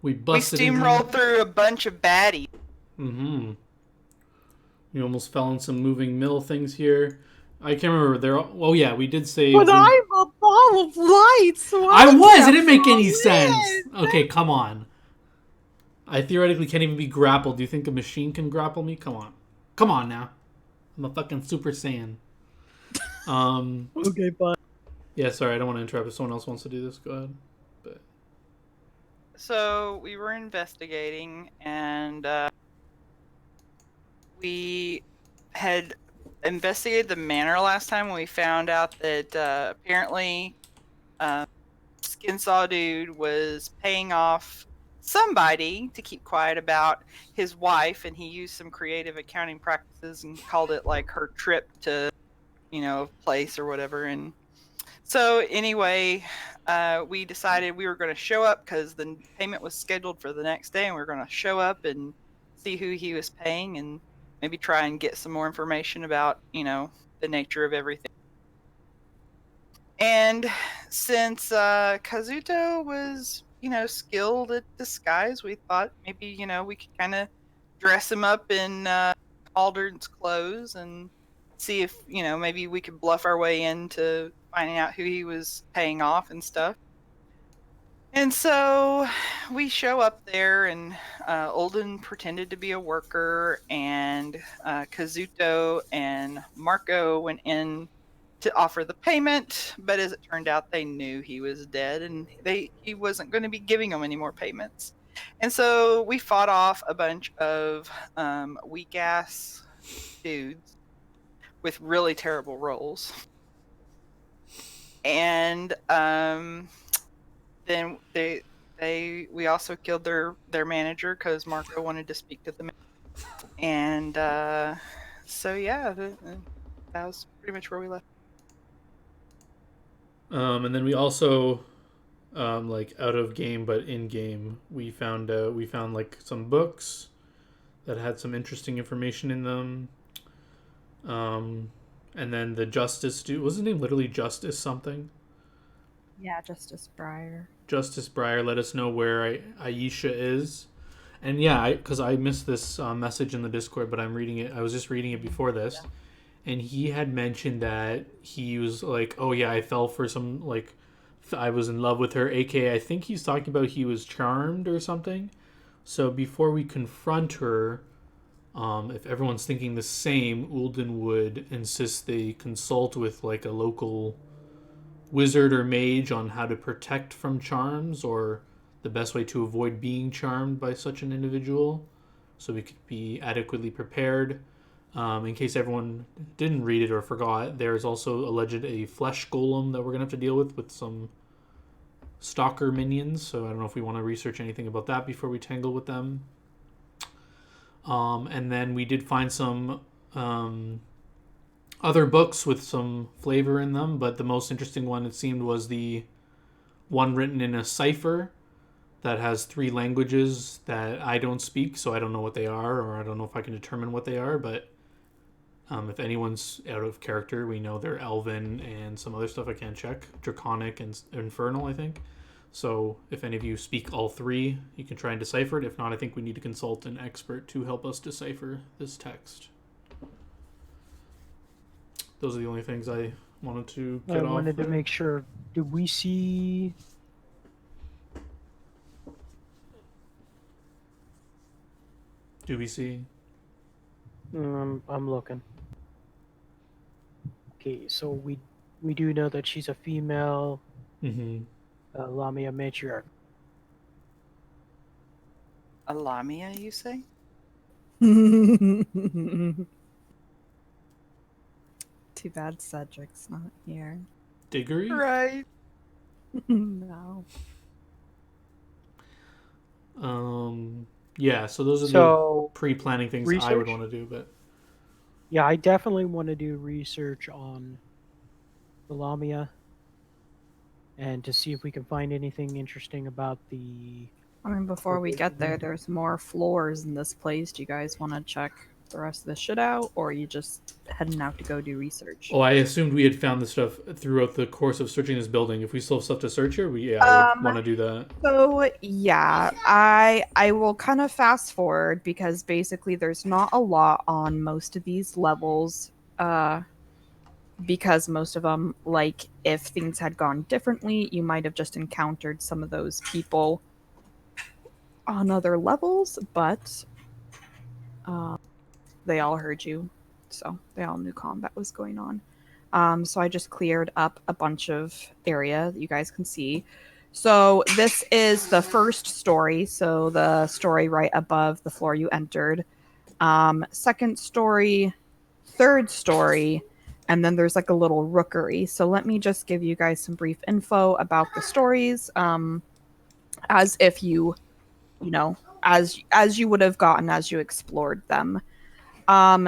We We busted in here. steamrolled through a bunch of baddies. Mm-hmm. We almost fell in some moving mill things here. I can't remember. Oh yeah, we did But save. I'm a ball of light, so I I was. It can't didn't make fall any sense. in. Okay, come on. I theoretically can't even be grappled. Do you think a machine can grapple me? Come on. Come on now. I'm a fucking Super Saiyan. Um. Okay, fine. Yeah. Sorry, I don't want to interrupt. If someone else wants to do this, go ahead. But So we were investigating, and we had investigated the manor last time when we found out that apparently uh, Skin Saw Dude was paying off somebody to keep quiet about his wife, and he used some creative accounting practices and called it like her trip to, place or whatever. And so anyway, we decided we were going to show up because the payment was scheduled for the next day, and we were going to show up and see who he was paying and maybe try and get some more information about, the nature of everything. And since Kazuto was, skilled at disguise, we thought maybe, we could kind of dress him up in Alden's clothes and see if, maybe we could bluff our way into finding out who he was paying off and stuff. And so we show up there, and Olden pretended to be a worker, and Kazuto and Marco went in to offer the payment. But as it turned out, they knew he was dead, and he wasn't going to be giving them any more payments. And so we fought off a bunch of weak ass dudes with really terrible rolls, and then we also killed their manager because Marco wanted to speak to them. And so yeah, that was pretty much where we left. and then we also, like out of game but in game, we found like some books that had some interesting information in them. Um, and then the Justice dude, was his name literally Justice something? Yeah, Justice Breyer. Justice Breyer let us know where Aisha is. And yeah, because I missed this message in the Discord, but I'm reading it. I was just reading it before this, and he had mentioned that he was like, "Oh yeah, I fell for some like, I was in love with her." AKA, I think he's talking about he was charmed or something. So before we confront her, if everyone's thinking the same, Ulden would insist they consult with like a local wizard or mage on how to protect from charms or the best way to avoid being charmed by such an individual, so we could be adequately prepared. In case everyone didn't read it or forgot, there's also alleged a flesh golem that we're gonna have to deal with some stalker minions. So I don't know if we want to research anything about that before we tangle with them. And then we did find some other books with some flavor in them, but the most interesting one it seemed was the one written in a cipher that has three languages that I don't speak, so I don't know what they are, or I don't know if I can determine what they are. But if anyone's out of character, we know they're Elven and some other stuff I can't check, Draconic and Infernal, I think. So if any of you speak all three, you can try and decipher it. If not, I think we need to consult an expert to help us decipher this text. Those are the only things I wanted to get off. I wanted to make sure. Did we see? Do we see? I'm looking. Okay, so we do know that she's a female. Mm-hmm. Lamia matriarch. A Lamia, you say? Too bad Cedric's not here. Diggory? Right. No. Yeah, so those are So, the pre-planning things I would want to do, but yeah, I definitely want to do research on the Lamia and to see if we can find anything interesting about the. I mean, before we get there, there's more floors in this place. Do you guys want to check the rest of the shit out, or are you just heading out to go do research? Oh, I assumed we had found the stuff throughout the course of searching this building. If we still have stuff to search here, I would want to do that. So yeah, I will kind of fast forward because basically there's not a lot on most of these levels. Because most of them, like, if things had gone differently, you might have just encountered some of those people on other levels, but they all heard you, so they all knew combat was going on. So I just cleared up a bunch of area that you guys can see. So this is the first story, so the story right above the floor you entered. Second story, third story, and then there's like a little rookery. So let me just give you guys some brief info about the stories, as if you know, as you would have gotten as you explored them.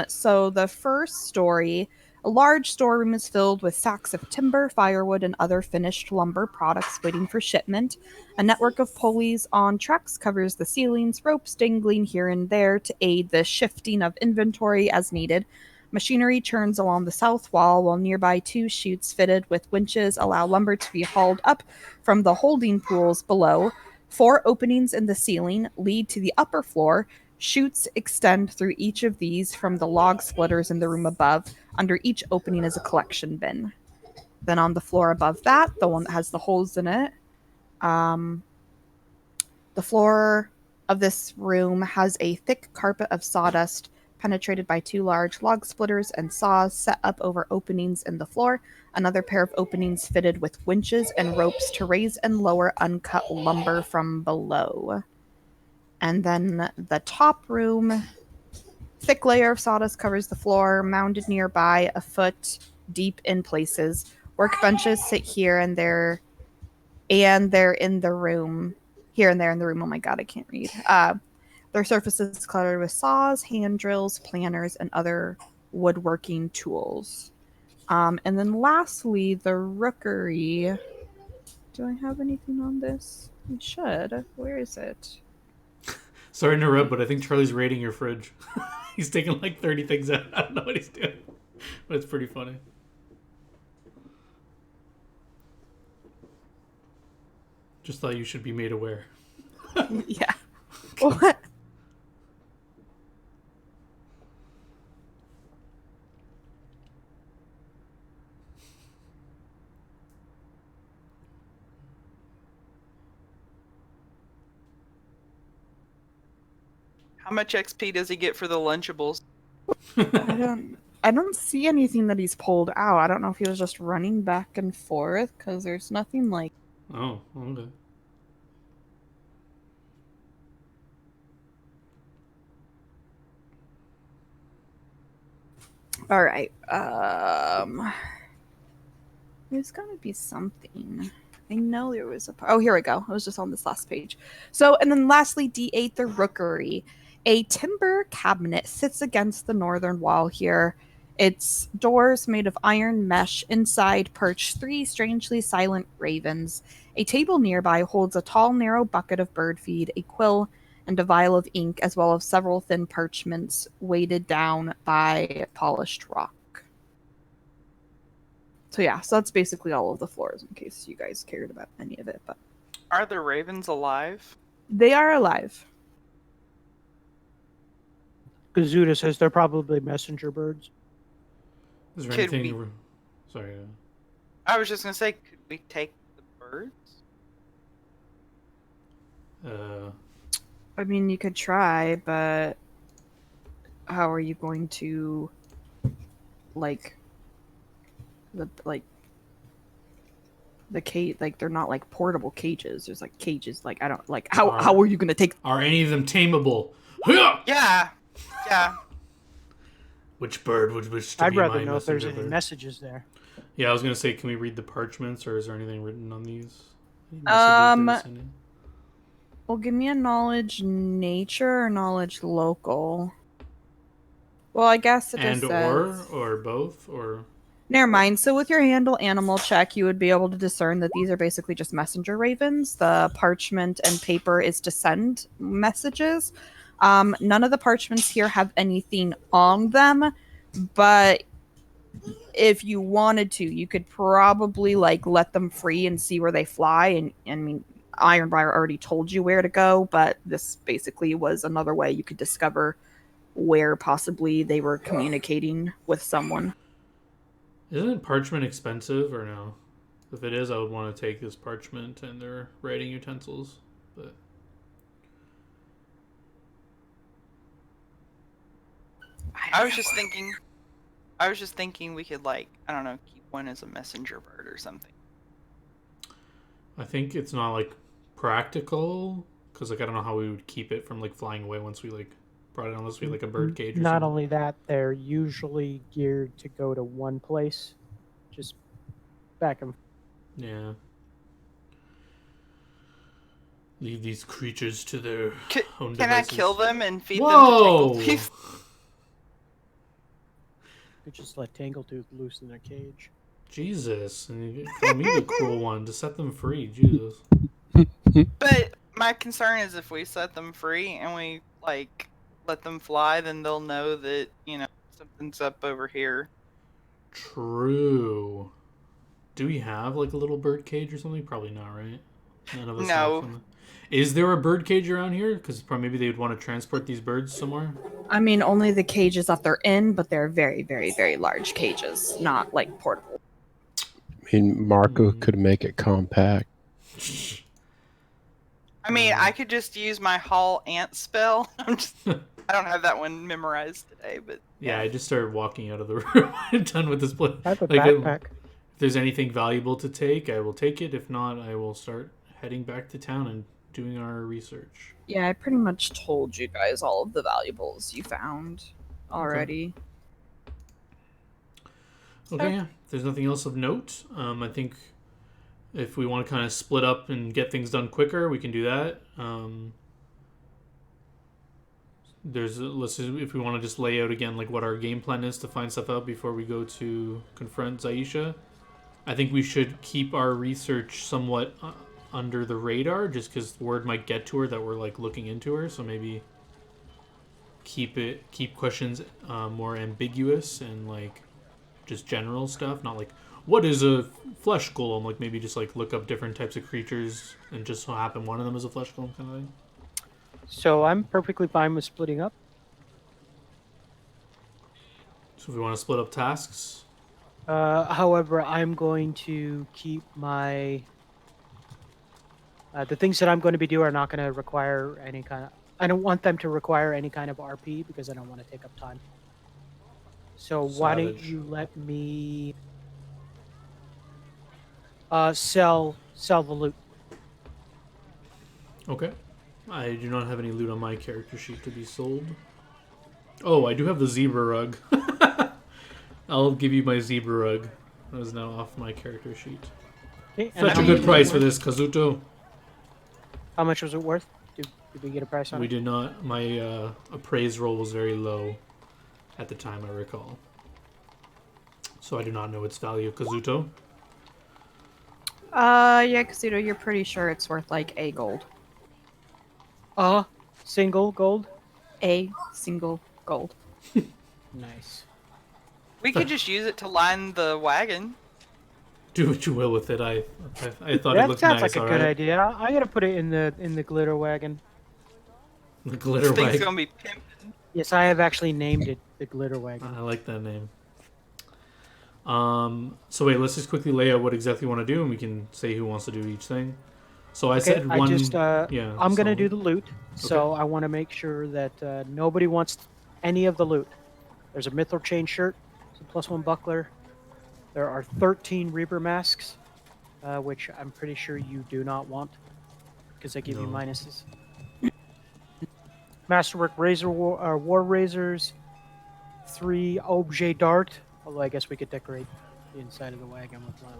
So the first story, a large storeroom is filled with sacks of timber, firewood, and other finished lumber products waiting for shipment. A network of pulleys on tracks covers the ceilings, ropes dangling here and there to aid the shifting of inventory as needed. Machinery churns along the south wall, while nearby two chutes fitted with winches allow lumber to be hauled up from the holding pools below. 4 openings in the ceiling lead to the upper floor. Chutes extend through each of these from the log splitters in the room above. Under each opening is a collection bin. Then on the floor above that, the one that has the holes in it, the floor of this room has a thick carpet of sawdust penetrated by 2 large log splitters and saws set up over openings in the floor. Another pair of openings fitted with winches and ropes to raise and lower uncut lumber from below. And then the top room, thick layer of sawdust covers the floor, mounded nearby, a foot deep in places. Workbenches sit here and there, and they're in the room. Here and there in the room. Oh my god, I can't read. Their surfaces cluttered with saws, hand drills, planners, and other woodworking tools. And then lastly, the rookery. Do I have anything on this? I should. Where is it? Sorry to interrupt, but I think Charlie's raiding your fridge. He's taking like 30 things out. I don't know what he's doing, but it's pretty funny. Just thought you should be made aware. Yeah. What? How much XP does he get for the Lunchables? I don't see anything that he's pulled out. I don't know if he was just running back and forth because there's nothing like. Oh, okay. All right. There's gotta be something. I know there was a. Oh, here we go. It was just on this last page. So, and then lastly, D8, the rookery. A timber cabinet sits against the northern wall here. Its doors made of iron mesh. Inside perch 3 strangely silent ravens. A table nearby holds a tall, narrow bucket of bird feed, a quill, and a vial of ink, as well as several thin parchments weighted down by polished rock. So yeah, so that's basically all of the floors in case you guys cared about any of it. But Are the ravens alive? they are alive. Kazuda says they're probably messenger birds. Is there Could anything? we- Sorry. I was just gonna say, could we take the birds? I mean, you could try, but how are you going to, like, the cage? Like, they're not like portable cages. There's like cages. Like, I don't like how are you gonna take? Are any of them tameable? Yeah. Yeah. Which bird would wish to I'd be rather my know if there's messenger any bird? messages there. Yeah, I was gonna say, can we read the parchments, or is there anything written on these? Any Um, messages they're sending? Well, give me a knowledge nature or knowledge local. Well, I guess it just And says. or both, or Never mind. So with your handle animal check, you would be able to discern that these are basically just messenger ravens. The parchment and paper is to send messages. None of the parchments here have anything on them, but if you wanted to, you could probably like let them free and see where they fly. And I mean, Ironbriar already told you where to go, but this basically was another way you could discover where possibly they were communicating with someone. Isn't parchment expensive or no? If it is, I would want to take this parchment and their writing utensils. But I was just thinking we could, like, I don't know, keep one as a messenger bird or something. I think it's not like practical because like I don't know how we would keep it from like flying away once we like brought it unless we had like a bird cage. Or Not something. only that, they're usually geared to go to one place, just back and. Yeah. Leave these creatures to their own Can I devices. kill them and feed Whoa! them to Tangletooth? You just let Tangletooth loose in their cage. Jesus, and you call me the cruel one to set them free. Jesus. But my concern is if we set them free and we, like, let them fly, then they'll know that, you know, something's up over here. True. Do we have like a little bird cage or something? Probably not, right? None of us No. have something. Is there a bird cage around here? Because maybe they would want to transport these birds somewhere. I mean, only the cages that they're in, but they're very, very, very large cages, not like portable. I mean, Marco could make it compact. I mean, I could just use my Hall Ant spell. I don't have that one memorized today, but Yeah, I just started walking out of the room. I'm done with this place. I have a Like, backpack. If there's anything valuable to take, I will take it. If not, I will start heading back to town and doing our research. Yeah, I pretty much told you guys all of the valuables you found already. Okay, yeah. If there's nothing else of note, I think if we want to kind of split up and get things done quicker, we can do that. If we want to just lay out again like what our game plan is to find stuff out before we go to confront Zaisha. I think we should keep our research somewhat under the radar, just because word might get to her that we're like looking into her. So maybe keep questions more ambiguous and like just general stuff, not like what is a flesh golem. Like maybe just like look up different types of creatures and just so happen one of them is a flesh golem kind of thing. So I'm perfectly fine with splitting up. So if we want to split up tasks. However, I'm going to keep my... the things that I'm going to be doing are not going to require any kind of... I don't want them to require any kind of RP because I don't want to take up time. So why don't Savage. you let me sell the loot? Okay. I do not have any loot on my character sheet to be sold. Oh, I do have the zebra rug. I'll give you my zebra rug. That is now off my character sheet. Okay, and Such how a much good was price it for worth? this, Kazuto. How much was it worth? Did we get a price on We it? did not. My appraise roll was very low at the time, I recall. So I do not know its value, Kazuto. Yeah, Kazuto, you're pretty sure it's worth like a gold. Single gold? A single gold. Nice. we could just use it to line the wagon. Do what you will with it. I thought it That looked sounds nice. like a all good right? idea. I'm gonna put it in the glitter wagon. The glitter This thing's wagon. gonna be pimping. Yes, I have actually named it the glitter wagon. I like that name. So wait, let's just quickly lay out what exactly we want to do, and we can say who wants to do each thing. So I said I one. just yeah, I'm gonna so- do the loot, so I want to make sure that nobody wants any of the loot. There's a mithril chain shirt, it's a +1 buckler. There are 13 Reaper masks, which I'm pretty sure you do not want because they give you No. minuses. Masterwork war razors, 3 objet dart. Although I guess we could decorate the inside of the wagon with one of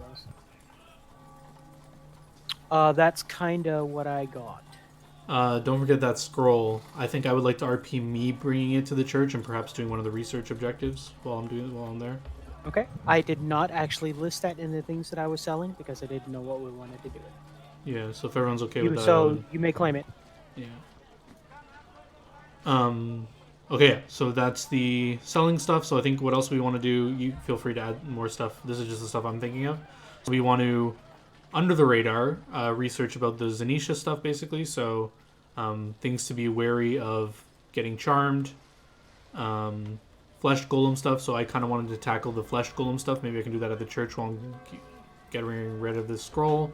those. That's kind of what I got. Don't forget that scroll. I think I would like to RP me bringing it to the church and perhaps doing one of the research objectives while I'm there. Okay. I did not actually list that in the things that I was selling because I didn't know what we wanted to do it. Yeah. So if everyone's okay with that, I So would- you may claim it. yeah. Okay, yeah, so that's the selling stuff. So I think what else we want to do, you feel free to add more stuff. This is just the stuff I'm thinking of. So we want to, under the radar, research about the Zanisha stuff, basically. So things to be wary of getting charmed. Flesh golem stuff. So I kind of wanted to tackle the flesh golem stuff. Maybe I can do that at the church while I'm getting rid of this scroll.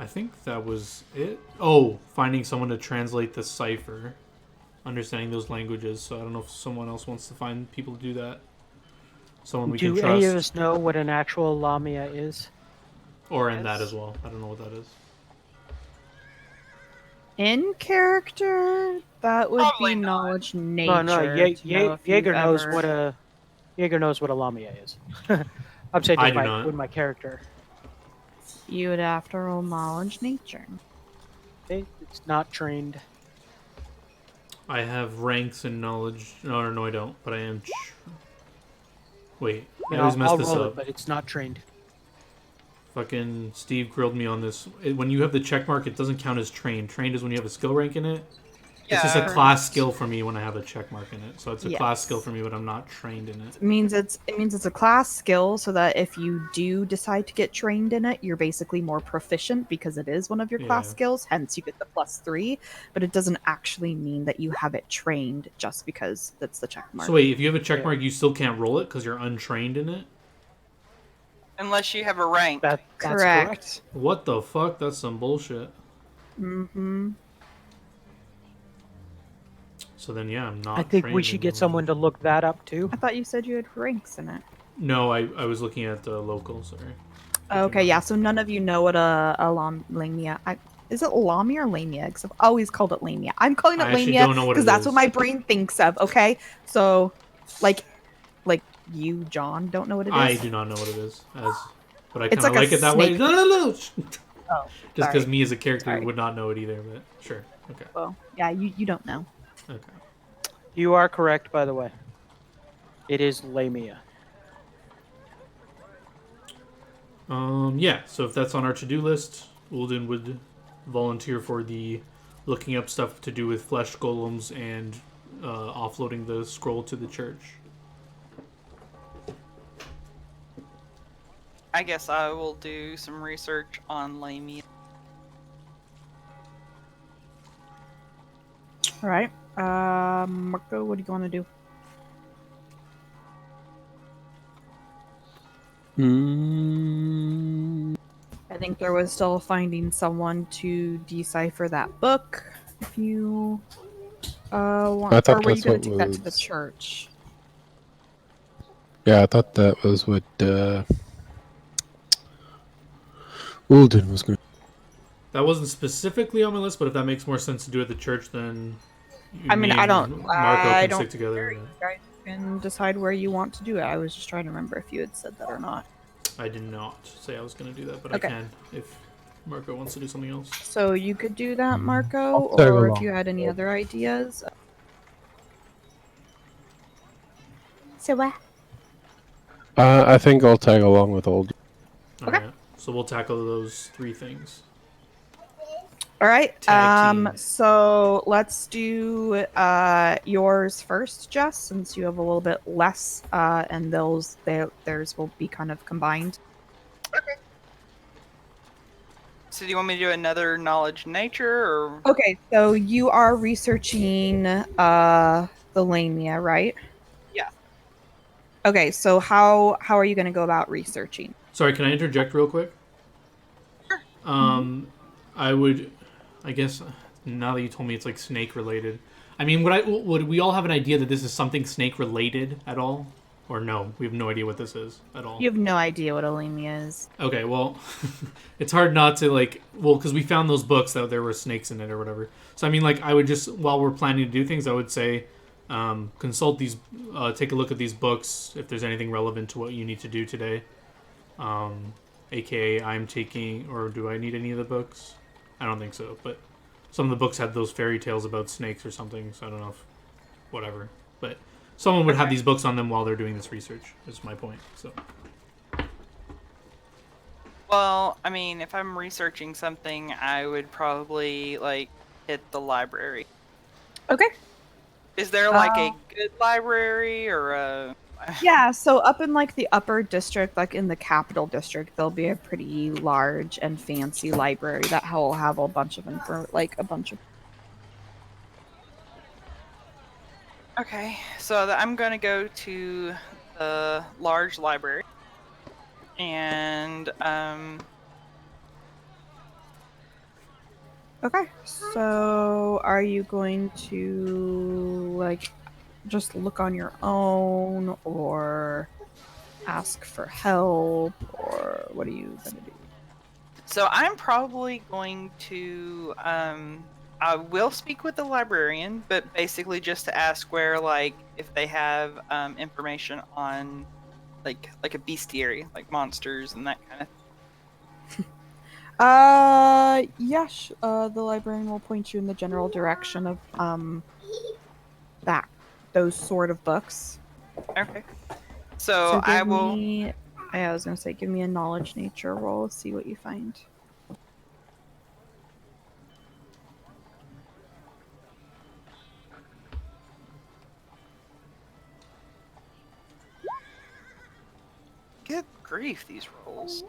I think that was it. Oh, finding someone to translate the cipher. Understanding those languages. So I don't know if someone else wants to find people to do that. Someone we can Do trust. any of us know what an actual Lamia is? Or in that Yes. as well. I don't know what that is. In character, that would Probably be not. knowledge nature. No, to know if you've Jaeger knows ever- what a Jaeger knows what a Lamia is. I'm saying I just do not. with my character. You would have to roll knowledge nature. It's not trained. I have ranks and knowledge. No, I don't. But I am. Wait, I always mess I'll this roll up. it, but it's not trained. Fucking Steve grilled me on this. When you have the check mark, it doesn't count as trained. Trained is when you have a skill rank in it. It's just a Yeah. class skill for me when I have a check mark in it. So it's a class Yes. skill for me, but I'm not trained in it. It means it's a class skill, so that if you do decide to get trained in it, you're basically more proficient because it is one of your class Yeah. skills. Hence, you get the +3. But it doesn't actually mean that you have it trained just because that's the check mark. So wait, if you have a check Yeah. mark, you still can't roll it because you're untrained in it? Unless you have a rank. That's correct. correct. What the fuck? That's some bullshit. Mm-hmm. So then, yeah, I'm not. I think we trained should in get the- someone to look that up too. I thought you said you had ranks in it. No, I was looking at the local. Sorry. Okay, yeah. So none of you know what a lamia. Is it lamia or lamia? Because I've always called it lamia. I'm calling it I actually lamia don't know what because it that's is. what my brain thinks of. Okay, so like you, John, don't know what it is. I do not know what it is, but I It's kind of like a like it that way. snake. No. Just Oh, because sorry. me as a character Sorry. would not know it either, but sure. Okay. Well, yeah, you don't know. Okay. You are correct, by the way. It is Lamia. Yeah. So if that's on our to-do list, Ulden would volunteer for the looking up stuff to do with flesh golems and offloading the scroll to the church. I guess I will do some research on Lamia. All right, Marco, what do you want to do? I think there was still finding someone to decipher that book. If you want, I thought or were you that's going to what take that to the was- church? Yeah, I thought that was what Ulden was going to. That wasn't specifically on my list, but if that makes more sense to do at the church, then I mean, me I and don't- Marco I can don't stick together. You guys can decide where you want to do it. I was just trying to remember if you had said that or not. I did not say I was going to do that, but Okay. I can if Marco wants to do something else. So you could do that, Marco, I'll tag or if along. you had any other ideas. So what? I think I'll tag along with Ulden. Okay. Alright, so we'll tackle those 3 things. All right. Tag team. So let's do yours first, Jess, since you have a little bit less, and theirs will be kind of combined. So do you want me to do another knowledge nature or Okay. So you are researching the lamia, right? Yeah. Okay. So how are you going to go about researching? Sorry, can I interject real quick? I guess now that you told me it's like snake related. I mean, would we all have an idea that this is something snake related at all? Or no, we have no idea what this is at all. You have no idea what a lamia is. Okay, well, it's hard not to because we found those books that there were snakes in it or whatever. So I mean, I would just, while we're planning to do things, I would say, consult these, take a look at these books if there's anything relevant to what you need to do today. AKA, I'm taking, or do I need any of the books? I don't think so, but some of the books had those fairy tales about snakes or something, so I don't know if, whatever. But someone would have these books on them while they're doing this research, is my point, so. Well, I mean, if I'm researching something, I would probably hit the library. Okay. Is there like a good library or a? Yeah, so up in like the upper district, like in the capital district, there'll be a pretty large and fancy library that will have a bunch of a bunch of. Okay, so I'm gonna go to the large library, and Okay, so are you going to like just look on your own, or ask for help, or what are you gonna do? so I'm probably going to I will speak with the librarian, but basically just to ask where like if they have information on like a bestiary, like monsters and that kind of. Yes, the librarian will point you in the general direction of that those sort of books. Okay. So So I give will. me, I was gonna say, give me a knowledge nature roll, see what you find. Good grief, these rolls.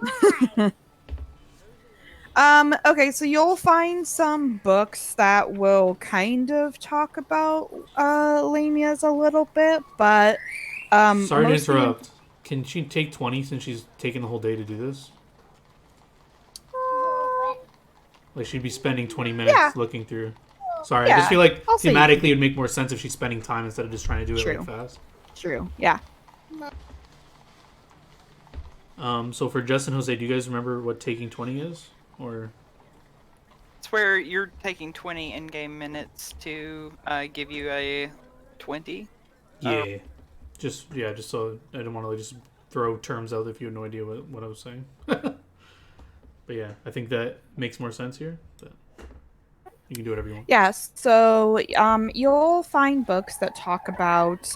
Okay, so you'll find some books that will kind of talk about lamias a little bit, but Sorry to mostly interrupt. Can she take 20 since she's taking the whole day to do this? Like she'd be spending 20 yeah, minutes looking through. Sorry, I just yeah. feel like I'll say thematically it would make more sense if she's spending time instead of just trying to do it like True. fast. True. Yeah. So for Justin Jose, do you guys remember what taking 20 is? Or It's where you're taking 20 in-game minutes to give you a 20. yeah, just so I don't want to just throw terms out if you have no idea what I was saying. But yeah, I think that makes more sense here. But you can do whatever you want. Yes. So you'll find books that talk about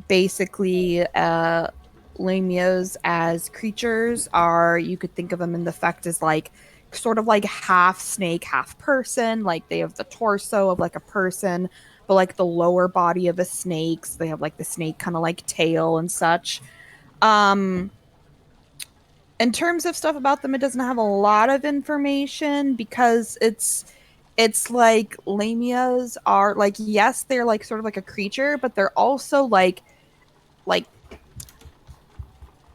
basically lamias as creatures are, you could think of them in the effect as like sort of like half snake, half person. Like they have the torso of like a person, but like the lower body of a snake. So they have like the snake kind of like tail and such. Um in terms of stuff about them, it doesn't have a lot of information because it's like lamias are like, yes, they're like sort of like a creature, but they're also like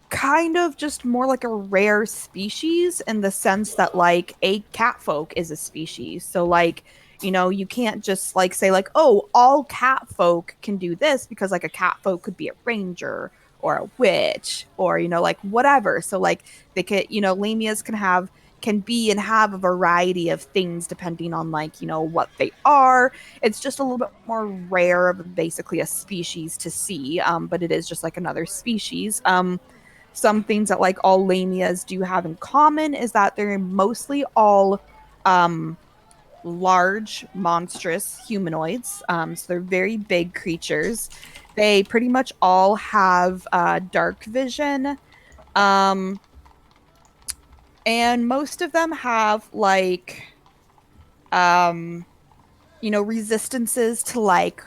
kind of just more like a rare species in the sense that like a catfolk is a species. So like, you know, you can't just like say like, oh, all catfolk can do this, because like a catfolk could be a ranger or a witch or, you know, like whatever. So like they could, you know, lamias can be and have a variety of things depending on like, you know, what they are. It's just a little bit more rare of basically a species to see, but it is just like another species. Some things that like all lamias do have in common is that they're mostly all large, monstrous humanoids. So they're very big creatures. They pretty much all have dark vision. Um, and most of them have like, um, you know, resistances to like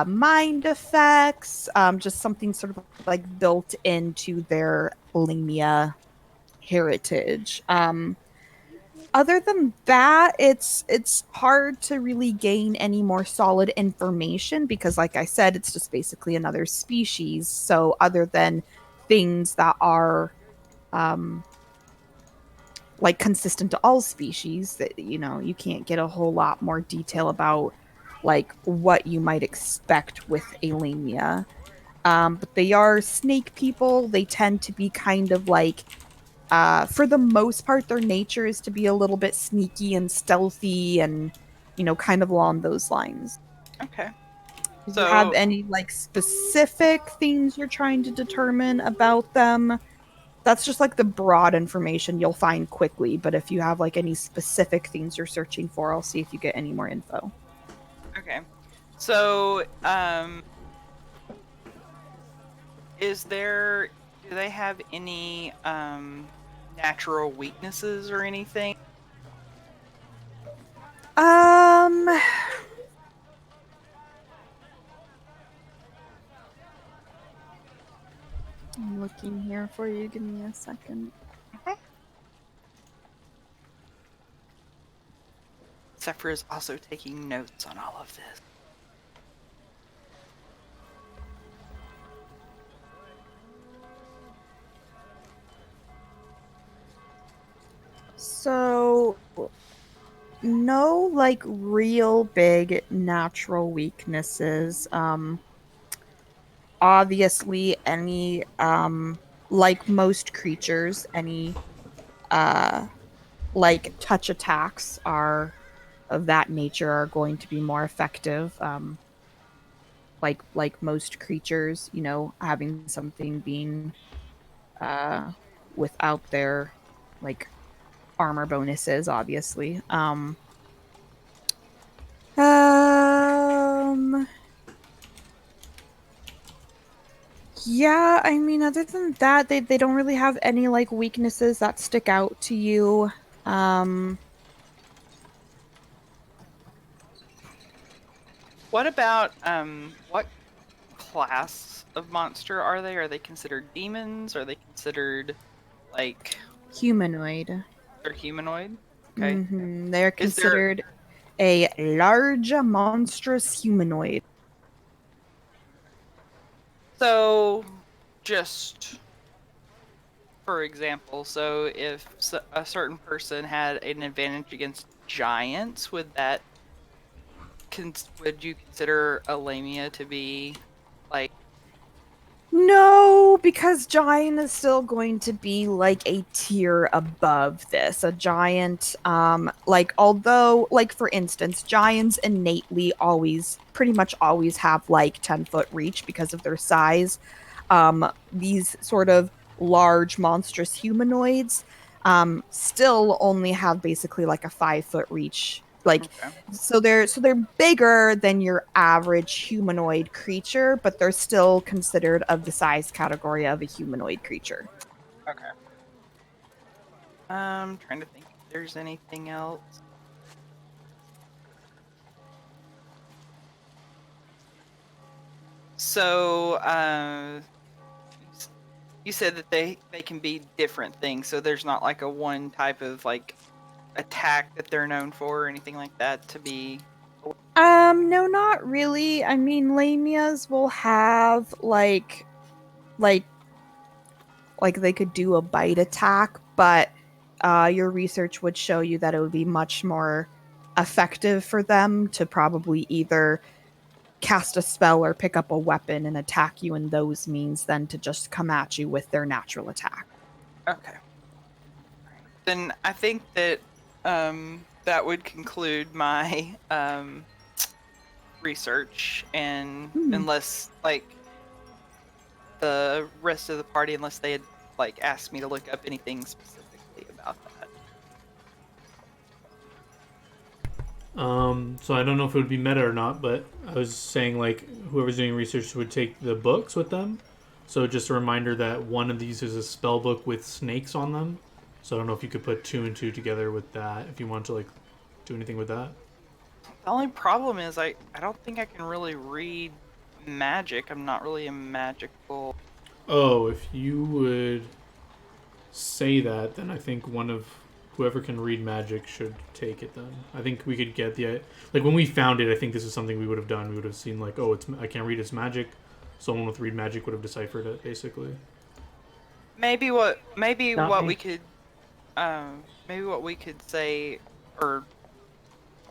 mind effects, just something sort of like built into their lamia heritage. Other than that, it's hard to really gain any more solid information because, like I said, it's just basically another species. So, other than things that are um, like consistent to all species, that you know, you can't get a whole lot more detail about like what you might expect with a lamia. But they are snake people. They tend to be kind of like, for the most part, their nature is to be a little bit sneaky and stealthy and, you know, kind of along those lines. Okay. Do you have So any like specific things you're trying to determine about them? That's just like the broad information you'll find quickly. But if you have like any specific things you're searching for, I'll see if you get any more info. okay. So do they have any natural weaknesses or anything? looking here for you. Give me a second. Zephyr is also taking notes on all of this. So, no, like, real big natural weaknesses. Obviously, any, like most creatures, any, like, touch attacks are of that nature are going to be more effective. Like most creatures, you know, having something being, uh, without their, like, armor bonuses, obviously. Um. Yeah, I mean, other than that, they don't really have any like weaknesses that stick out to you. Um. What about what class of monster are they? Are they considered demons? Are they considered like Humanoid. they're humanoid? Okay. They're Is there considered a large, monstrous humanoid. so just for example, so if a certain person had an advantage against giants, would you consider a lamia to be like No, because giant is still going to be like a tier above this. A giant, like although, like for instance, giants innately always, pretty much always have like 10-foot reach because of their size. These sort of large, monstrous humanoids, still only have basically like a 5-foot reach. Like okay? so they're bigger than your average humanoid creature, but they're still considered of the size category of a humanoid creature. Okay. Trying to think if there's anything else. So, you said that they can be different things, so there's not like a one type of like attack that they're known for or anything like that to be. No, not really. I mean, lamias will have like like they could do a bite attack, but your research would show you that it would be much more effective for them to probably either cast a spell or pick up a weapon and attack you in those means than to just come at you with their natural attack. Okay. Then I think that that would conclude my research, and unless like the rest of the party, unless they had like asked me to look up anything specifically about that. So I don't know if it would be meta or not, but I was saying like whoever's doing research would take the books with them. So just a reminder that one of these is a spell book with snakes on them. So I don't know if you could put two and two together with that if you want to like do anything with that. The only problem is I don't think I can really read magic. I'm not really a magical. Oh, if you would say that, then I think one of whoever can read magic should take it. Then I think we could get the like when we found it. I think this is something we would have done. We would have seen like, oh, it's I can't read its magic. Someone with read magic would have deciphered it basically. Maybe Not what me. we could maybe what we could say or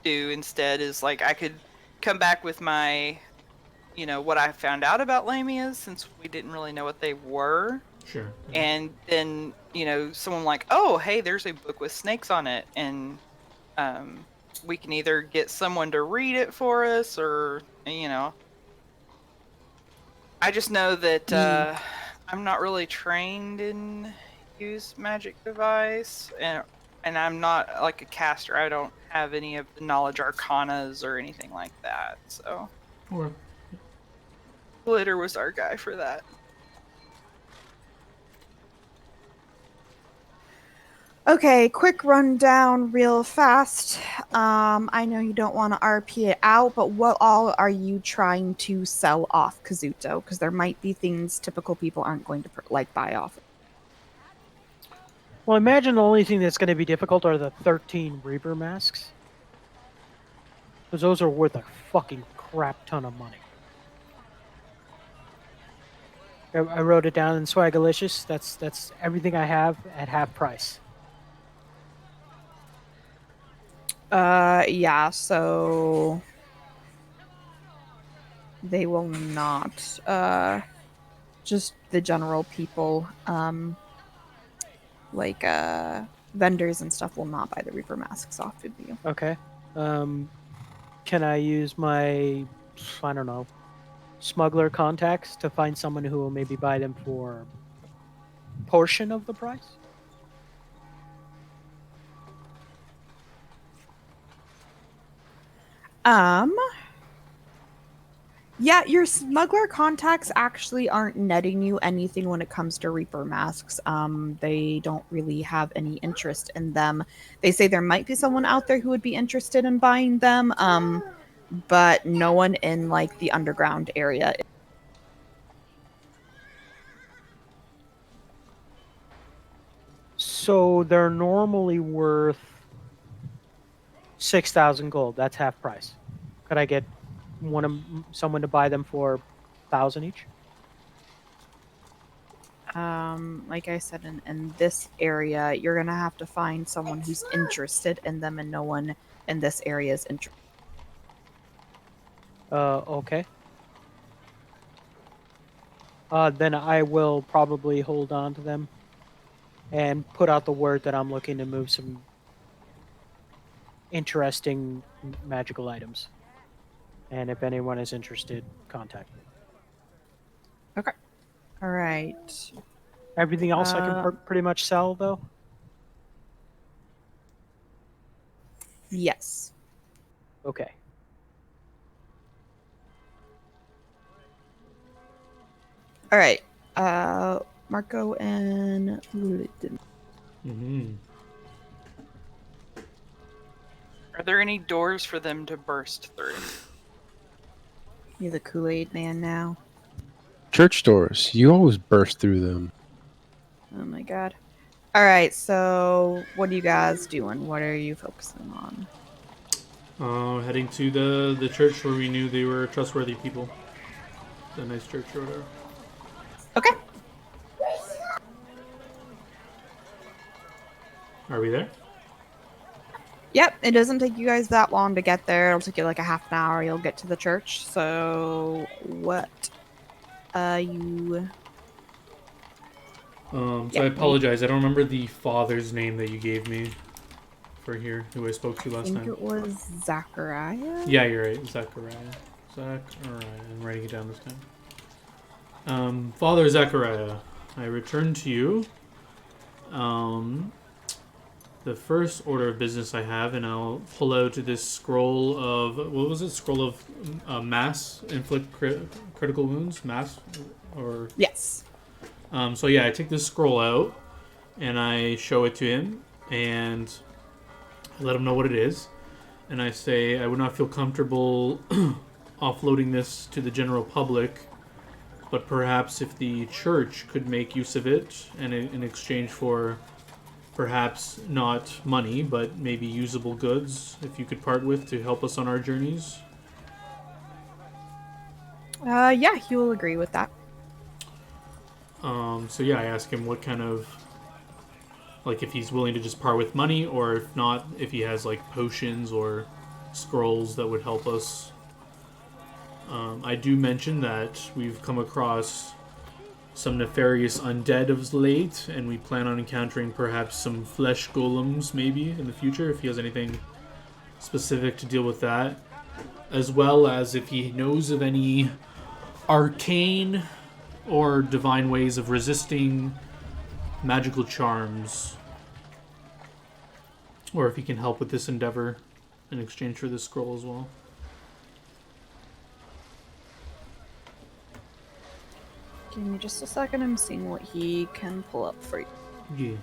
do instead is like I could come back with my what I found out about lamias, since we didn't really know what they were. Sure. And then someone like, oh hey, there's a book with snakes on it, and we can either get someone to read it for us, or I just know that I'm not really trained in use magic device, and I'm not like a caster. I don't have any of the knowledge arcanas or anything like that, so Or Glitter was our guy for that. Okay, quick rundown real fast. I know you don't want to RP it out, but what all are you trying to sell off Kazuto? Because there might be things typical people aren't going to buy off. Well, imagine the only thing that's going to be difficult are the 13 Reaper masks. Because those are worth a fucking crap ton of money. I wrote it down in Swagalicious. That's everything I have at half price. Yeah, so they will not. Just the general people, like vendors and stuff will not buy the Reaper masks off of you. Okay. Can I use my, I don't know, smuggler contacts to find someone who will maybe buy them for a portion of the price? Yeah, your smuggler contacts actually aren't netting you anything when it comes to Reaper masks. They don't really have any interest in them. They say there might be someone out there who would be interested in buying them, but no one in like the underground area. So they're normally worth 6,000 gold. That's half price. Could I get someone to buy them for 1,000 each? Like I said, in this area, you're gonna have to find someone who's interested in them, and no one in this area is interested. Okay. Then I will probably hold on to them and put out the word that I'm looking to move some interesting magical items. And if anyone is interested, contact me. Okay. All right. Everything else I can pretty much sell, though? Yes. Okay. All right. Marco and Luden. Mm-hmm. Are there any doors for them to burst through? You're the Kool-Aid man now. Church doors. You always burst through them. Oh my god. All right. So, what are you guys doing? What are you focusing on? Heading to the church where we knew they were trustworthy people. The nice church or whatever. Okay. Are we there? Yep. It doesn't take you guys that long to get there. It'll take you like a half an hour. You'll get to the church. So, what? You. So Yeah, I apologize. I don't remember the father's name that you gave me for here, who I spoke to I last think time. it was Zachariah. Yeah, you're right. Zachariah. I'm writing it down this time. Father Zachariah, I return to you. The first order of business I have, and I'll pull out this scroll of, what was it? Scroll of mass inflict critical wounds, mass, or Yes. so yeah, I take this scroll out and I show it to him and I let him know what it is, and I say I would not feel comfortable offloading this to the general public, but perhaps if the church could make use of it and in exchange for perhaps not money, but maybe usable goods, if you could part with to help us on our journeys. Yeah, he will agree with that. So yeah, I ask him what kind of, like, if he's willing to just part with money, or if not, if he has like potions or scrolls that would help us. I do mention that we've come across some nefarious undead of late, and we plan on encountering perhaps some flesh golems maybe in the future, if he has anything specific to deal with that, as well as if he knows of any arcane or divine ways of resisting magical charms, or if he can help with this endeavor in exchange for this scroll as well. Give me just a second. I'm seeing what he can pull up for you. Yeah.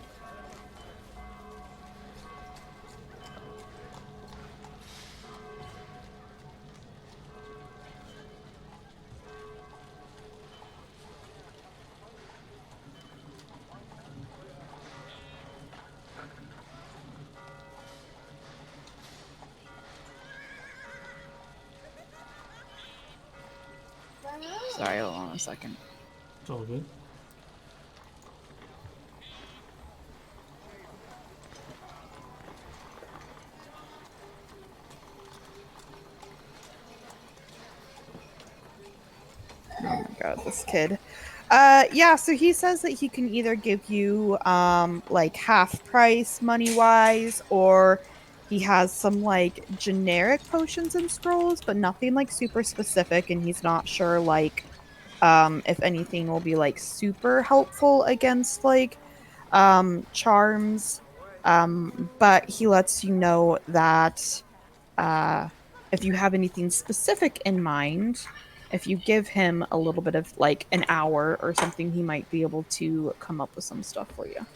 Sorry, hold on a second. It's all good. Oh my god, this kid. Yeah, so he says that he can either give you like half price money wise, or he has some like generic potions and scrolls, but nothing like super specific, and he's not sure like if anything will be like super helpful against like charms. But he lets you know that if you have anything specific in mind, if you give him a little bit of like an hour or something, he might be able to come up with some stuff for you.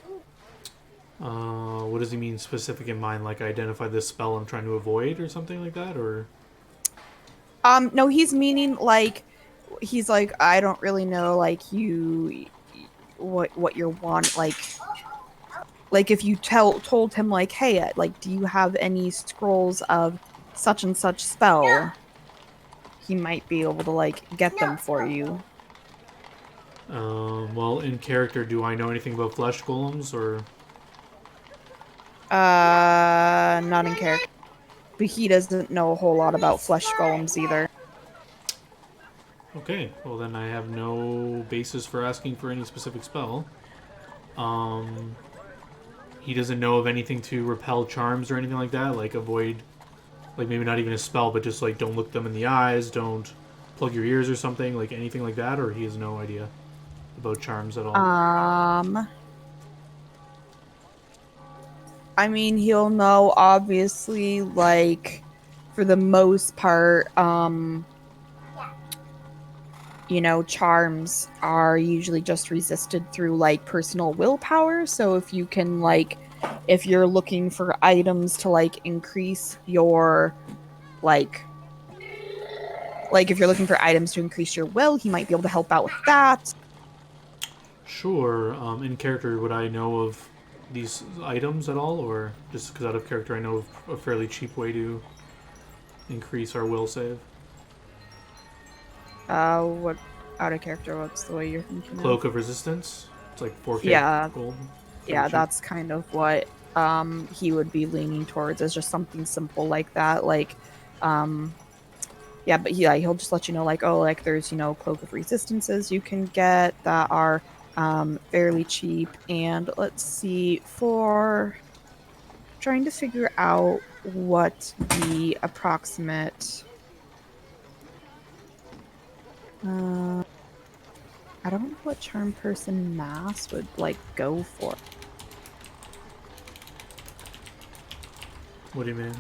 What does he mean specific in mind? Like identify this spell I'm trying to avoid or something like that, or? No, he's meaning like he's like I don't really know like you what you want like if you told him like hey like do you have any scrolls of such and such spell, he might be able to like get them for you. Well, in character, do I know anything about flesh golems or? Not in character. But he doesn't know a whole lot about flesh golems either. Okay, well then I have no basis for asking for any specific spell. He doesn't know of anything to repel charms or anything like that, like avoid, like maybe not even a spell, but just like don't look them in the eyes, don't plug your ears or something, like anything like that, or he has no idea about charms at all. I mean, he'll know obviously like for the most part you know, charms are usually just resisted through like personal willpower, so if you can like if you're looking for items to like increase your like if you're looking for items to increase your will, he might be able to help out with that. Sure. In character, would I know of these items at all, or just because out of character I know of a fairly cheap way to increase our will save? What out of character? What's the way you're thinking? Cloak of Resistance. It's like 4K Yeah. gold. Yeah, cheap. that's kind of what he would be leaning towards, is just something simple like that. Like, yeah, but he'll just let you know, like, oh, like there's Cloak of Resistances you can get that are fairly cheap. And let's see, for trying to figure out what the approximate. I don't know what charm person mass would like go for. What do you mean?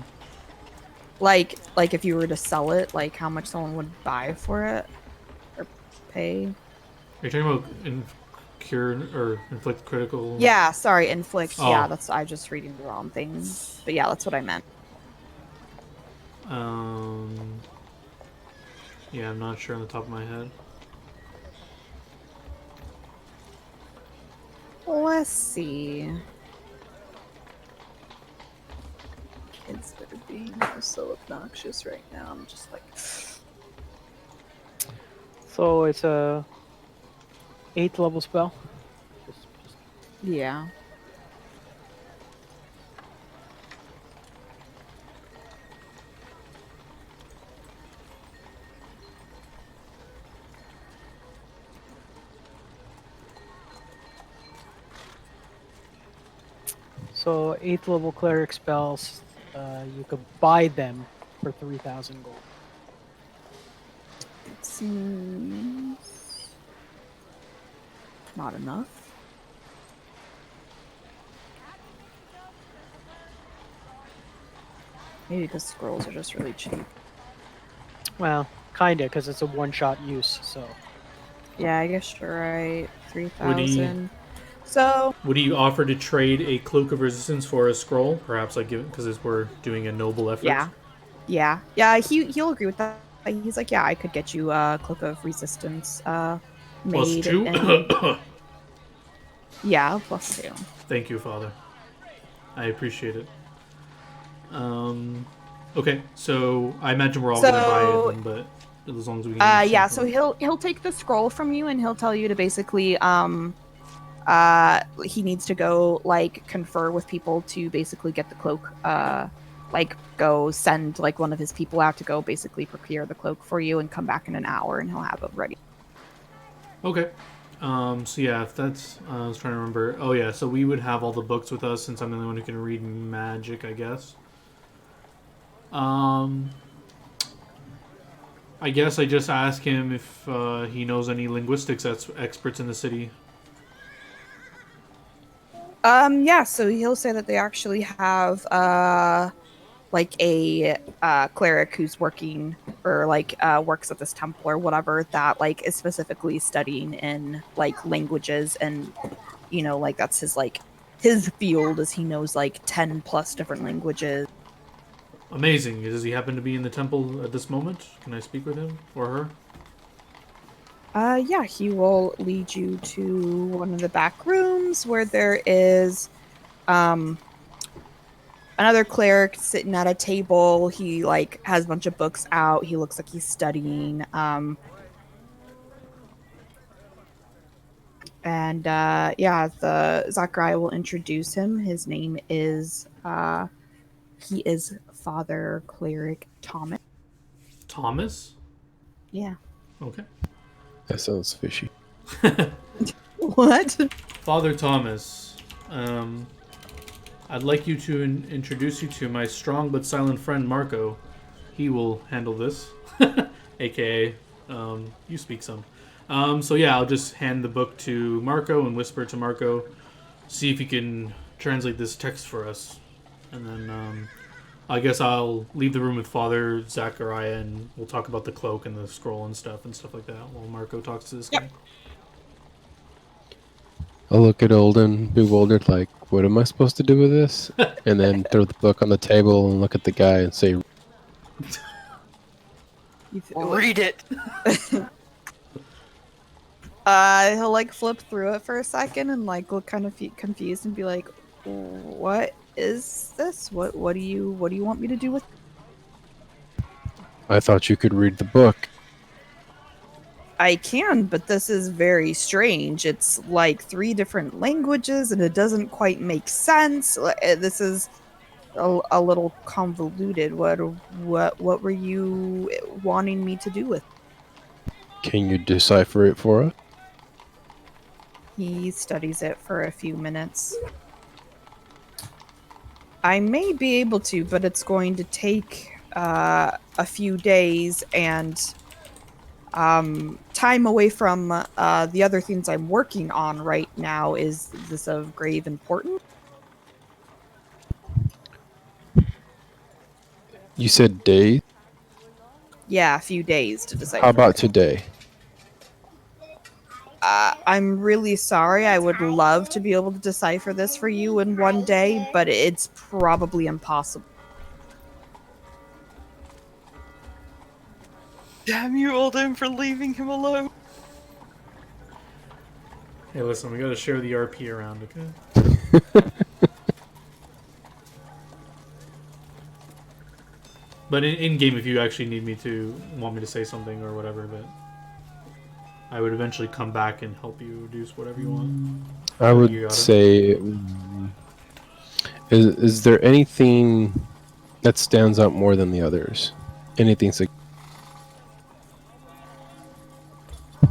Like if you were to sell it, like how much someone would buy for it or pay. Are you talking about cure or inflict critical? Yeah, sorry, inflict. Oh. Yeah, that's I just reading the wrong thing. But yeah, that's what I meant. Yeah, I'm not sure on the top of my head. Let's see. Kids that are being so obnoxious right now. I'm just like. So it's a 8th level spell. Yeah. So 8th level cleric spells, you could buy them for 3,000 gold. It seems not enough. Maybe because scrolls are just really cheap. Well, kinda, because it's a one-shot use. So Yeah, I guess you're right. Would he- 3,000. So Would he offer to trade a Cloak of Resistance for a scroll? Perhaps like because we're doing a noble effort. yeah. He'll agree with that. He's like, yeah, I could get you a Cloak of Resistance made. +2? And... yeah, +2. Thank you, Father. I appreciate it. Okay, so I imagine we're all gonna buy it, then, but As long as we can. Yeah. So he'll take the scroll from you and he'll tell you to basically he needs to go like confer with people to basically get the cloak. Like go send like one of his people out to go basically prepare the cloak for you and come back in an hour and he'll have it ready. Okay. So yeah, if that's I was trying to remember. Oh yeah, so we would have all the books with us since I'm the only one who can read magic, I guess. I guess I just ask him if he knows any linguistics experts in the city. Yeah, so he'll say that they actually have like a cleric who's working or like works at this temple or whatever that like is specifically studying in like languages, and you know, like that's his field, as he knows like 10 plus different languages. Amazing. Does he happen to be in the temple at this moment? Can I speak with him or her? Yeah, he will lead you to one of the back rooms where there is another cleric sitting at a table. He like has a bunch of books out. He looks like he's studying. And yeah, the Zachariah will introduce him. His name is he is Father Cleric Thomas. Thomas? Yeah. Okay. That sounds fishy. What? Father Thomas, I'd like you to introduce you to my strong but silent friend Marco. He will handle this, aka you speak some. So yeah, I'll just hand the book to Marco and whisper to Marco, see if he can translate this text for us, and then I guess I'll leave the room with Father Zachariah and we'll talk about the cloak and the scroll and stuff like that while Marco talks to this guy. I'll look at Olden, bewildered, like, what am I supposed to do with this? And then throw the book on the table and look at the guy and say, Read it. He'll like flip through it for a second and like look kind of confused and be like, "What is this? What do you want me to do with?" I thought you could read the book. I can, but this is very strange. It's like 3 different languages and it doesn't quite make sense. This is a little convoluted. What were you wanting me to do with? Can you decipher it for us? He studies it for a few minutes. I may be able to, but it's going to take a few days and time away from the other things I'm working on right now. Is this of grave importance? You said day? Yeah, a few days to decipher. How about it. today? I'm really sorry. I would love to be able to decipher this for you in one day, but it's probably impossible. Damn you, Olden, for leaving him alone. Hey, listen, we gotta share the RP around, okay? But in game, if you actually need me to, want me to say something or whatever, but I would eventually come back and help you reduce whatever you want. I You would got it. say, is there anything that stands out more than the others? Anything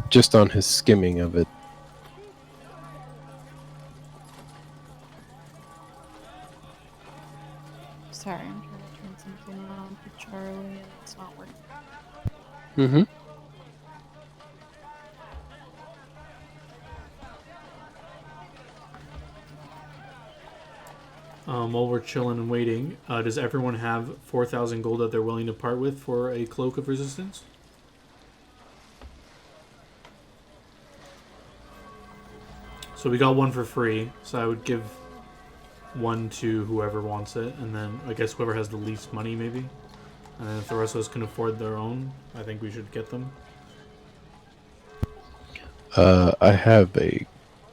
just on his skimming of it. Sorry, I'm trying to turn something on for Charlie and it's not working. Mm-hmm. While we're chilling and waiting, does everyone have 4,000 gold that they're willing to part with for a cloak of resistance? So we got one for free, so I would give one to whoever wants it, and then I guess whoever has the least money maybe. And then if the rest of us can afford their own, I think we should get them. I have a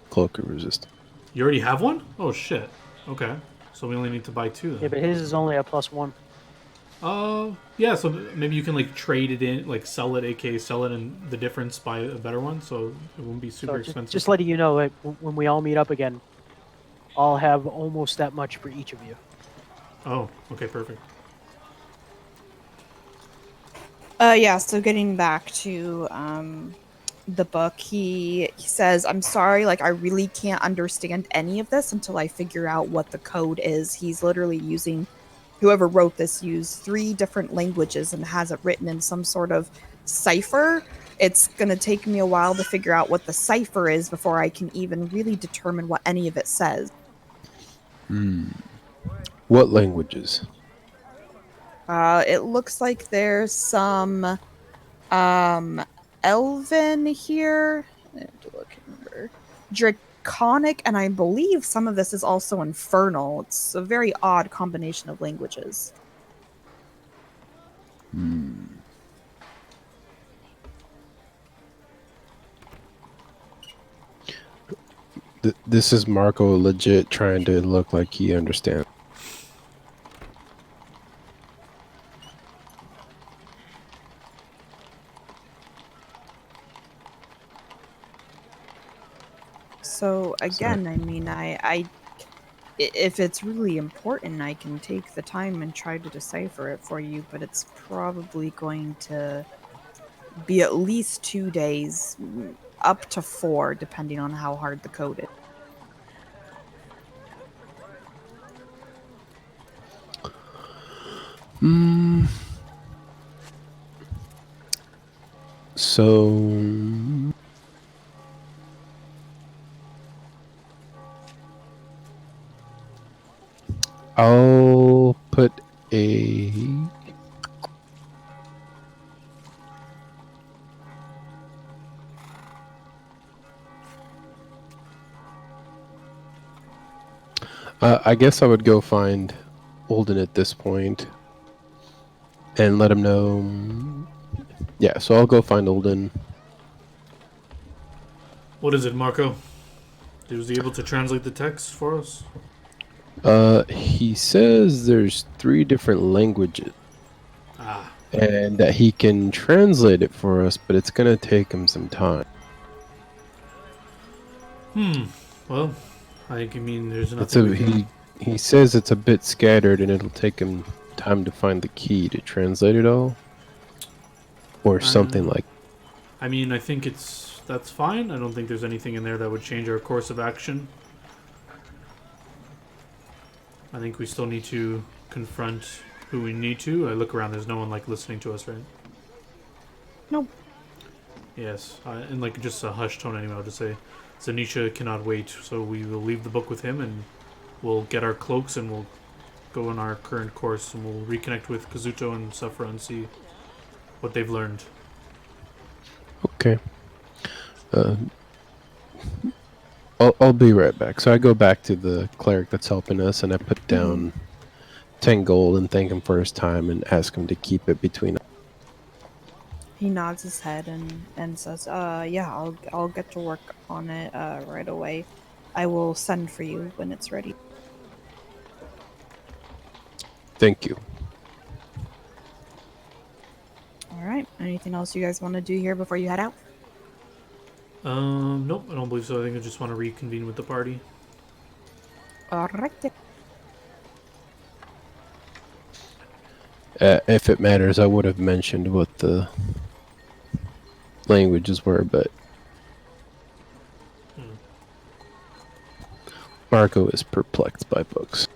cloak of resistance. You already have one? Oh shit. Okay. So we only need to buy 2 then. Yeah, but his is only a +1. Yeah. So maybe you can like trade it in, like sell it, aka sell it, and the difference buy a better one, so it won't be super So expensive. just letting you know, like, when we all meet up again, I'll have almost that much for each of you. Oh, okay, perfect. Yeah, so getting back to the book, he says, "I'm sorry, like I really can't understand any of this until I figure out what the code is." He's literally using, whoever wrote this used 3 different languages and has it written in some sort of cipher. It's going to take me a while to figure out what the cipher is before I can even really determine what any of it says. What languages? It looks like there's some um Elven here. I have to look, remember. Draconic, and I believe some of this is also Infernal. It's a very odd combination of languages. This is Marco legit trying to look like he understands. So again, I mean, if it's really important, I can take the time and try to decipher it for you, but it's probably going to be at least 2 days, up to 4, depending on how hard the code is. So I'll put a I guess I would go find Olden at this point and let him know. Yeah, so I'll go find Olden. What is it, Marco? Was he able to translate the text for us? He says there's 3 different languages Ah, and that he can translate it for us, but it's gonna take him some time. well, I mean, there's It's nothing a we can... he says it's a bit scattered and it'll take him time to find the key to translate it all, or something like. I mean, I think that's fine. I don't think there's anything in there that would change our course of action. I think we still need to confront who we need to. I look around, there's no one like listening to us, right? Nope. Yes, and like just a hushed tone anyway, I'll just say Zanisha cannot wait, so we will leave the book with him and we'll get our cloaks and we'll go on our current course and we'll reconnect with Kazuto and Sufra and see what they've learned. Okay. I'll be right back. So I go back to the cleric that's helping us and I put down 10 gold and thank him for his time and ask him to keep it between us. He nods his head and says, yeah, I'll get to work on it right away. I will send for you when it's ready." Thank you. All right. Anything else you guys want to do here before you head out? Nope, I don't believe so. I think I just want to reconvene with the party. All right. If it matters, I would have mentioned what the languages were, but Marco is perplexed by books.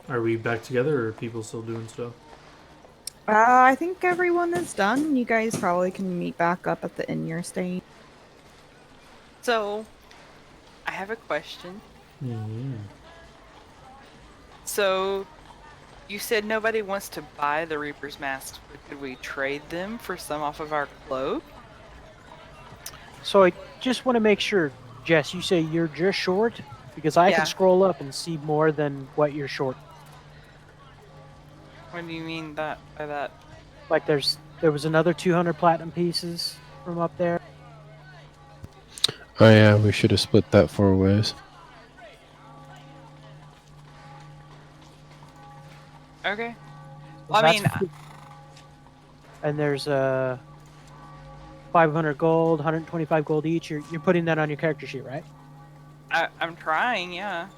Are we back together or are people still doing stuff? I think everyone is done. You guys probably can meet back up at the inn you're staying. So, I have a question. Mm-hmm. So, you said nobody wants to buy the Reaper's masks, but could we trade them for some off of our cloak? So I just want to make sure, Jess, you say you're just short? Because I Yeah. can scroll up and see more than what you're short. What do you mean by that? Like there was another 200 platinum pieces from up there. Oh yeah, we should have split that 4 ways. Okay. So Well, I that's mean, and there's 500 gold, 125 gold each. You're putting that on your character sheet, right? I'm trying, yeah.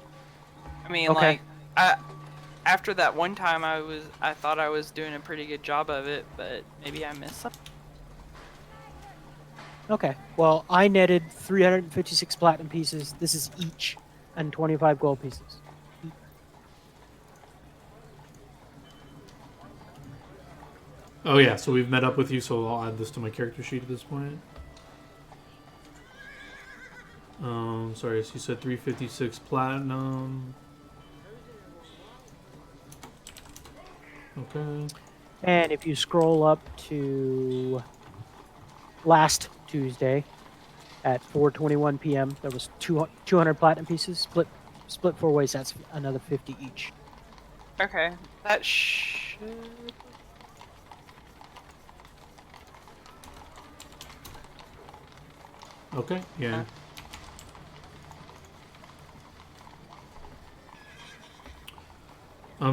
I mean, Okay. like, after that one time, I thought I was doing a pretty good job of it, but maybe I missed something. Okay. Well, I netted 356 platinum pieces. This is each, and 25 gold pieces. Oh yeah, so we've met up with you, so I'll add this to my character sheet at this point. Sorry, so you said 356 platinum. Okay. And if you scroll up to last Tuesday at 4:21 p.m., there was 200 platinum pieces split 4 ways. That's another 50 each. Okay, that should. Okay, yeah.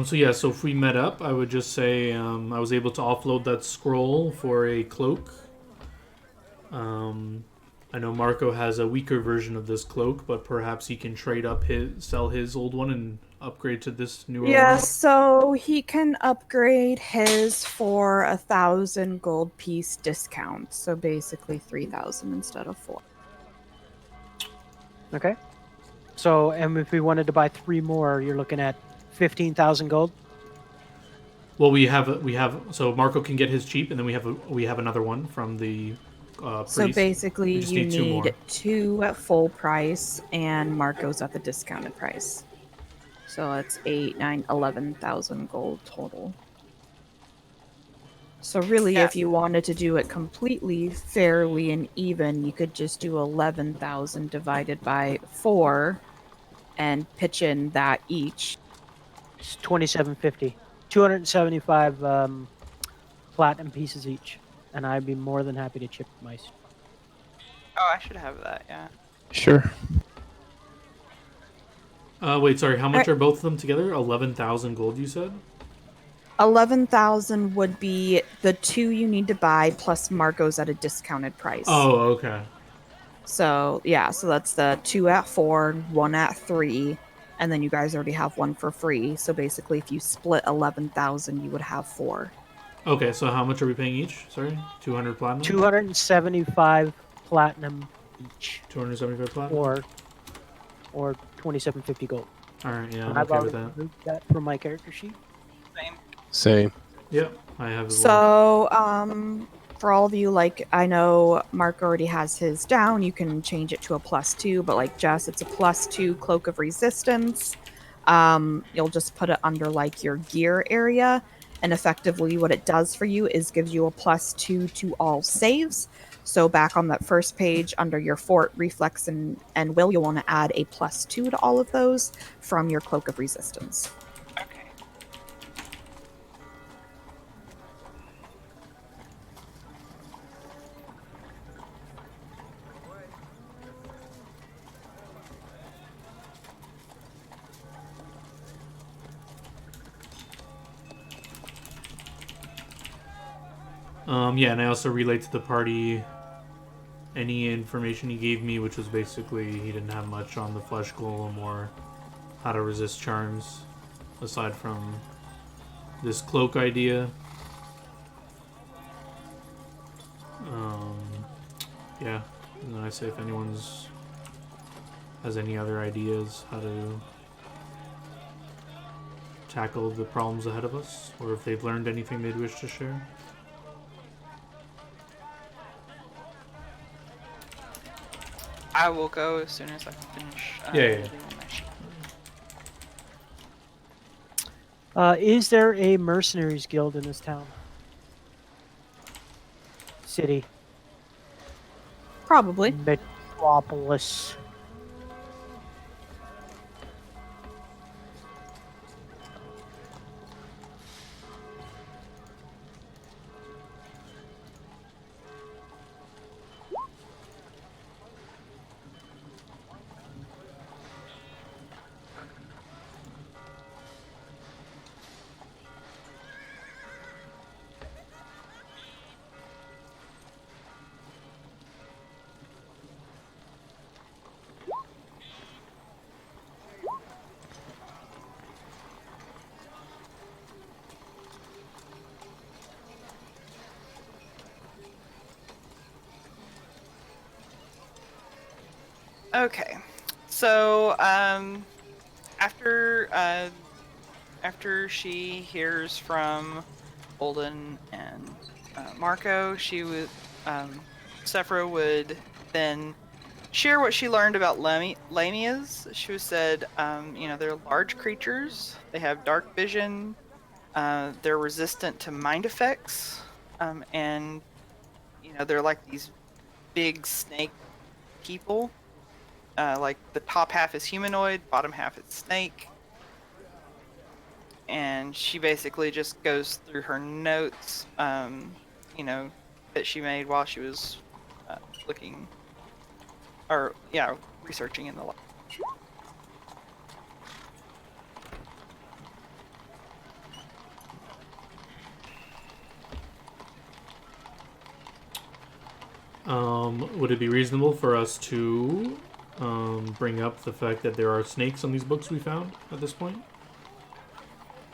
So yeah, so if we met up, I would just say I was able to offload that scroll for a cloak. I know Marco has a weaker version of this cloak, but perhaps he can sell his old one and upgrade to this newer Yeah, one. so he can upgrade his for 1,000 gold piece discount. So basically 3,000 instead of 4. Okay. So, and if we wanted to buy 3 more, you're looking at 15,000 gold. Well, so Marco can get his cheap, and then we have another one from the priest. So basically, We just you need 2 more. need 2 at full price, and Marco's at the discounted price. So it's 8, 9, 11,000 gold total. So really, Yeah. if you wanted to do it completely fairly and even, you could just do 11,000 divided by 4, and pitch in that each. It's 2750. 275 platinum pieces each, and I'd be more than happy to chip my. Oh, I should have that. Yeah. Sure. Wait, sorry. How much are both of them together? 11,000 gold, you said? 11,000 would be the 2 you need to buy plus Marco's at a discounted price. Oh, okay. So yeah, so that's the 2 at 4, 1 at 3, and then you guys already have 1 for free. So basically, if you split 11,000, you would have 4. Okay, so how much are we paying each? Sorry, 200 platinum. 275 platinum each, 275 platinum. or 2750 gold. All right, yeah, I'm I've okay with already that. removed that from my character sheet. Same. Same. Yep, I have as well. So, for all of you, like, I know Mark already has his down. You can change it to a +2, but like Jess, it's a +2 Cloak of Resistance. You'll just put it under like your gear area, and effectively what it does for you is gives you a +2 to all saves. So back on that first page under your fort, reflex, and will, you'll want to add a +2 to all of those from your Cloak of Resistance. Okay. Yeah, and I also relayed to the party any information he gave me, which was basically he didn't have much on the flesh golem or how to resist charms, aside from this cloak idea. Yeah, and then I say if anyone's has any other ideas how to tackle the problems ahead of us, or if they've learned anything they'd wish to share. I will go as soon as I finish. Yeah. editing my sheet. Is there a mercenaries guild in this town? City. Probably. Metropolis. Okay. So, after she hears from Olden and Marco, she would Sephra would then share what she learned about lamias. She said, they're large creatures. They have dark vision. They're resistant to mind effects, and they're like these big snake people. Like the top half is humanoid, bottom half is snake. And she basically just goes through her notes, that she made while she was looking, or researching in the lab. Would it be reasonable for us to bring up the fact that there are snakes on these books we found at this point?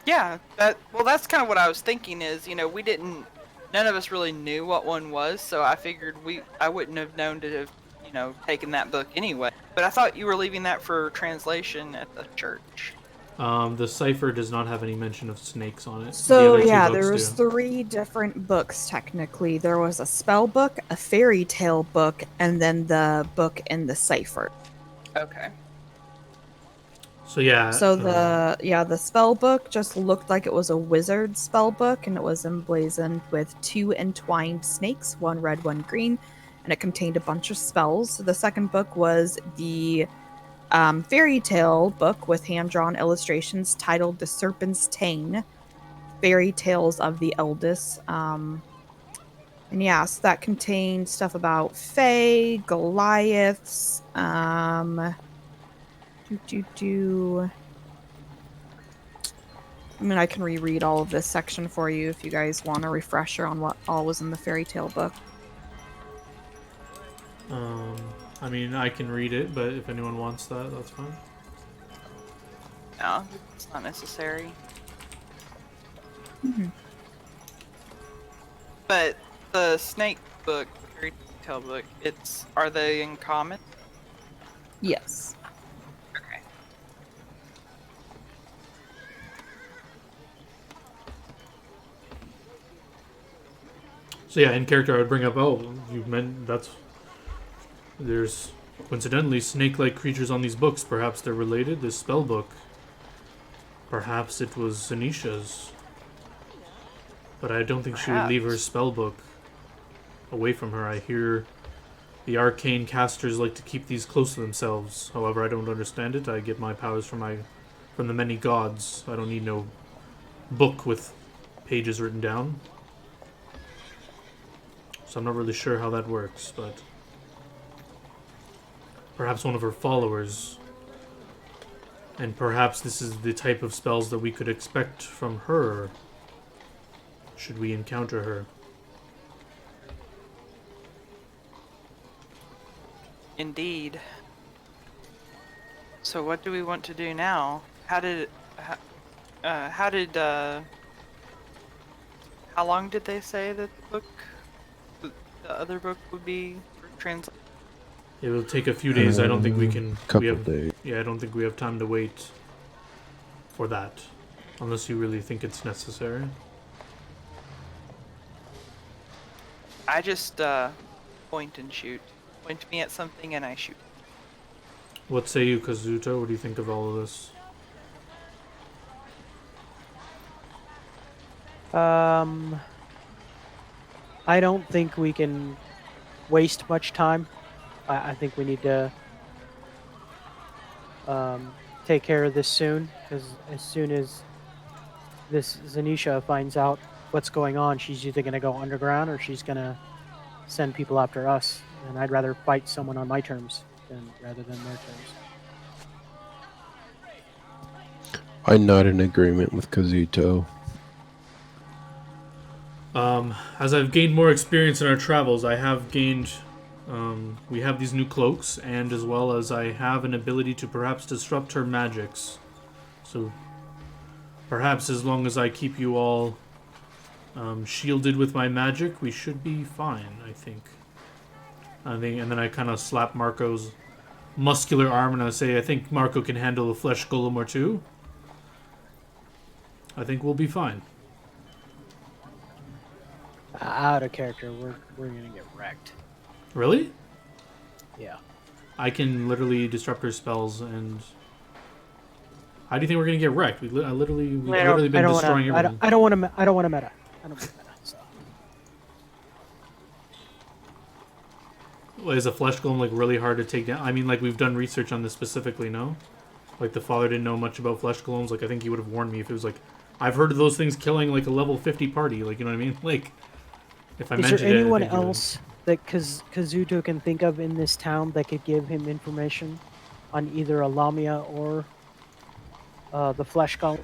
Yeah, that's kind of what I was thinking is, none of us really knew what one was, so I figured I wouldn't have known to have, taken that book anyway. But I thought you were leaving that for translation at the church. The cipher does not have any mention of snakes on it. So the other two yeah, books there was do. 3 different books technically. There was a spell book, a fairy tale book, and then the book in the cipher. Okay. So yeah. So the spell book just looked like it was a wizard spell book, and it was emblazoned with 2 entwined snakes, one red, one green, and it contained a bunch of spells. The second book was the fairy tale book with hand-drawn illustrations titled The Serpent's Tane, Fairy Tales of the Eldest. And yeah, so that contained stuff about Fae, Goliaths, I mean, I can reread all of this section for you if you guys want a refresher on what all was in the fairy tale book. I mean, I can read it, but if anyone wants that, that's fine. No, it's not necessary. Mm-hmm. But the snake book, the fairy tale book, are they in common? Yes. Okay. So yeah, in character, I would bring up, there's coincidentally snake-like creatures on these books. Perhaps they're related. This spell book. Perhaps it was Zanisha's. But I don't think she would leave her spell book away from her. I hear the arcane casters like to keep these close to themselves. However, I don't understand it. I get my powers from the many gods. I don't need no book with pages written down. So I'm not really sure how that works, but perhaps one of her followers. And perhaps this is the type of spells that we could expect from her should we encounter her. Indeed. So what do we want to do now? How long did they say that the other book would be translated? It will take a few days. I don't think we can. Couple days. Yeah, I don't think we have time to wait for that, unless you really think it's necessary. I just point and shoot. Point me at something and I shoot. What say you, Kazuto? What do you think of all of this? I don't think we can waste much time. I think we need to take care of this soon, because as soon as this Zanisha finds out what's going on, she's either going to go underground or she's going to send people after us. And I'd rather fight someone on my terms rather than their terms. I'm not in agreement with Kazuto. As I've gained more experience in our travels, I have gained... we have these new cloaks, and as well as I have an ability to perhaps disrupt her magics. So, perhaps as long as I keep you all shielded with my magic, we should be fine, I think. And then I kind of slap Marco's muscular arm and I say, I think Marco can handle a flesh golem or two. I think we'll be fine. Out of character, we're gonna get wrecked. Really? Yeah. I can literally disrupt her spells, and how do you think we're gonna get wrecked? We've literally been destroying everything. I don't want to. I don't want to meta. I don't want to meta. So. Well, is a flesh golem like really hard to take down? I mean, like we've done research on this specifically, no? Like the father didn't know much about flesh golems. Like I think he would have warned me if it was like, I've heard of those things killing like a level 50 party. Like you know what I mean? Like if I mentioned it. Is there anyone else that Kazuto can think of in this town that could give him information on either a Lamia or the flesh golem?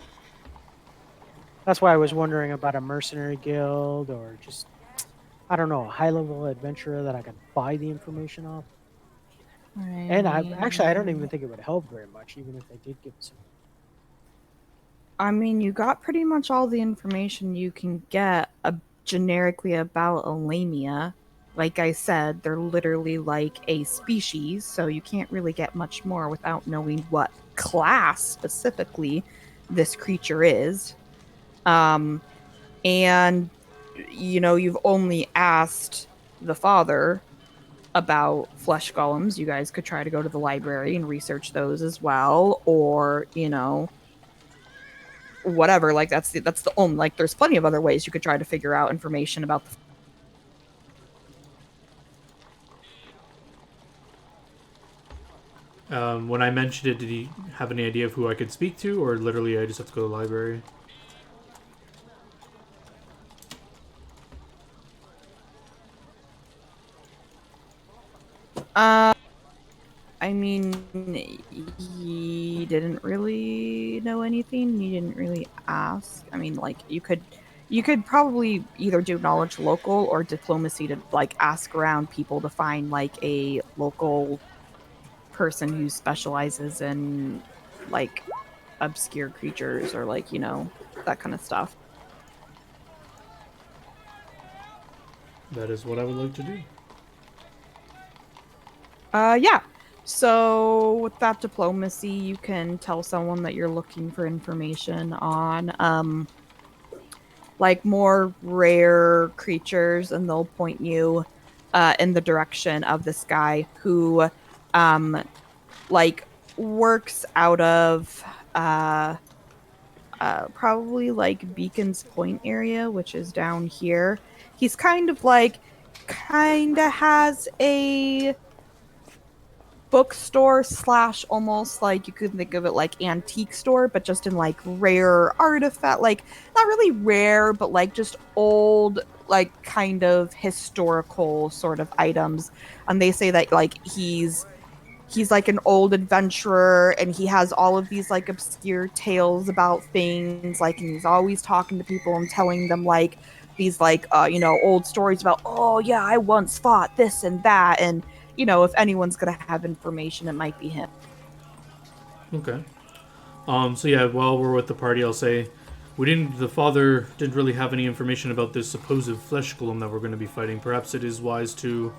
That's why I was wondering about a mercenary guild or just, I don't know, a high-level adventurer that I could buy the information off. Right. And I don't even think it would help very much, even if they did give us. I mean, you got pretty much all the information you can get generically about a lamia. Like I said, they're literally like a species, so you can't really get much more without knowing what class specifically this creature is. And, you know, you've only asked the father about flesh golems. You guys could try to go to the library and research those as well, or, you know, whatever. Like that's the only, like there's plenty of other ways you could try to figure out information about the when I mentioned it, did he have any idea of who I could speak to, or literally I just have to go to the library? I mean, he didn't really know anything. He didn't really ask. I mean, like you could probably either do knowledge local or diplomacy to like ask around people to find like a local person who specializes in like obscure creatures or like, you know, that kind of stuff. That is what I would like to do. Yeah. So with that diplomacy, you can tell someone that you're looking for information on like more rare creatures, and they'll point you in the direction of this guy who like works out of probably like Beacon's Point area, which is down here. He's kind of has a bookstore / almost like you could think of it like antique store, but just in like rare artifact, like not really rare, but like just old, like kind of historical sort of items. And they say that like he's like an old adventurer, and he has all of these like obscure tales about things, like, and he's always talking to people and telling them like these like you know, old stories about, oh yeah, I once fought this and that. And you know, if anyone's gonna have information, it might be him. Okay. So yeah, while we're with the party, I'll say the father didn't really have any information about this supposed flesh golem that we're going to be fighting. Perhaps it is wise to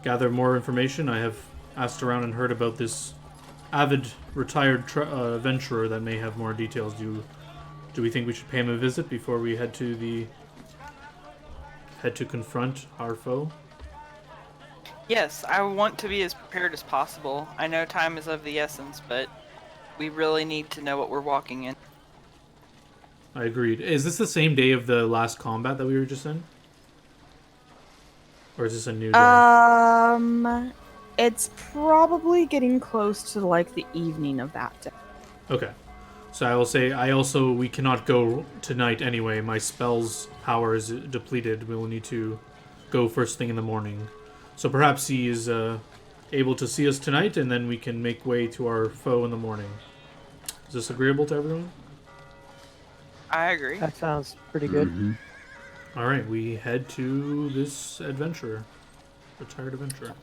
gather more information. I have asked around and heard about this avid retired adventurer that may have more details. Do we think we should pay him a visit before we head to confront our foe? Yes, I want to be as prepared as possible. I know time is of the essence, but we really need to know what we're walking in. I agreed. Is this the same day of the last combat that we were just in? Or is this a new day? It's probably getting close to like the evening of that day. Okay. So I will say, we cannot go tonight anyway. My spell's power is depleted. We will need to go first thing in the morning. So perhaps he is able to see us tonight, and then we can make way to our foe in the morning. Is this agreeable to everyone? I agree. That sounds pretty good. Mm-hmm. All right, we head to this adventurer, retired adventurer.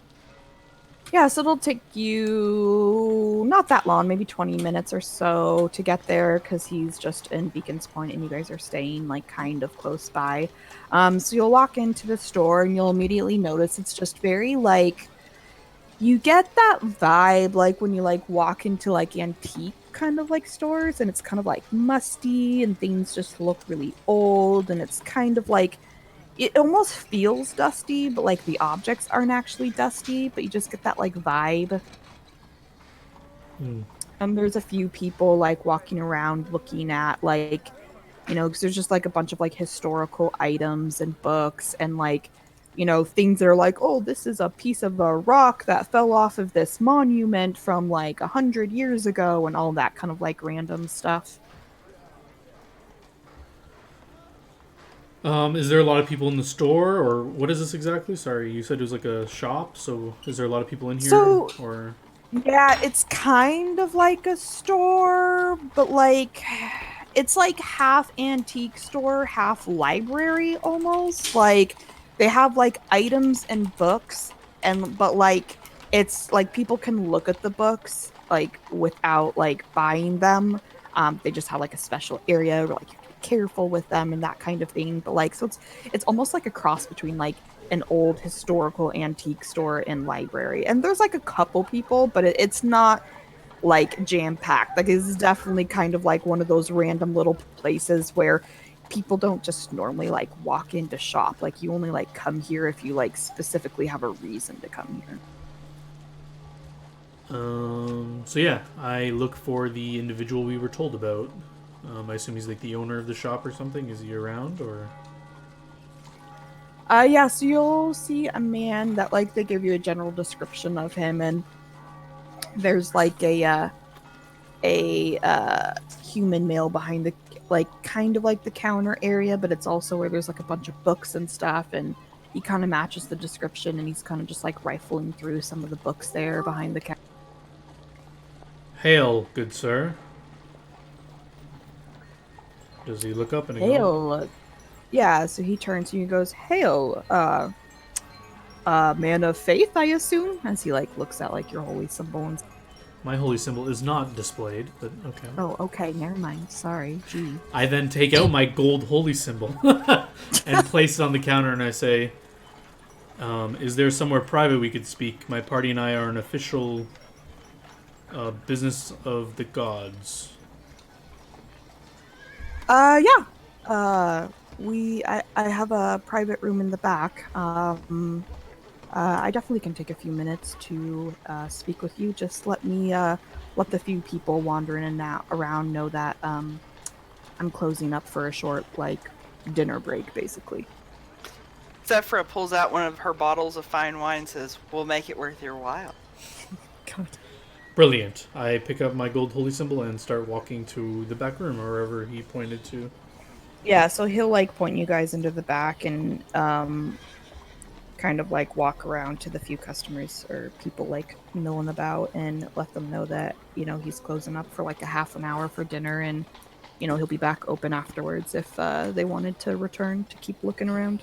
Yeah, so it'll take you not that long, maybe 20 minutes or so to get there, because he's just in Beacon's Point and you guys are staying like kind of close by. So you'll walk into the store and you'll immediately notice it's just very like, You get that vibe like when you like walk into like antique kind of like stores and it's kind of like musty and things just look really old and it's kind of like it almost feels dusty, but like the objects aren't actually dusty, but you just get that like vibe. Hmm. And there's a few people like walking around looking at like, you know, because there's just like a bunch of like historical items and books and like, you know, things that are like, oh, this is a piece of a rock that fell off of this monument from like 100 years ago and all that kind of like random stuff. Is there a lot of people in the store, or what is this exactly? Sorry, you said it was like a shop. So is there a lot of people in here, So or? yeah, it's kind of like a store, but like it's like half antique store, half library almost. Like they have like items and books and but like it's like people can look at the books like without like buying them. They just have like a special area where like you have to be careful with them and that kind of thing. But like so it's almost like a cross between like an old historical antique store and library. And there's like a couple people, but it's not like jam packed. Like it's definitely kind of like one of those random little places where people don't just normally like walk in to shop. Like you only like come here if you like specifically have a reason to come here. So yeah, I look for the individual we were told about. I assume he's like the owner of the shop or something. Is he around, or? Yeah, so you'll see a man that like they give you a general description of him and there's like a human male behind the like kind of like the counter area, but it's also where there's like a bunch of books and stuff and he kind of matches the description and he's kind of just like rifling through some of the books there behind the counter. Hail, good sir. Does he look up and acknowledge? Hail. Yeah, so he turns to you and goes, Hail, man of faith, I assume, as he like looks at like your holy symbol and My holy symbol is not displayed, but okay. oh, okay, never mind. Sorry, gee. I then take out my gold holy symbol and place it on the counter, and I say, "Is there somewhere private we could speak? My party and I are an official business of the gods." Yeah. I have a private room in the back. I definitely can take a few minutes to speak with you. Just let me let the few people wandering in and around know that I'm closing up for a short like dinner break, basically. Sephra pulls out one of her bottles of fine wine and says, "We'll make it worth your while." God. Brilliant. I pick up my gold holy symbol and start walking to the back room, or wherever he pointed to. Yeah, so he'll like point you guys into the back and kind of like walk around to the few customers or people like milling about and let them know that, you know, he's closing up for like a half an hour for dinner and, you know, he'll be back open afterwards if they wanted to return to keep looking around.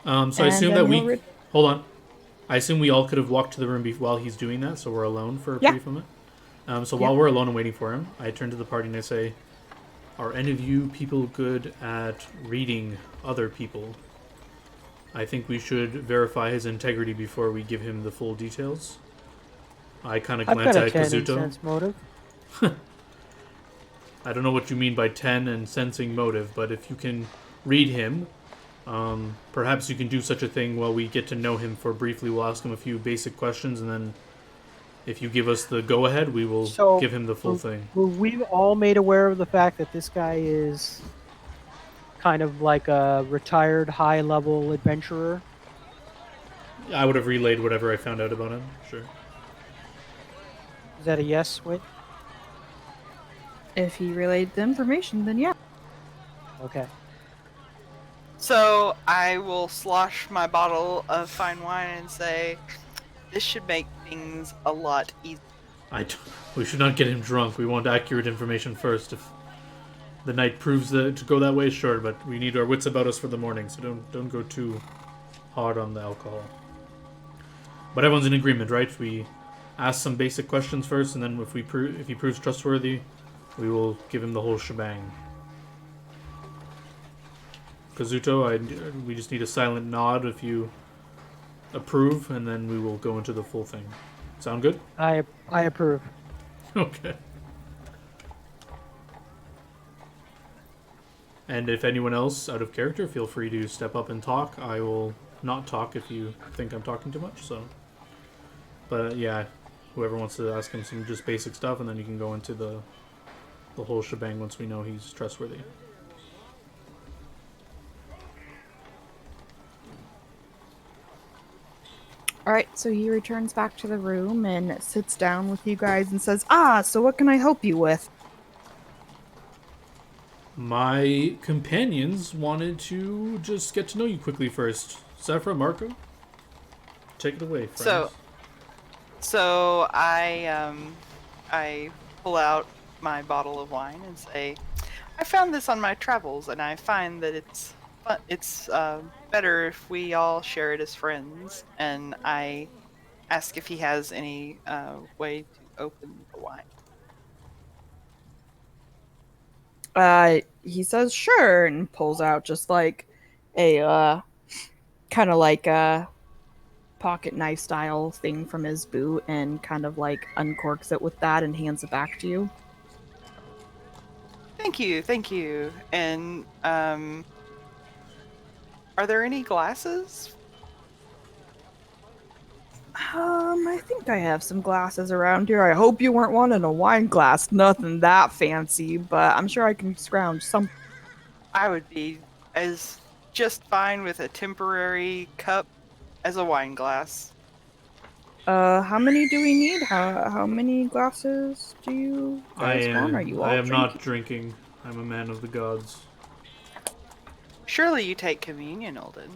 So I assume that we... Hold on. I assume we all could have walked to the room while he's doing that, so we're alone for a brief moment. So while we're alone and waiting for him, I turn to the party and I say, "Are any of you people good at reading other people? I think we should verify his integrity before we give him the full details." I kind of glance at Kazuto. Sense motive. I don't know what you mean by 10 and sensing motive, but if you can read him, perhaps you can do such a thing while we get to know him for briefly. We'll ask him a few basic questions, and then if you give us the go-ahead, we will give him the full thing. Were we all made aware of the fact that this guy is kind of like a retired high-level adventurer? I would have relayed whatever I found out about him, sure. Is that a yes, Wait? If he relayed the information, then yeah. Okay. So I will slosh my bottle of fine wine and say, "This should make things a lot easier." We should not get him drunk. We want accurate information first. If the night proves to go that way, sure, but we need our wits about us for the morning, so don't go too hard on the alcohol. But everyone's in agreement, right? We ask some basic questions first, and then if he proves trustworthy, we will give him the whole shebang. Kazuto, we just need a silent nod if you approve, and then we will go into the full thing. Sound good? I approve. Okay. And if anyone else out of character, feel free to step up and talk. I will not talk if you think I'm talking too much. So, but yeah, whoever wants to ask him some just basic stuff, and then you can go into the whole shebang once we know he's trustworthy. All right, so he returns back to the room and sits down with you guys and says, so what can I help you with? My companions wanted to just get to know you quickly first. Zephyr, Marco, take it away, friends. So I pull out my bottle of wine and say, I found this on my travels, and I find that it's better if we all share it as friends. And I ask if he has any way to open the wine. He says sure and pulls out just like a kind of like a pocket knife style thing from his boot and kind of like uncorks it with that and hands it back to you. Thank you. And are there any glasses? I think I have some glasses around here. I hope you weren't wanting a wine glass. Nothing that fancy, but I'm sure I can scrounge some. I would be as just fine with a temporary cup as a wine glass. How many do we need? How many glasses do you guys want? Are you all I am drinking? not drinking. I'm a man of the gods. Surely you take communion, Olden.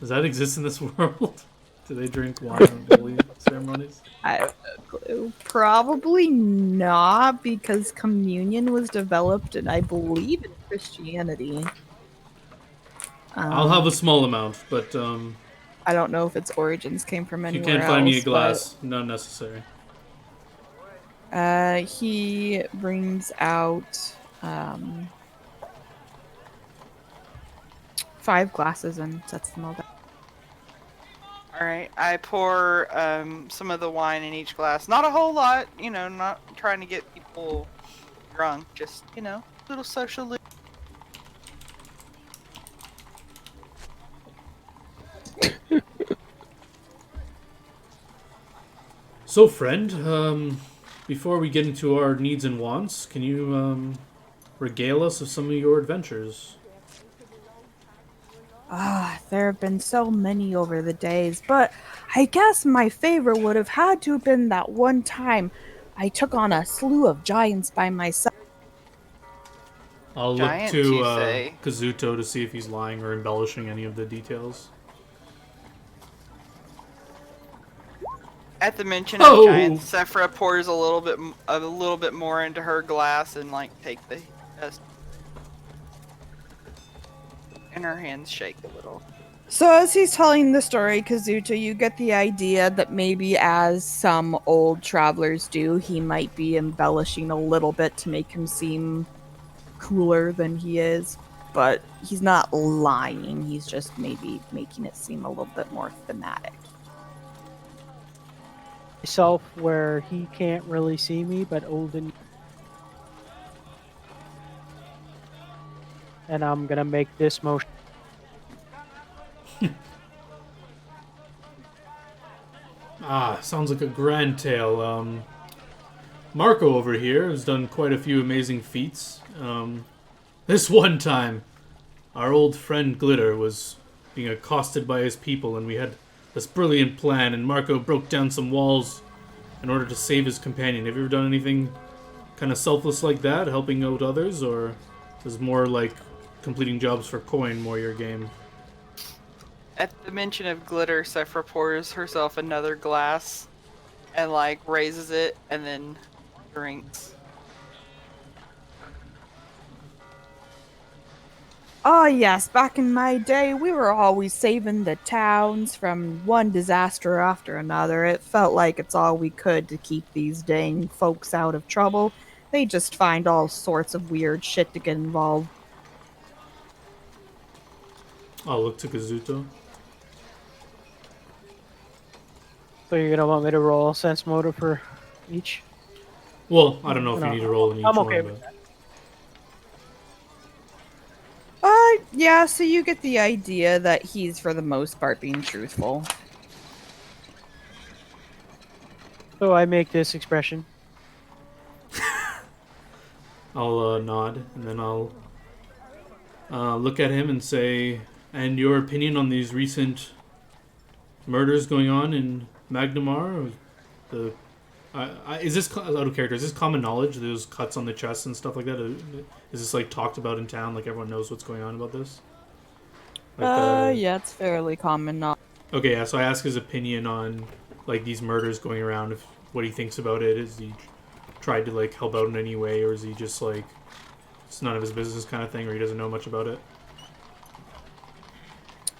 Does that exist in this world? Do they drink wine on holy ceremonies? I have no clue. Probably not, because communion was developed, and I believe, in Christianity. I'll have a small amount, but I don't know if its origins came from if you anywhere can't find me a else, glass, none necessary. but, he brings out 5 glasses and sets them all down. Alright, I pour some of the wine in each glass. Not a whole lot, not trying to get people drunk. Just, little social loot. So, friend, before we get into our needs and wants, can you regale us of some of your adventures? There have been so many over the days, but I guess my favorite would have had to have been that one time I took on a slew of giants by myself. I'll Giants, look you to say? Kazuto to see if he's lying or embellishing any of the details. At the mention Oh! of giants, Sephra pours a little bit more into her glass and take the and her hands shake a little. So as he's telling the story, Kazuto, you get the idea that maybe, as some old travelers do, he might be embellishing a little bit to make him seem cooler than he is. But he's not lying, he's just maybe making it seem a little bit more thematic. Myself where he can't really see me, but Olden. And I'm gonna make this motion. Sounds like a grand tale. Marco over here has done quite a few amazing feats. This one time, our old friend Glitter was being accosted by his people, and we had this brilliant plan, and Marco broke down some walls in order to save his companion. Have you ever done anything kind of selfless like that, helping out others, or is more like completing jobs for coin more your game? At the mention of glitter, Sephra pours herself another glass and raises it and then drinks. Oh yes, back in my day, we were always saving the towns from one disaster after another. It felt like it's all we could to keep these dang folks out of trouble. They just find all sorts of weird shit to get involved. I'll look to Kazuto. So you're gonna want me to roll sense motive for each? Well, I don't know if No, you need to roll in each I'm one, okay but with that. Yeah, so you get the idea that he's for the most part being truthful. So I make this expression. I'll nod and then I'll look at him and say, "And your opinion on these recent murders going on in Magnamar? The is this out of character? Is this common knowledge? Those cuts on the chest and stuff like that. Is this like talked about in town? Like everyone knows what's going on about this? Like the Yeah, it's fairly common. Not okay, yeah. So I ask his opinion on like these murders going around. If what he thinks about it. Is he tried to like help out in any way, or is he just like it's none of his business kind of thing, or he doesn't know much about it?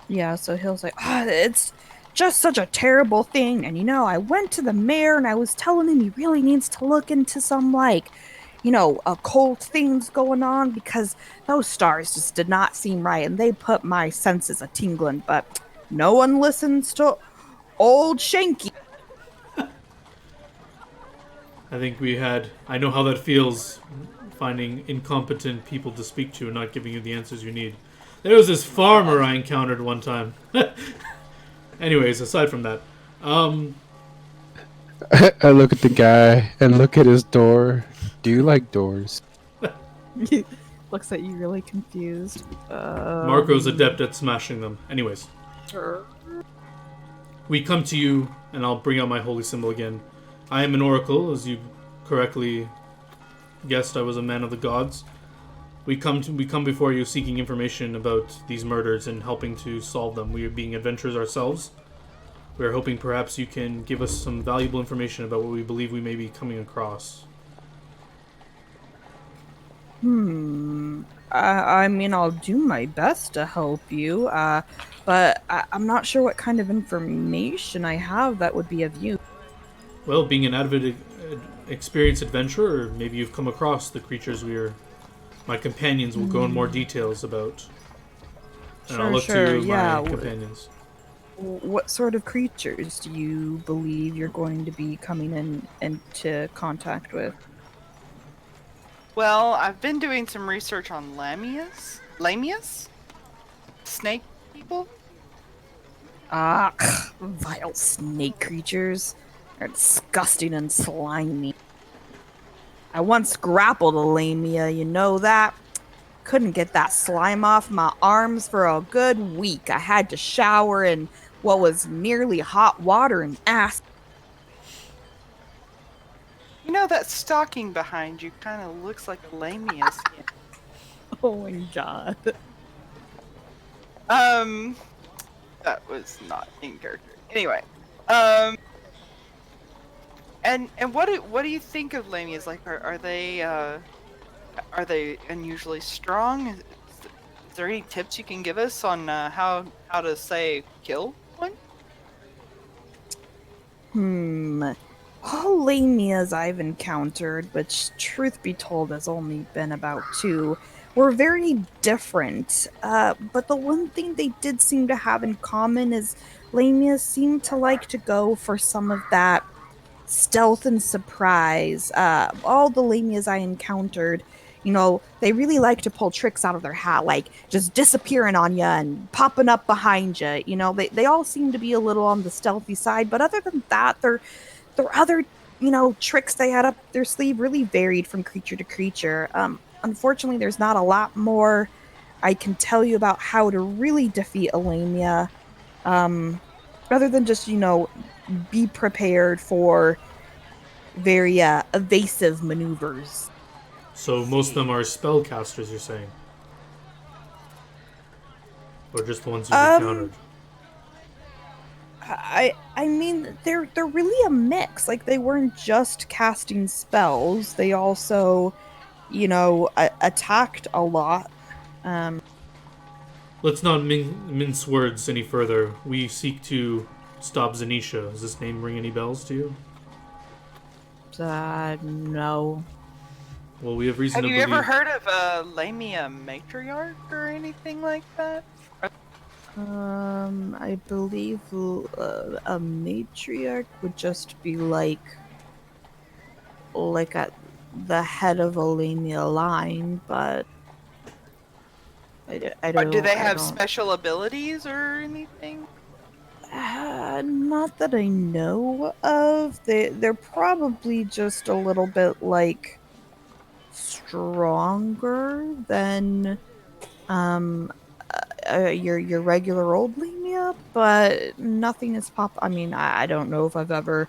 Yeah, so he'll say, it's just such a terrible thing. And, I went to the mayor and I was telling him he really needs to look into some, occult things going on because those stars just did not seem right and they put my senses a tingling. But no one listens to old Shanky. I think I know how that feels, finding incompetent people to speak to and not giving you the answers you need. There was this farmer I encountered one time. Anyways, aside from that, I look at the guy and look at his door. Do you like doors? Looks at you really confused. Marco's adept at smashing them. Anyways, we come to you, and I'll bring out my holy symbol again. I am an oracle, as you correctly guessed. I was a man of the gods. We come before you seeking information about these murders and helping to solve them. We are being adventurers ourselves. We are hoping perhaps you can give us some valuable information about what we believe we may be coming across. I mean, I'll do my best to help you, but I'm not sure what kind of information I have that would be of use. Well, being an avid, experienced adventurer, maybe you've come across the creatures my companions will go in more details about. And I'll look to my companions. What sort of creatures do you believe you're going to be coming into contact with? Well, I've been doing some research on lamias. Lamias? Snake people? Vile snake creatures. They're disgusting and slimy. I once grappled a lamia, you know that? Couldn't get that slime off my arms for a good week. I had to shower in what was nearly hot water and acid. You know, that stocking behind you kind of looks like a lamia skin. Oh my god. That was not in character. Anyway, and what do you think of lamias? Like, are they unusually strong? Is there any tips you can give us on how to say kill one? All lamias I've encountered, which truth be told has only been about 2, were very different. But the one thing they did seem to have in common is lamias seem to like to go for some of that stealth and surprise. All the lamias I encountered, they really like to pull tricks out of their hat, like just disappearing on you and popping up behind you. They all seem to be a little on the stealthy side, but other than that, their other, tricks they had up their sleeve really varied from creature to creature. Unfortunately, there's not a lot more I can tell you about how to really defeat a lamia, rather than just, be prepared for very evasive maneuvers. So most of them are spellcasters, you're saying? Or just the ones you've encountered? I mean, they're really a mix. Like, they weren't just casting spells. They also, attacked a lot. Let's not mince words any further. We seek to stop Zanisha. Does this name ring any bells to you? No. Well, we have reason Have to you believe... ever heard of a lamia matriarch or anything like that? I believe a matriarch would just be like at the head of a linear line, but I But do don't. they I have don't. special abilities or anything? Not that I know of. They're probably just a little bit like stronger than um your regular old Lamia, but nothing is pop. I mean, I don't know if I've ever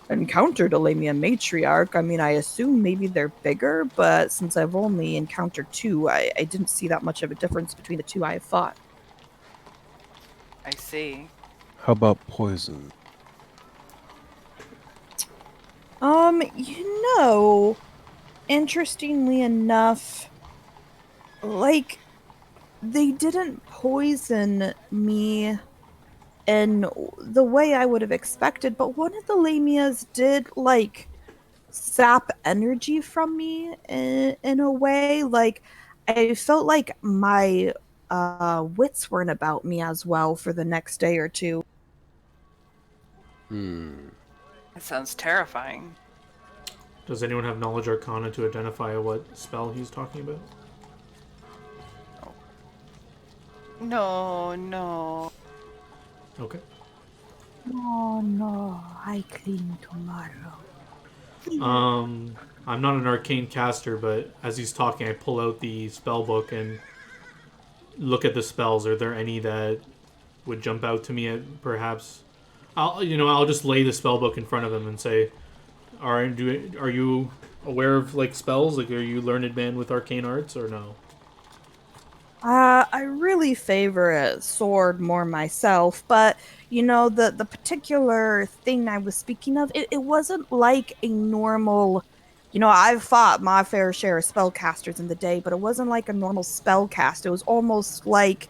encountered a Lamia matriarch. I mean, I assume maybe they're bigger, but since I've only encountered two, I didn't see that much of a difference between the two I have fought. I see. How about poison? You know, interestingly enough, like they didn't poison me in the way I would have expected, but one of the lamias did like sap energy from me in a way. Like I felt like my wits weren't about me as well for the next day or two. Hmm. That sounds terrifying. Does anyone have knowledge arcana to identify what spell he's talking about? No, no. Okay. Oh no, I clean tomorrow. I'm not an arcane caster, but as he's talking, I pull out the spell book and look at the spells. Are there any that would jump out to me? Perhaps I'll just lay the spell book in front of him and say, are you aware of like spells? Like, are you learned man with arcane arts or no?" I really favor a sword more myself, but you know the particular thing I was speaking of, it wasn't like a normal. You know, I've fought my fair share of spellcasters in the day, but it wasn't like a normal spellcast. It was almost like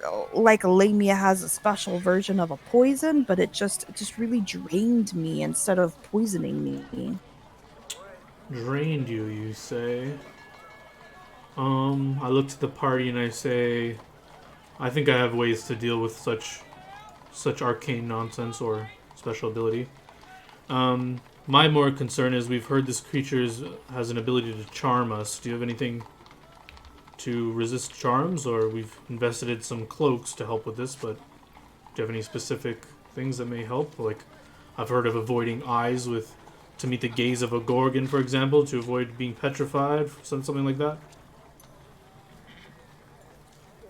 a Lamia has a special version of a poison, but it just really drained me instead of poisoning me. Drained you, you say? I look to the party and I say, I think I have ways to deal with such arcane nonsense or special ability. My more concern is we've heard this creature has an ability to charm us. Do you have anything to resist charms, or we've invested some cloaks to help with this? But do you have any specific things that may help? Like, I've heard of avoiding eyes with to meet the gaze of a gorgon, for example, to avoid being petrified, something like that.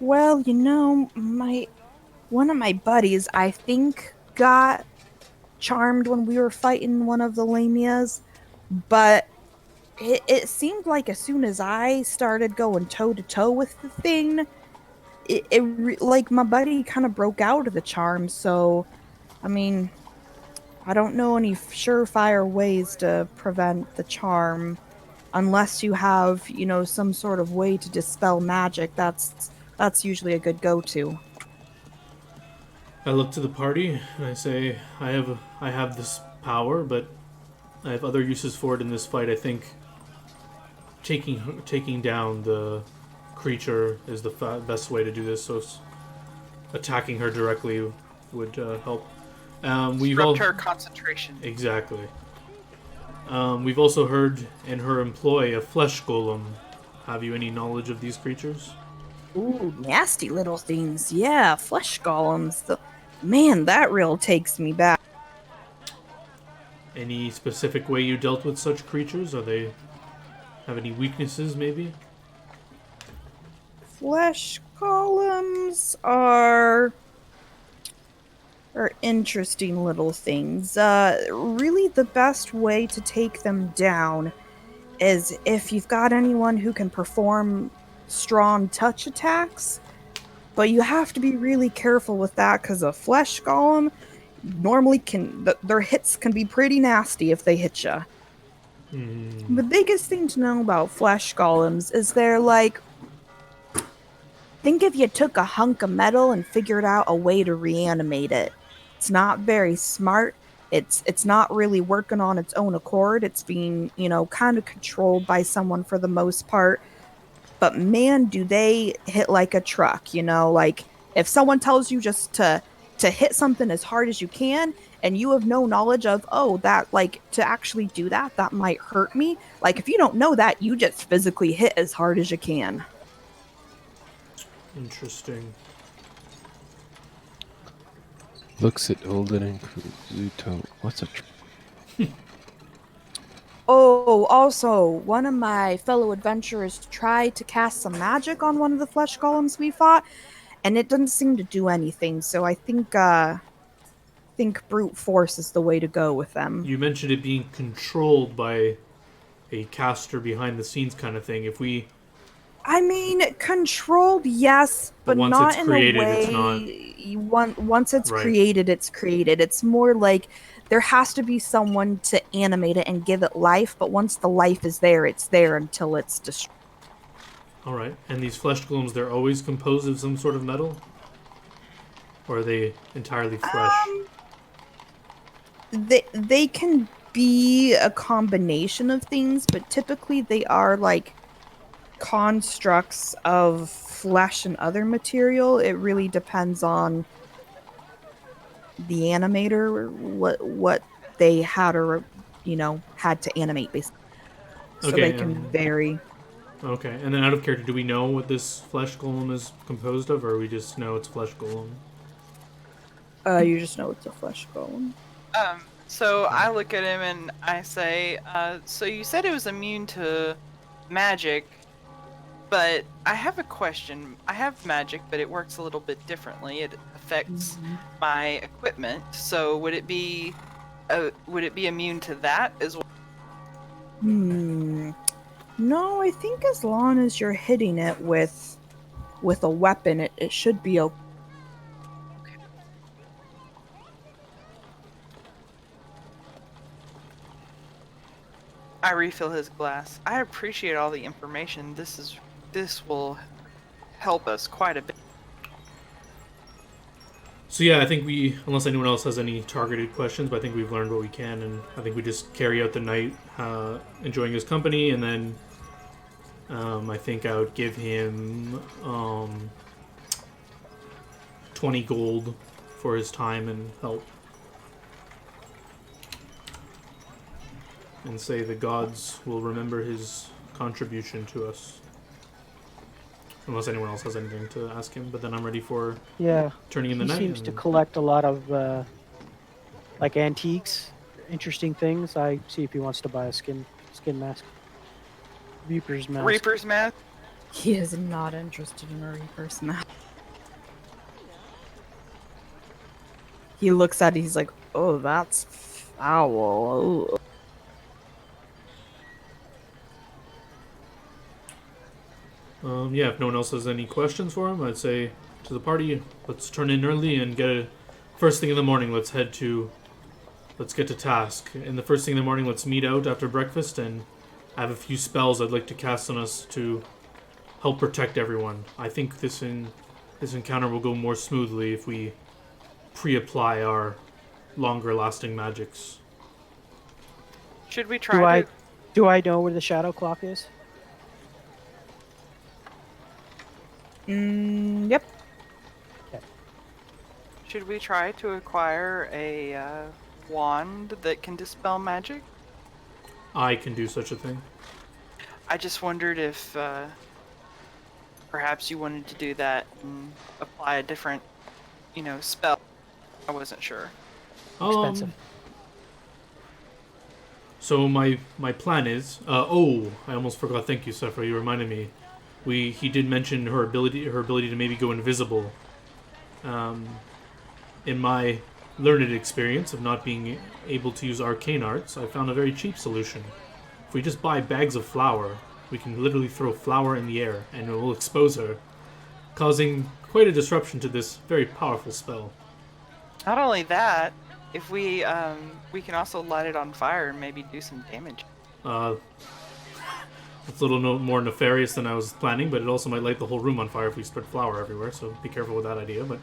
Well, you know, my one of my buddies, I think, got charmed when we were fighting one of the Lamias, but it seemed like as soon as I started going toe to toe with the thing, like my buddy kind of broke out of the charm. So, I mean, I don't know any surefire ways to prevent the charm unless you have, you know, some sort of way to dispel magic. That's usually a good go-to. I look to the party and I say, I have this power, but I have other uses for it in this fight. I think taking down the creature is the best way to do this. So attacking her directly would help. We've all Disrupt her concentration. exactly. We've also heard in her employ a flesh golem. Have you any knowledge of these creatures? Ooh, nasty little things. Yeah, flesh golems. Man, that real takes me back. Any specific way you dealt with such creatures? Are they have any weaknesses, maybe? Flesh golems are interesting little things. Really, the best way to take them down is if you've got anyone who can perform strong touch attacks. But you have to be really careful with that because a flesh golem normally their hits can be pretty nasty if they hit you. The biggest thing to know about flesh golems is they're like, think if you took a hunk of metal and figured out a way to reanimate it. It's not very smart. It's not really working on its own accord. It's being, you know, kind of controlled by someone for the most part. But man, do they hit like a truck, you know, like If someone tells you just to hit something as hard as you can, and you have no knowledge of, oh, that, like, to actually do that, that might hurt me. Like, if you don't know that, you just physically hit as hard as you can. Interesting. Looks at Olden and Kazuto. What's a... Oh, also, one of my fellow adventurers tried to cast some magic on one of the flesh golems we fought, and it doesn't seem to do anything. So I think brute force is the way to go with them. You mentioned it being controlled by a caster behind the scenes kind of thing. If we... I mean, controlled, yes, but once not it's in created, a way. it's not... Once it's Right. created, it's created. It's more like there has to be someone to animate it and give it life, but once the life is there, it's there until it's destroyed. All right. And these flesh golems, they're always composed of some sort of metal? Or are they entirely flesh? They can be a combination of things, but typically they are like constructs of flesh and other material. It really depends on the animator, what they had or had to animate, basically. So Okay, they can vary. Okay, and then out of character, do we know what this flesh golem is composed of, or we just know it's flesh golem? You just know it's a flesh golem. So I look at him and I say, so you said it was immune to magic, but I have a question. I have magic, but it works a little bit differently. It affects my equipment. So would it be immune to that as well? No, I think as long as you're hitting it with a weapon, it should be okay. I refill his glass. I appreciate all the information. This will help us quite a bit. So yeah, I think we, unless anyone else has any targeted questions, but I think we've learned what we can, and I think we just carry out the night enjoying his company, and then I think I would give him 20 gold for his time and help. And say the gods will remember his contribution to us. Unless anyone else has anything to ask him, but then I'm ready for turning in the night. He seems to collect a lot of like antiques, interesting things. I see if he wants to buy a skin mask. Reaper's mask. Reaper's mask? He is not interested in a Reaper's mask. He looks at it, he's like, oh, that's foul. Oh. Yeah, if no one else has any questions for him, I'd say to the party, let's turn in early and first thing in the morning, let's get to task. And the first thing in the morning, let's meet out after breakfast, and I have a few spells I'd like to cast on us to help protect everyone. I think this encounter will go more smoothly if we pre-apply our longer-lasting magics. Should we try Do I know where the shadow clock is? Yep. Okay. Should we try to acquire a wand that can dispel magic? I can do such a thing. I just wondered if perhaps you wanted to do that and apply a different, spell. I wasn't sure. Expensive. So my plan is. I almost forgot. Thank you, Sephra. You reminded me. He did mention her ability to maybe go invisible. In my learned experience of not being able to use arcane arts, I found a very cheap solution. If we just buy bags of flour, we can literally throw flour in the air, and it will expose her, causing quite a disruption to this very powerful spell. Not only that, if we can also light it on fire and maybe do some damage. It's a little more nefarious than I was planning, but it also might light the whole room on fire if we spread flour everywhere, so be careful with that idea. But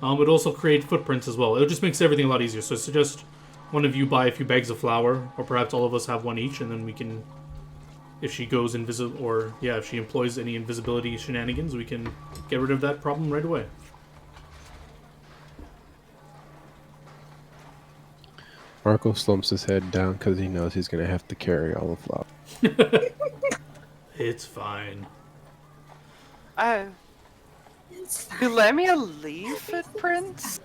it also create footprints as well. It just makes everything a lot easier. So I suggest one of you buy a few bags of flour, or perhaps all of us have one each, and then we can, if she goes invisible, or if she employs any invisibility shenanigans, we can get rid of that problem right away. Marco slumps his head down because he knows he's going to have to carry all the flour. It's fine. You let me leave footprints?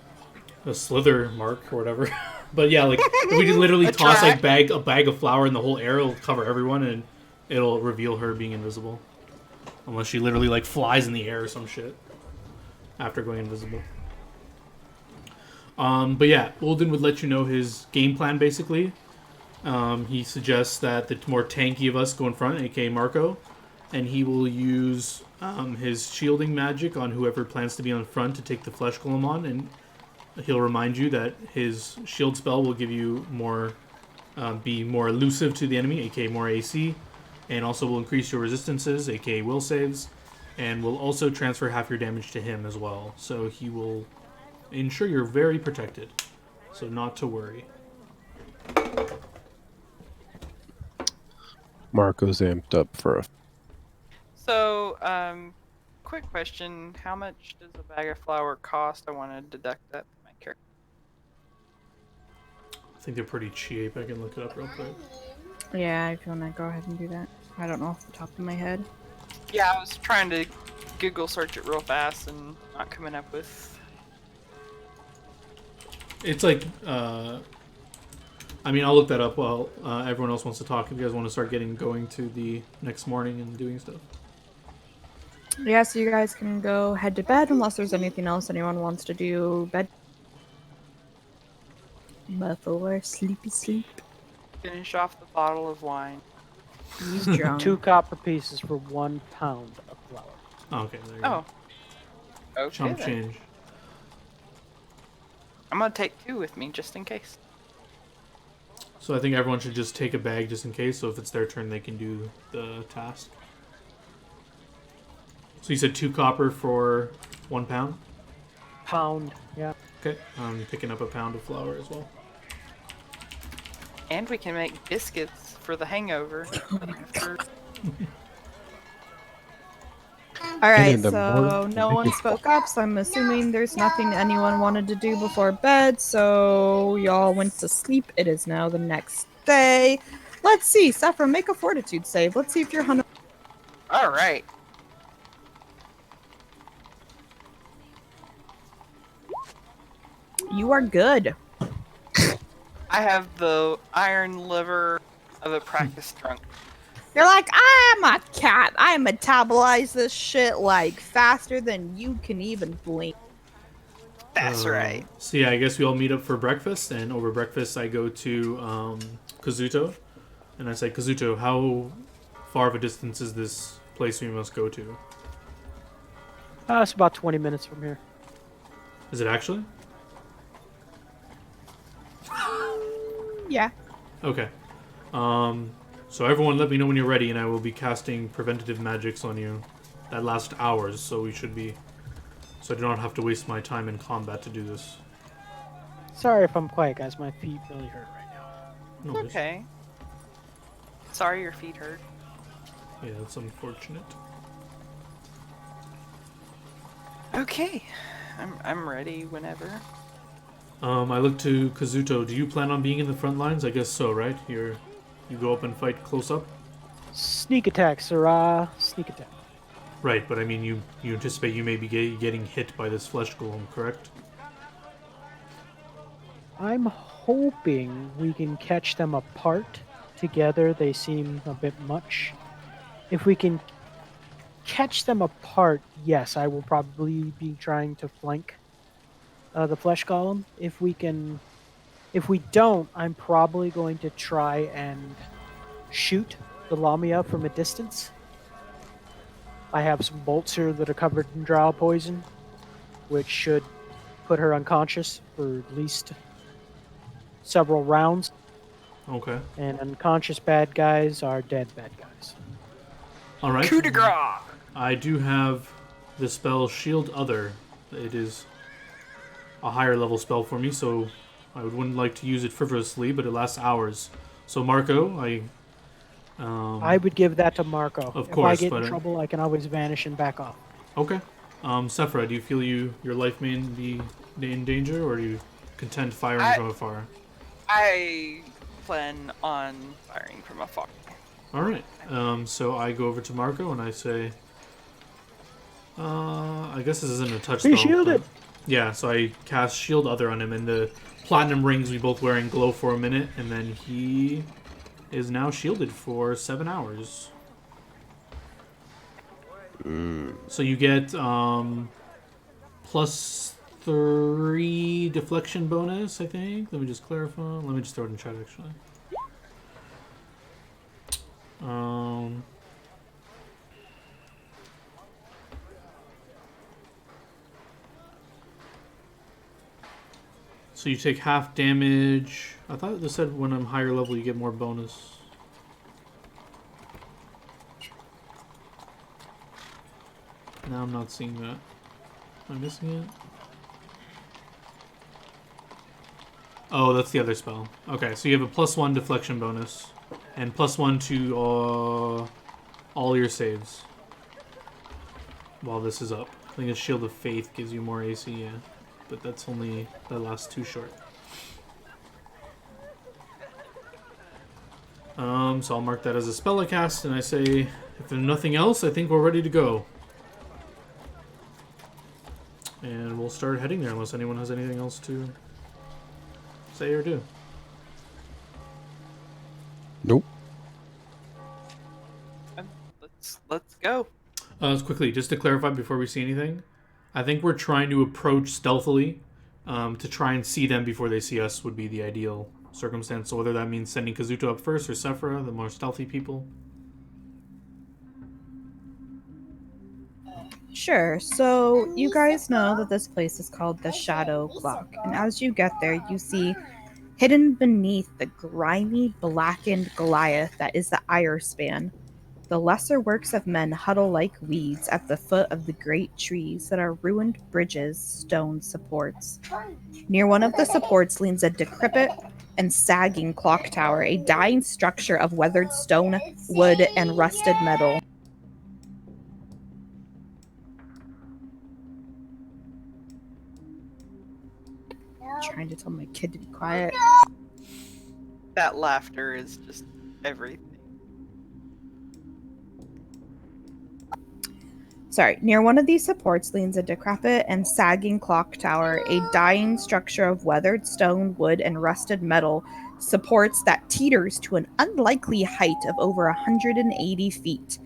A slither mark or whatever. But yeah, like if we literally A toss like track. a bag of flour in the whole air, it'll cover everyone and it'll reveal her being invisible. Unless she literally like flies in the air or some shit after going invisible. But yeah, Ulden would let you know his game plan basically. He suggests that the more tanky of us go in front, aka Marco, and he will use his shielding magic on whoever plans to be on front to take the flesh golem on, and he'll remind you that his shield spell will give you more, be more elusive to the enemy, aka more AC, and also will increase your resistances, aka will saves, and will also transfer half your damage to him as well. So he will ensure you're very protected. So not to worry. Marco's amped up for a. So, quick question. How much does a bag of flour cost? I want to deduct that from my character. I think they're pretty cheap. I can look it up real quick. Yeah, if you want to go ahead and do that. I don't know off the top of my head. Yeah, I was trying to Google search it real fast and not coming up with. It's like, I mean, I'll look that up while everyone else wants to talk. If you guys want to start getting going to the next morning and doing stuff. Yeah, so you guys can go head to bed unless there's anything else anyone wants to do. Bed. Before sleepy sleep. Finish off the bottle of wine. He's drunk. 2 copper pieces for 1 pound of flour. Oh, okay, there you go. Oh. Okay. Chump then. change. I'm gonna take 2 with me just in case. So I think everyone should just take a bag just in case. So if it's their turn, they can do the task. So you said 2 copper for 1 pound? Pound, yeah. Okay, I'm picking up a pound of flour as well. And we can make biscuits for the hangover. After- Alright, in the so morning. no one spoke up, so I'm assuming there's nothing anyone wanted to do before bed, so y'all went to sleep. It is now the next day. Let's see, Saffron, make a fortitude save. Let's see if you're 100. All right. You are good. I have the iron liver of a practiced drunk. You're like, I'm a cat. I metabolize this shit like faster than you can even blink. That's right. So yeah, I guess we all meet up for breakfast, and over breakfast I go to Kazuto, and I say, Kazuto, how far of a distance is this place we must go to? It's about 20 minutes from here. Is it actually? Yeah. Okay. So everyone let me know when you're ready, and I will be casting preventative magics on you that last hours, so we should be... So I do not have to waste my time in combat to do this. Sorry if I'm quiet, guys. My feet really hurt right now. No worries. Okay. Sorry your feet hurt. Yeah, that's unfortunate. Okay. I'm ready whenever. I look to Kazuto. Do you plan on being in the front lines? I guess so, right? You go up and fight close up? Sneak attack, Sirrah. Sneak attack. Right, but I mean, you anticipate you may be getting hit by this flesh golem, correct? I'm hoping we can catch them apart. Together, they seem a bit much. If we can catch them apart, yes, I will probably be trying to flank the flesh golem. If we don't, I'm probably going to try and shoot the Lamia from a distance. I have some bolts here that are covered in drow poison, which should put her unconscious for at least several rounds. Okay. And unconscious bad guys are dead bad guys. Alright. Coup de grace! I do have the spell Shield Other. It is a higher level spell for me, so I wouldn't like to use it frivolously, but it lasts hours. So Marco, I would give that to Marco. Of course, if I get but in trouble, I can always vanish and back off. Okay. Sephra, do you feel your life may be in danger, or are you content firing from afar? I plan on firing from afar. All right. So I go over to Marco and I say, I guess this isn't a touch Be spell. shielded. But yeah. So I cast Shield Other on him, and the platinum rings we both wear and glow for a minute, and then he is now shielded for 7 hours. So you get +3 deflection bonus, I think. Let me just clarify. Let me just throw it in chat, actually. So you take half damage. I thought this said when I'm higher level you get more bonus. Now I'm not seeing that. Am I missing it? Oh, that's the other spell. Okay, so you have a +1 deflection bonus. And +1 to all your saves. While this is up. I think a Shield of Faith gives you more AC, yeah. But that's only... that lasts too short. So I'll mark that as a spell I cast, and I say, if there's nothing else, I think we're ready to go. And we'll start heading there unless anyone has anything else to say or do. Nope. Let's go. Quickly, just to clarify before we see anything, I think we're trying to approach stealthily. To try and see them before they see us would be the ideal circumstance. So whether that means sending Kazuto up first or Sephira, the more stealthy people. Sure. So you guys know that this place is called the Shadow Clock. And as you get there, you see hidden beneath the grimy, blackened Goliath that is the Ire Span. The lesser works of men huddle like weeds at the foot of the great trees that are ruined bridges, stone supports. Near one of the supports leans a decrepit and sagging clock tower, a dying structure of weathered stone, wood, and rusted metal. Trying to tell my kid to be quiet. That laughter is just everything. Sorry, near one of these supports leans a decrepit and sagging clock tower, a dying structure of weathered stone, wood, and rusted metal, supports that teeters to an unlikely height of over 180 feet.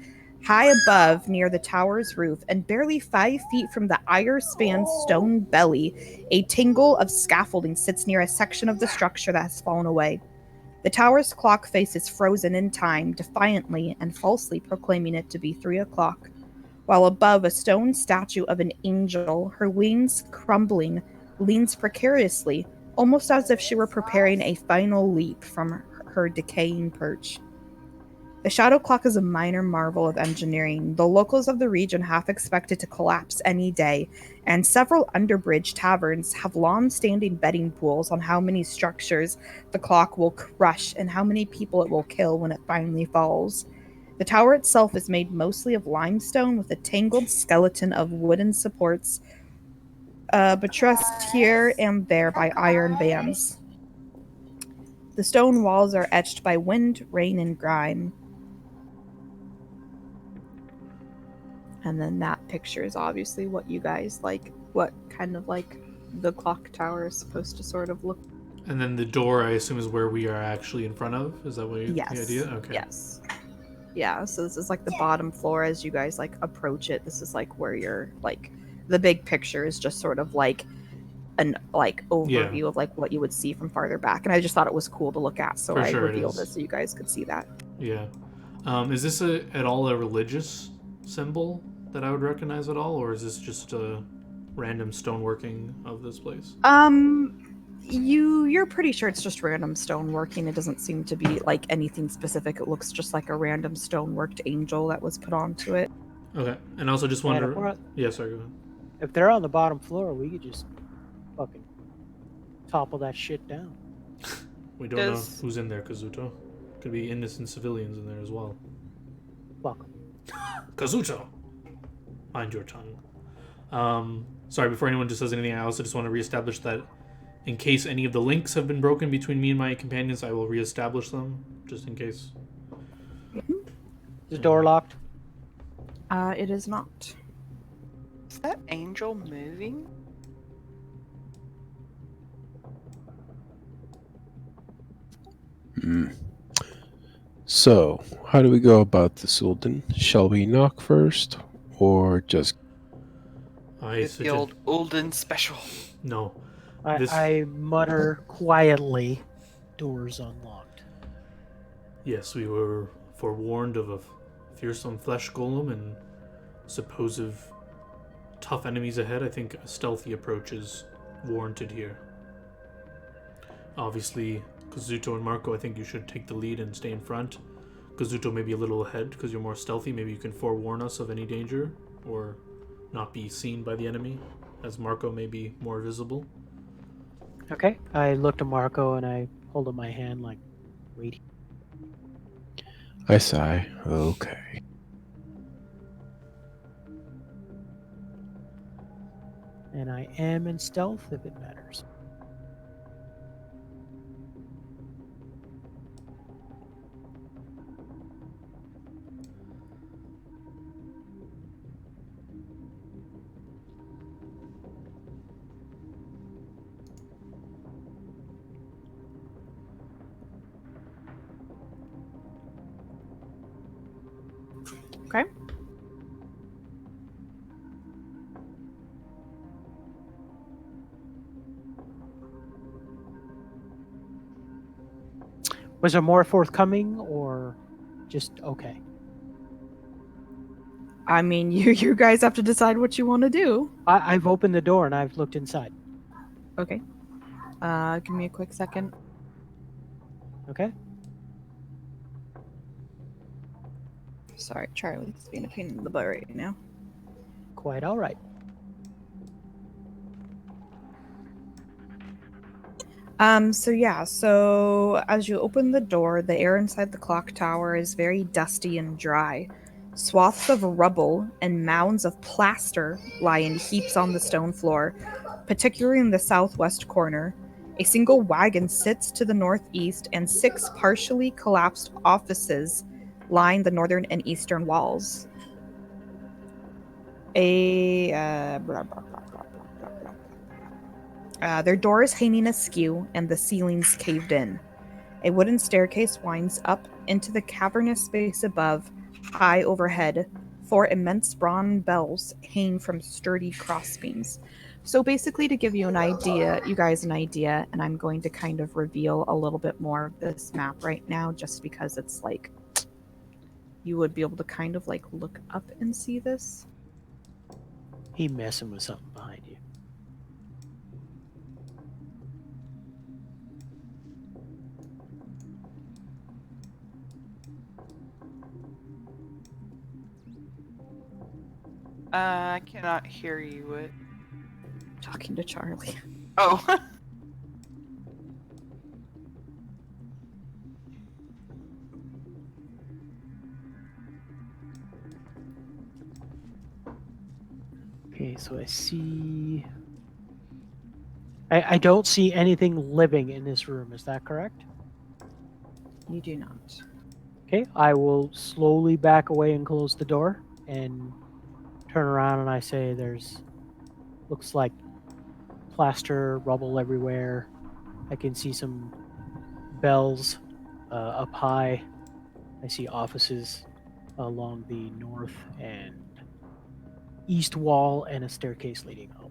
High above, near the tower's roof, and barely 5 feet from the Ire Span's stone belly, a tingle of scaffolding sits near a section of the structure that has fallen away. The tower's clock face is frozen in time, defiantly and falsely proclaiming it to be 3 o'clock. While above, a stone statue of an angel, her wings crumbling, leans precariously, almost as if she were preparing a final leap from her decaying perch. The shadow clock is a minor marvel of engineering. The locals of the region half expect it to collapse any day, and several underbridge taverns have long-standing betting pools on how many structures the clock will crush and how many people it will kill when it finally falls. The tower itself is made mostly of limestone with a tangled skeleton of wooden supports, buttressed here and there by iron bands. The stone walls are etched by wind, rain, and grime. And then that picture is obviously what you guys like, what kind of like the clock tower is supposed to sort of look. And then the door, I assume, is where we are actually in front of? Is that what the idea? Okay. Yes. Yeah, so this is like the bottom floor as you guys like approach it. This is like where you're like the big picture is just sort of like an like overview of like what you would see from farther back. And I just thought it was cool to look at, so For I sure revealed it so you guys could see that. Yeah. Is this at all a religious symbol that I would recognize at all, or is this just a random stoneworking of this place? You're pretty sure it's just random stoneworking. It doesn't seem to be like anything specific. It looks just like a random stoneworked angel that was put onto it. Okay, and I also just Man, wonder. Yeah, sorry, go ahead. if they're on the bottom floor, we could just fucking topple that shit down. We don't know who's in there, Kazuto. Could be innocent civilians in there as well. Fuck 'em. Kazuto! Mind your tongue. Sorry, before anyone just says anything, I also just want to reestablish that In case any of the links have been broken between me and my companions, I will reestablish them, just in case. Is the door locked? It is not. Is that angel moving? So, how do we go about this, Ulden? Shall we knock first, or just... I It's the suggest old Olden special. no. I mutter quietly, doors unlocked. Yes, we were forewarned of a fearsome flesh golem and supposed tough enemies ahead. I think a stealthy approach is warranted here. Obviously, Kazuto and Marco, I think you should take the lead and stay in front. Kazuto may be a little ahead because you're more stealthy. Maybe you can forewarn us of any danger or not be seen by the enemy, as Marco may be more visible. Okay. I look to Marco and I hold up my hand like, wait. I sigh. Okay. And I am in stealth if it matters. Okay. Was there more forthcoming or just okay? I mean, you guys have to decide what you want to do. I've opened the door and I've looked inside. Okay. Give me a quick second. Okay. Sorry, Charlie's being a pain in the butt right now. Quite all right. So as you open the door, the air inside the clock tower is very dusty and dry. Swaths of rubble and mounds of plaster lie in heaps on the stone floor, particularly in the southwest corner. A single wagon sits to the northeast, and 6 partially collapsed offices line the northern and eastern walls. Their door is hanging askew, and the ceiling's caved in. A wooden staircase winds up into the cavernous space above. High overhead, 4 immense bronze bells hang from sturdy crossbeams. So basically, to give you guys an idea, and I'm going to kind of reveal a little bit more of this map right now, just because it's like you would be able to kind of like look up and see this. He messing with something behind you. I cannot hear you. What? Talking to Charlie. Oh. Okay, so I see... I don't see anything living in this room, is that correct? You do not. Okay, I will slowly back away and close the door and turn around and I say looks like plaster, rubble everywhere. I can see some bells up high. I see offices along the north and east wall and a staircase leading up.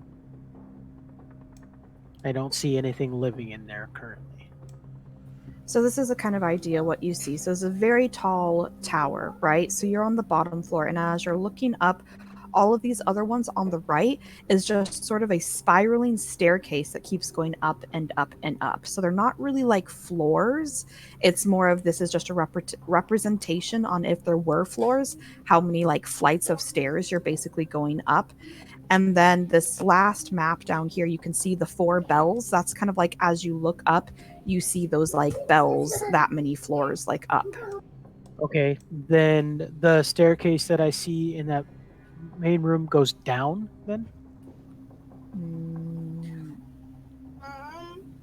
I don't see anything living in there currently. So this is a kind of idea what you see. So it's a very tall tower, right? So you're on the bottom floor, and as you're looking up, all of these other ones on the right is just sort of a spiraling staircase that keeps going up and up and up. So they're not really like floors. It's more of this is just a representation on if there were floors, how many like flights of stairs you're basically going up. And then this last map down here, you can see the 4 bells. That's kind of like as you look up, you see those like bells that many floors like up. Okay, then the staircase that I see in that main room goes down then?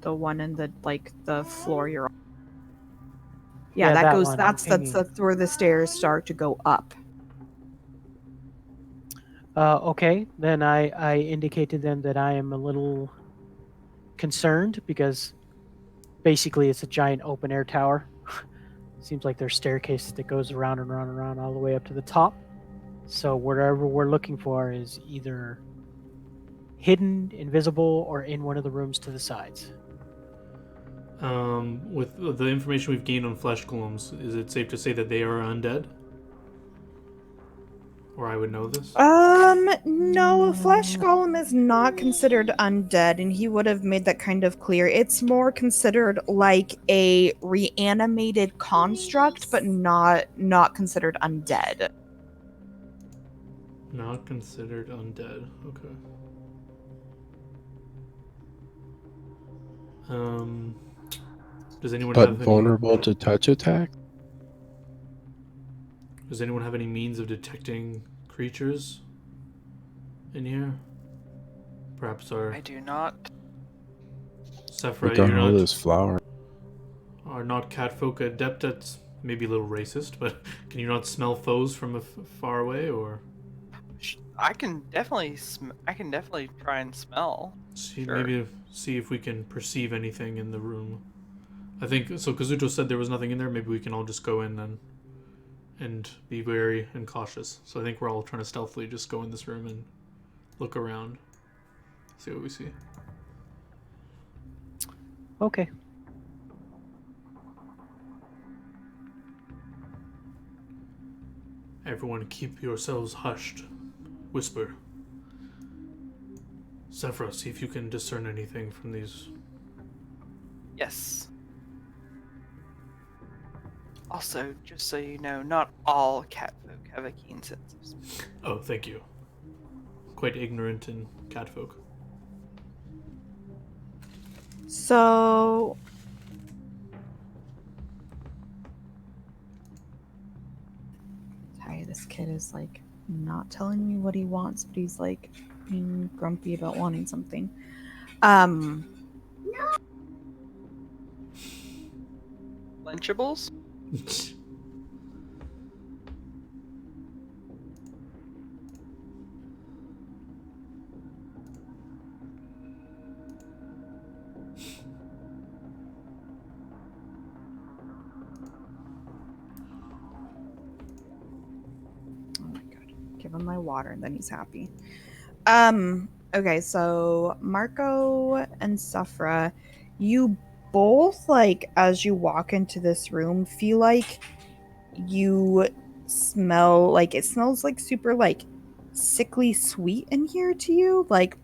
The one in the the floor you're on. Yeah, Yeah, that that goes. one, That's hanging. where the stairs start to go up. Okay, then I indicate to them that I am a little concerned because basically it's a giant open air tower. Seems like there's staircase that goes around and around and around all the way up to the top. So whatever we're looking for is either hidden, invisible, or in one of the rooms to the sides. With the information we've gained on flesh golems, is it safe to say that they are undead? Or I would know this? No, a flesh golem is not considered undead, and he would have made that kind of clear. It's more considered like a reanimated construct, but not considered undead. Not considered undead. Okay. Does anyone But have any? vulnerable to touch attack? Does anyone have any means of detecting creatures in here? Perhaps our I do not. Sephra, We got you're all not this flour. are not catfolk adept at, maybe a little racist, but can you not smell foes from far away, or I can definitely. I can definitely try and smell. see, Sure. maybe see if we can perceive anything in the room? I think so. Kazuto said there was nothing in there. Maybe we can all just go in and be wary and cautious. So I think we're all trying to stealthily just go in this room and look around, see what we see. Okay. Everyone, keep yourselves hushed. Whisper. Sephra, see if you can discern anything from these. Yes. Also, just so you know, not all catfolk have a keen sense of smell. Oh, thank you. Quite ignorant in catfolk. So, sorry, this kid is like not telling me what he wants, but he's like being grumpy about wanting something. Lunchables? Oh my god. Give him my water and then he's happy. Okay, so Marco and Safra, you both, like, as you walk into this room, feel like you smell, like, it smells like super, like, sickly sweet in here to you, like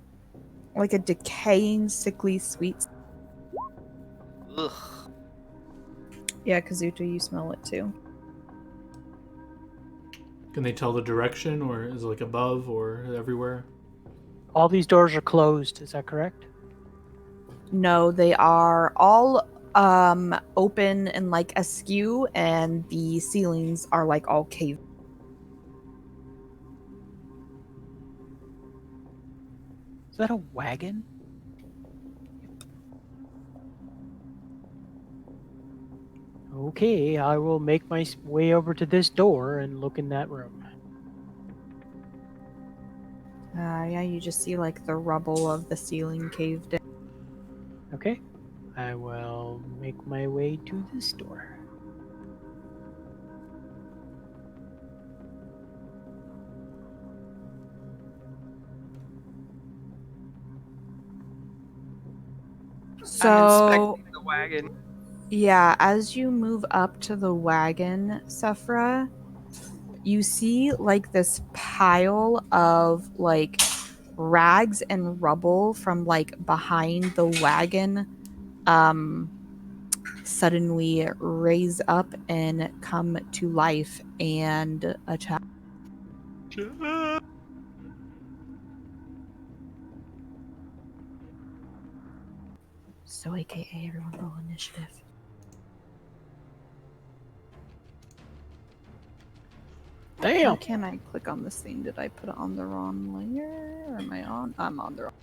a decaying sickly sweet. Ugh. Yeah, Kazuto, you smell it too. Can they tell the direction, or is it like above or everywhere? All these doors are closed, is that correct? No, they are all open and like askew, and the ceilings are like all caved. Is that a wagon? Okay, I will make my way over to this door and look in that room. Yeah, you just see like the rubble of the ceiling caved in. Okay, I will make my way to this door. I'm So inspecting the wagon. yeah, as you move up to the wagon, Sephra, you see like this pile of like rags and rubble from like behind the wagon suddenly raise up and come to life and attack. So AKA everyone roll initiative. Why Damn! can't I click on this thing? Did I put it on the wrong layer? Or am I on? I'm on the wrong.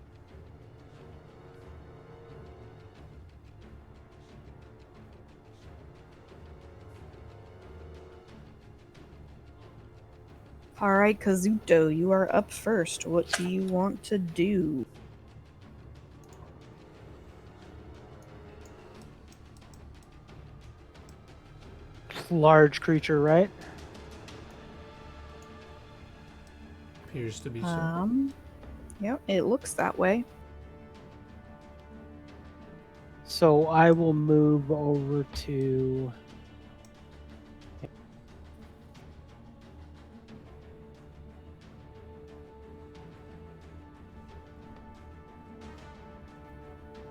All right, Kazuto, you are up first. What do you want to do? Large creature, right? Appears to be so. Yep, it looks that way. So I will move over to.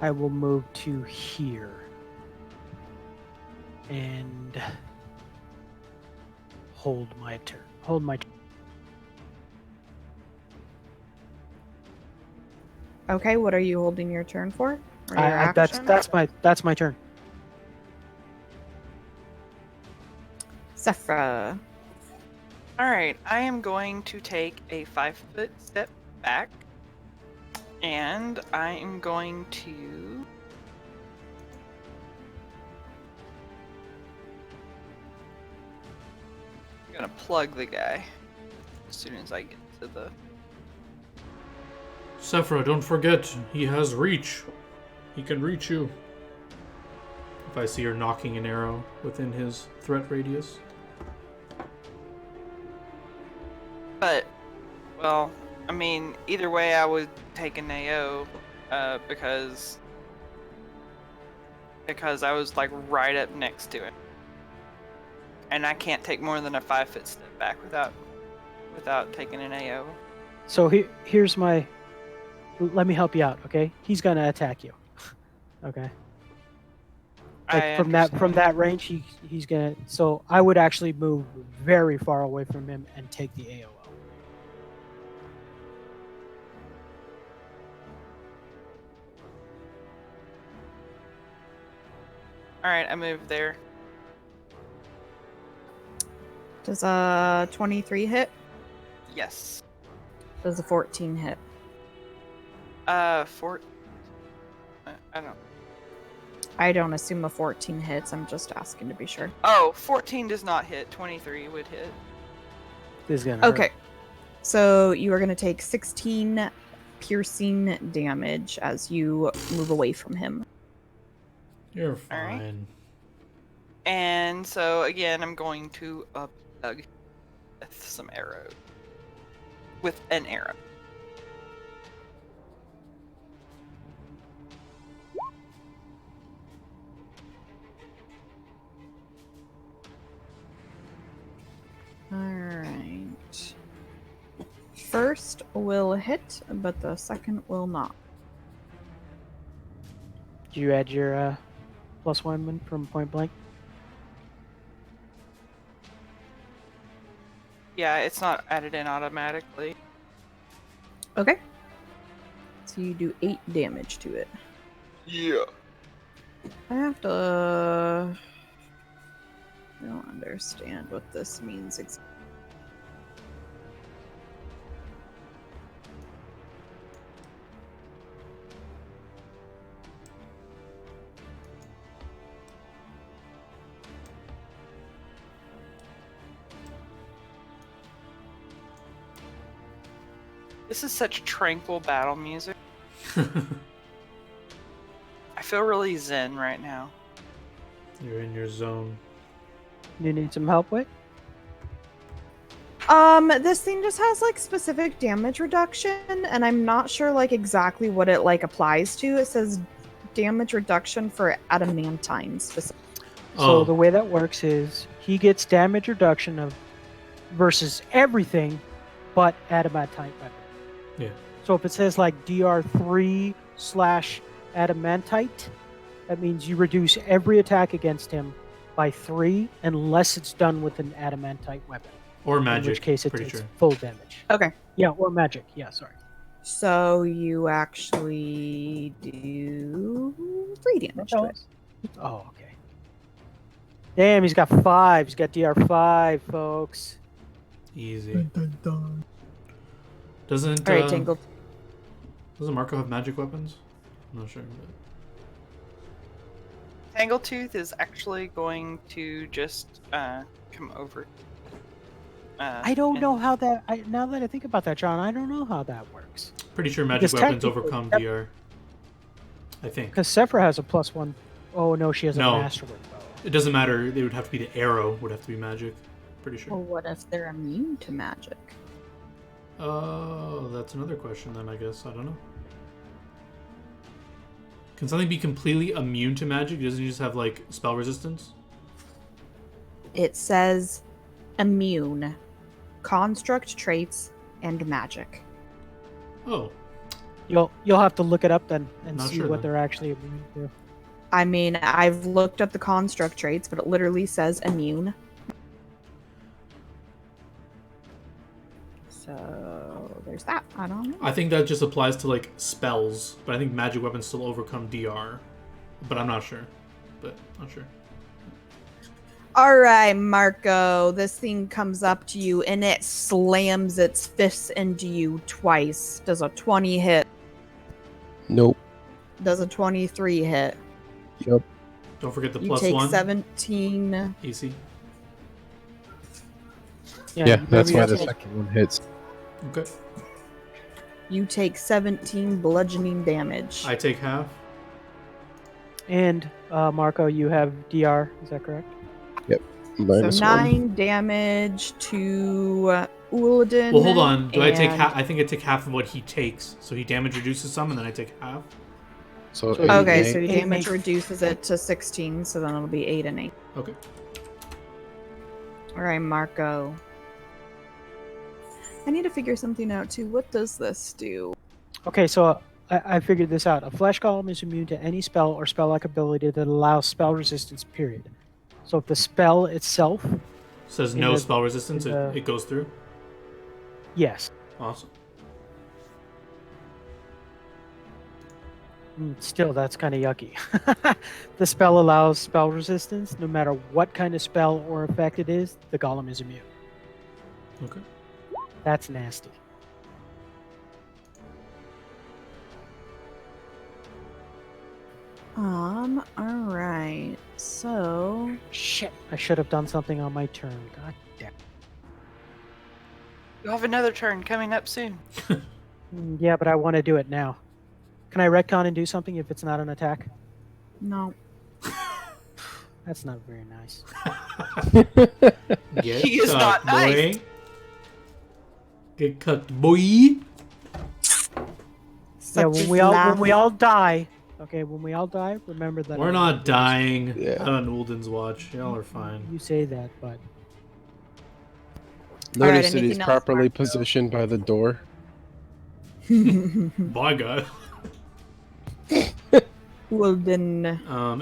I will move to here. And hold my turn. Hold my turn. Okay, what are you holding your turn for? Or your action? That's my turn. Sephra. All right, I am going to take a 5-foot step back, and I am going to. I'm gonna plug the guy as soon as I get to the. Sephra, don't forget, he has reach. He can reach you. If I see her knocking an arrow within his threat radius. But, well, I mean, either way, I would take an AO because I was like right up next to him, and I can't take more than a 5-foot step back without taking an AO. So here's my. Let me help you out, okay? He's gonna attack you. Okay. Like from that range, he's gonna. So I would actually move very far away from him and take the AOL. All right, I moved there. Does a 23 hit? Yes. Does a 14 hit? 4. I don't. I don't assume a 14 hits. I'm just asking to be sure. Oh, 14 does not hit. 23 would hit. This is gonna hurt. Okay. So you are going to take 16 piercing damage as you move away from him. You're All right. fine. And so again, I'm going to plug with some arrows. With an arrow. Alright. First will hit, but the second will not. Did you add your +1 from point blank? Yeah, it's not added in automatically. Okay. So you do 8 damage to it. Yeah. I have to. I don't understand what this means exactly. This is such tranquil battle music. I feel really zen right now. You're in your zone. You need some help with? This thing just has like specific damage reduction, and I'm not sure like exactly what it like applies to. It says damage reduction for adamantine specific. So the way that works is he gets damage reduction of versus everything but adamantine weapon. Yeah. So if it says like DR3/adamantite, that means you reduce every attack against him by 3 unless it's done with an adamantite weapon. Or magic. In which case it pretty takes sure. full damage. Okay. Yeah, or magic. Yeah, sorry. So you actually do 3 damage to it. Oh, okay. Damn, he's got 5. He's got DR5, folks. Easy. Doesn't All right, Tangled. doesn't Marco have magic weapons? I'm not sure. Tangletooth is actually going to just come over. I don't know and- how that. Now that I think about that, John, I don't know how that works. Pretty sure magic Because weapons technically- overcome DR. I think. Because Sephra has a +1. Oh no, she has No. a masterwork bow. It doesn't matter. It would have to be the arrow. Would have to be magic. Pretty Well, sure. what if they're immune to magic? Oh, that's another question then, I guess. I don't know. Can something be completely immune to magic? Doesn't it just have, like, spell resistance? It says immune, construct traits, and magic. Oh, You'll have to look it up then and Not see sure what then. they're actually immune to. I mean, I've looked up the construct traits, but it literally says immune. So there's that. I don't know. I think that just applies to, like, spells. But I think magic weapons still overcome DR. But I'm not sure. But, not sure. All right, Marco. This thing comes up to you and it slams its fists into you twice. Does a 20 hit? Nope. Does a 23 hit? Yep. Don't forget the You plus take 1 17. AC. Yeah, that's maybe why the that's- second one hits. Okay. You take 17 bludgeoning damage. I take half. And Marco, you have DR. Is that correct? Minus So one. 9 damage to Uladin. Well, hold on. Do I take and- half? I think I take half of what he takes. So he damage reduces some, and then I take half. So So- eight, Okay, eight. so your Eight damage makes- reduces it to 16, so then it'll be 8 and 8. Okay. All right, Marco. I need to figure something out too. What does this do? Okay, so I figured this out. A flesh golem is immune to any spell or spell-like ability that allows spell resistance. Period. So if the spell itself, Says In no the- spell resistance. in the- It goes through. yes. Awesome. Still, that's kind of yucky. The spell allows spell resistance. No matter what kind of spell or effect it is, the golem is immune. Okay. That's nasty. All right. So, Shit, I should have done something on my turn. God damn. You have another turn coming up soon. Yeah, but I want to do it now. Can I retcon and do something if it's not an attack? no. That's not very nice. Get He is not cucked, nice. boy. Get cucked, boy. Yeah, when we all die. Okay, when we all die, remember that. We're I'm not not dying. Yeah. Not on Ulden's watch. Y'all are fine. You say that, but Notice that he's anything else, properly Marco? positioned by the door. By God. Well, then.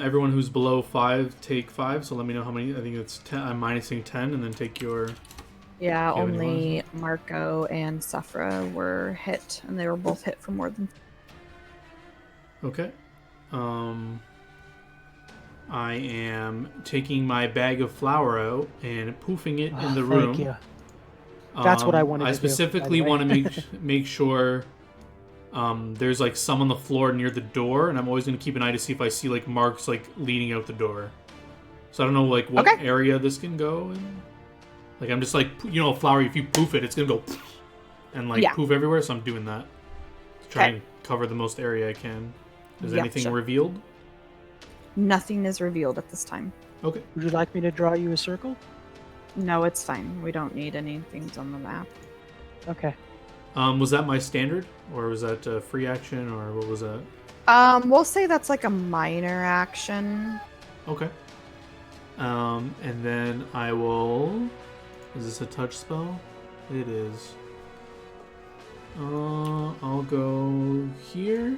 Everyone who's below 5, take 5. So let me know how many. I think it's 10. I'm minusing 10, and then take your. Yeah, Do you have any only Marco and Safra were hit, and they were both hit for more than. Okay. I am taking my bag of flour out and poofing it in the room. Thank you. That's what I wanted I to do, by the specifically way. want to make sure there's like some on the floor near the door, and I'm always going to keep an eye to see if I see like marks like leading out the door. So I don't know like what Okay. area this can go in. Like I'm just like flour. If you poof it, it's gonna go and like Yeah. poof everywhere. So I'm doing that to try Okay. and cover the most area I can. Is Yep, anything sure. revealed? Nothing is revealed at this time. Okay. Would you like me to draw you a circle? No, it's fine. We don't need any things on the map. Okay. Was that my standard, or was that a free action, or what was that? We'll say that's like a minor action. Okay. And then I will. Is this a touch spell? It is. I'll go here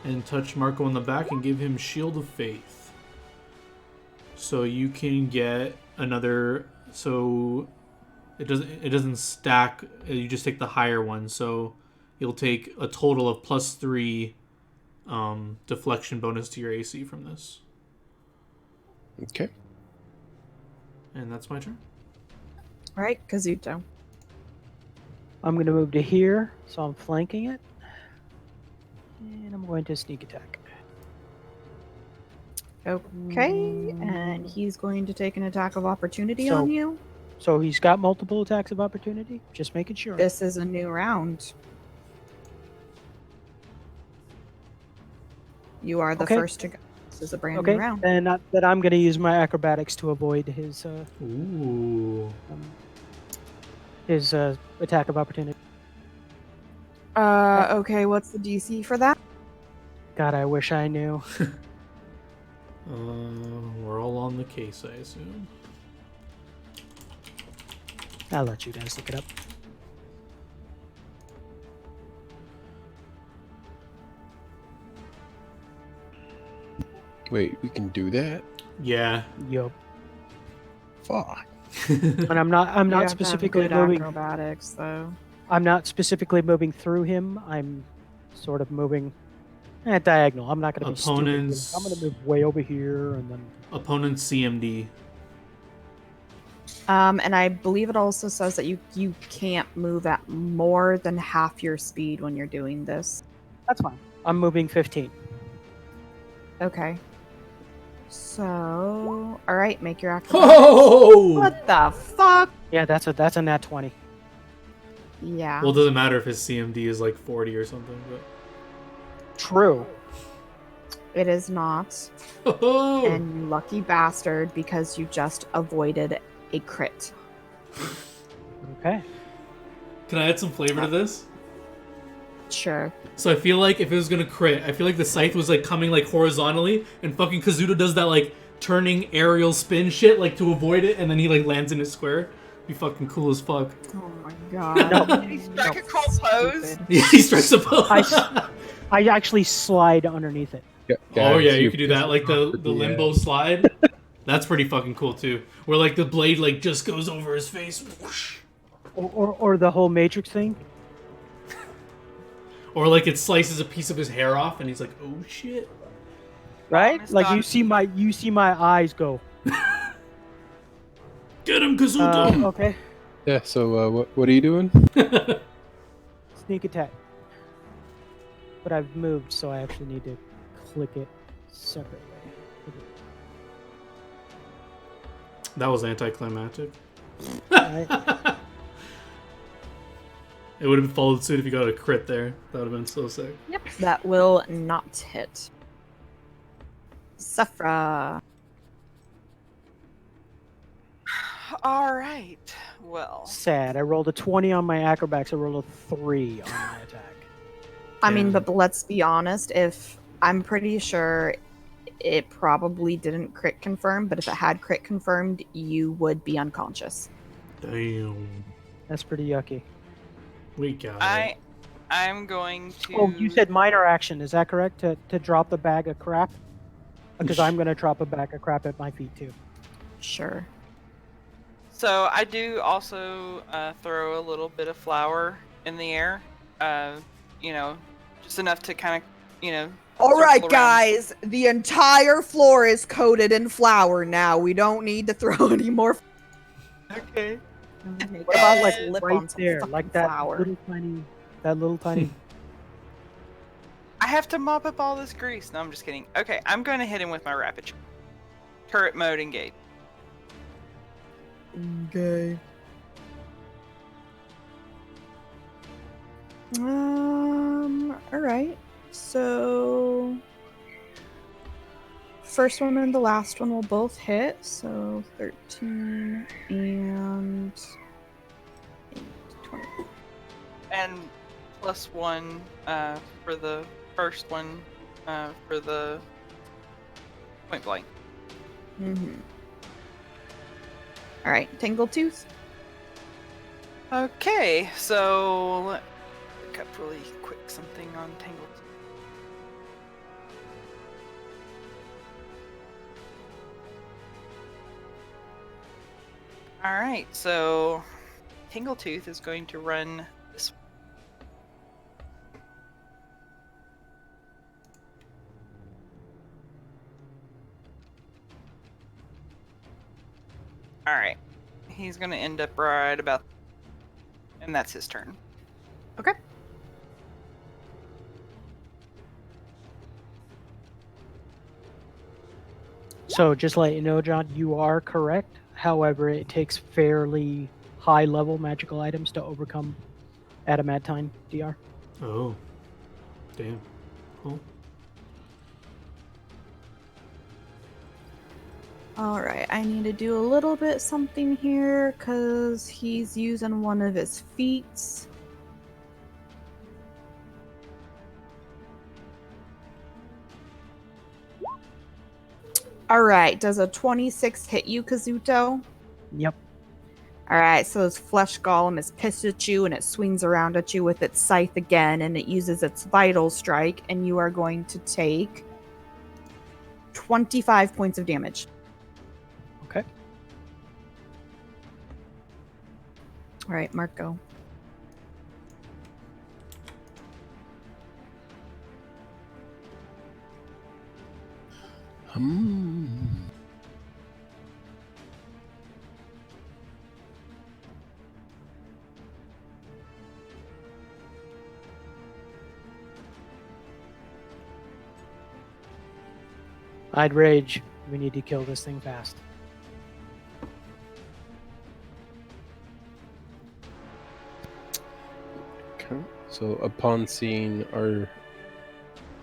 and touch Marco on the back and give him Shield of Faith. So you can get another. So it doesn't stack. You just take the higher one. So you'll take a total of +3 deflection bonus to your AC from this. Okay. And that's my turn. All right, Kazuto. I'm going to move to here, so I'm flanking it. And I'm going to sneak attack. Okay, and he's going to take an attack of opportunity So- on you. So he's got multiple attacks of opportunity? Just making sure. This is a new round. You are the Okay. first to go. This is a brand Okay, new round. then I'm going to use my acrobatics to avoid his Ooh. attack of opportunity. Okay, what's the DC for that? God, I wish I knew. We're all on the case, I assume. I'll let you guys look it up. Wait, we can do that? Yeah. Yup. Fuck. And I'm You not have to have specifically good moving. acrobatics, though. I'm not specifically moving through him. I'm sort of moving at diagonal. I'm not going to be stupid. Opponents- I'm going to move way over here and then. Opponent CMD. And I believe it also says that you can't move at more than half your speed when you're doing this. That's fine. I'm moving 15. Okay. So, all right, make your acrobatics. Oh! What the fuck? Yeah, that's a nat 20. Yeah. Well, it doesn't matter if his CMD is like 40 or something, True. It is not. but. Oh! And you lucky bastard, because you just avoided a crit. Okay. Can I add some flavor to this? Sure. So I feel like if it was gonna crit, I feel like the scythe was like coming like horizontally, and fucking Kazuto does that like turning aerial spin shit like to avoid it, and then he like lands in his square. Be fucking cool as fuck. Oh my god. No. He struck a cool pose. Stupid. Yeah, he strikes a pose. I actually slide underneath it. Oh yeah, you you're could do that, like the pretty, limbo slide. That's pretty fucking cool too. Where like the blade like just goes over his face. Whoosh. Or the whole Matrix thing. Or like it slices a piece of his hair off, and he's like, "Oh shit!" Right? Miss Like Doc- you see my eyes go. Get him, Kazuto! Okay. Yeah, so what are you doing? Sneak attack. But I've moved, so I actually need to click it separately. That was anticlimactic. Right? It would have followed suit if you got a crit there. That would have been so sick. Yep, that will not hit. Sephra. All right. Well, Sad. I rolled a 20 on my acrobatics. I rolled a 3 on my attack. I mean, Yeah. but let's be honest, if I'm pretty sure it probably didn't crit confirm, but if it had crit confirmed, you would be unconscious. Damn. That's pretty yucky. We got it. I'm going to. Oh, you said minor action. Is that correct? To drop the bag of crap? Because I'm going to drop a bag of crap at my feet, too. Sure. So I do also throw a little bit of flour in the air. Just enough to kind of, All right, circle around. guys. The entire floor is coated in flour now. We don't need to throw any more. Okay. What about, like, Lip right on some there? fucking Like that flour. little tiny... I have to mop up all this grease. No, I'm just kidding. Okay, I'm going to hit him with my rapid turret mode engage. Okay. All right. So, first one and the last one will both hit. So 13 and 20. And +1 for the first one for the point blank. Mm-hmm. All right, Tangle Tooth. Okay, so let me look up really quick something on Tangled. All right, so Tangletooth is going to run this way. All right, he's going to end up right about, and that's his turn. Okay. So just to let you know, John, you are correct. However, it takes fairly high-level magical items to overcome adamantine DR. Oh, damn. Cool. Alright, I need to do a little bit something here because he's using one of his feats. Alright, does a 26 hit you, Kazuto? Yep. Alright, so this flesh golem is pissed at you and it swings around at you with its scythe again and it uses its vital strike and you are going to take 25 points of damage. Okay. Alright, Marco. I'd rage. We need to kill this thing fast. Okay. So upon seeing our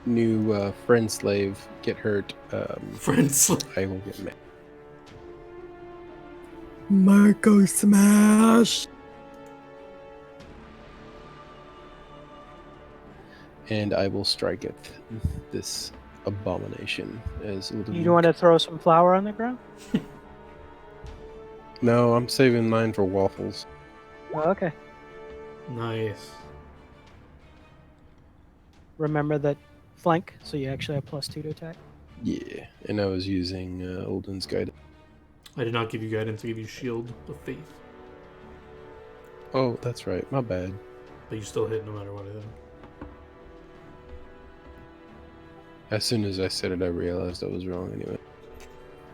new friend slave get hurt, Friends. I will get mad. Marco smash. And I will strike at this abomination as You want to throw some flour on the ground? No, I'm saving mine for waffles. Oh, okay. Nice. Remember that flank, so you actually have +2 to attack. Yeah, and I was using Olden's guide. I did not give you guidance. I gave you shield of faith, Oh, that's right. My bad. but you still hit no matter what I think. As soon as I said it, I realized I was wrong anyway.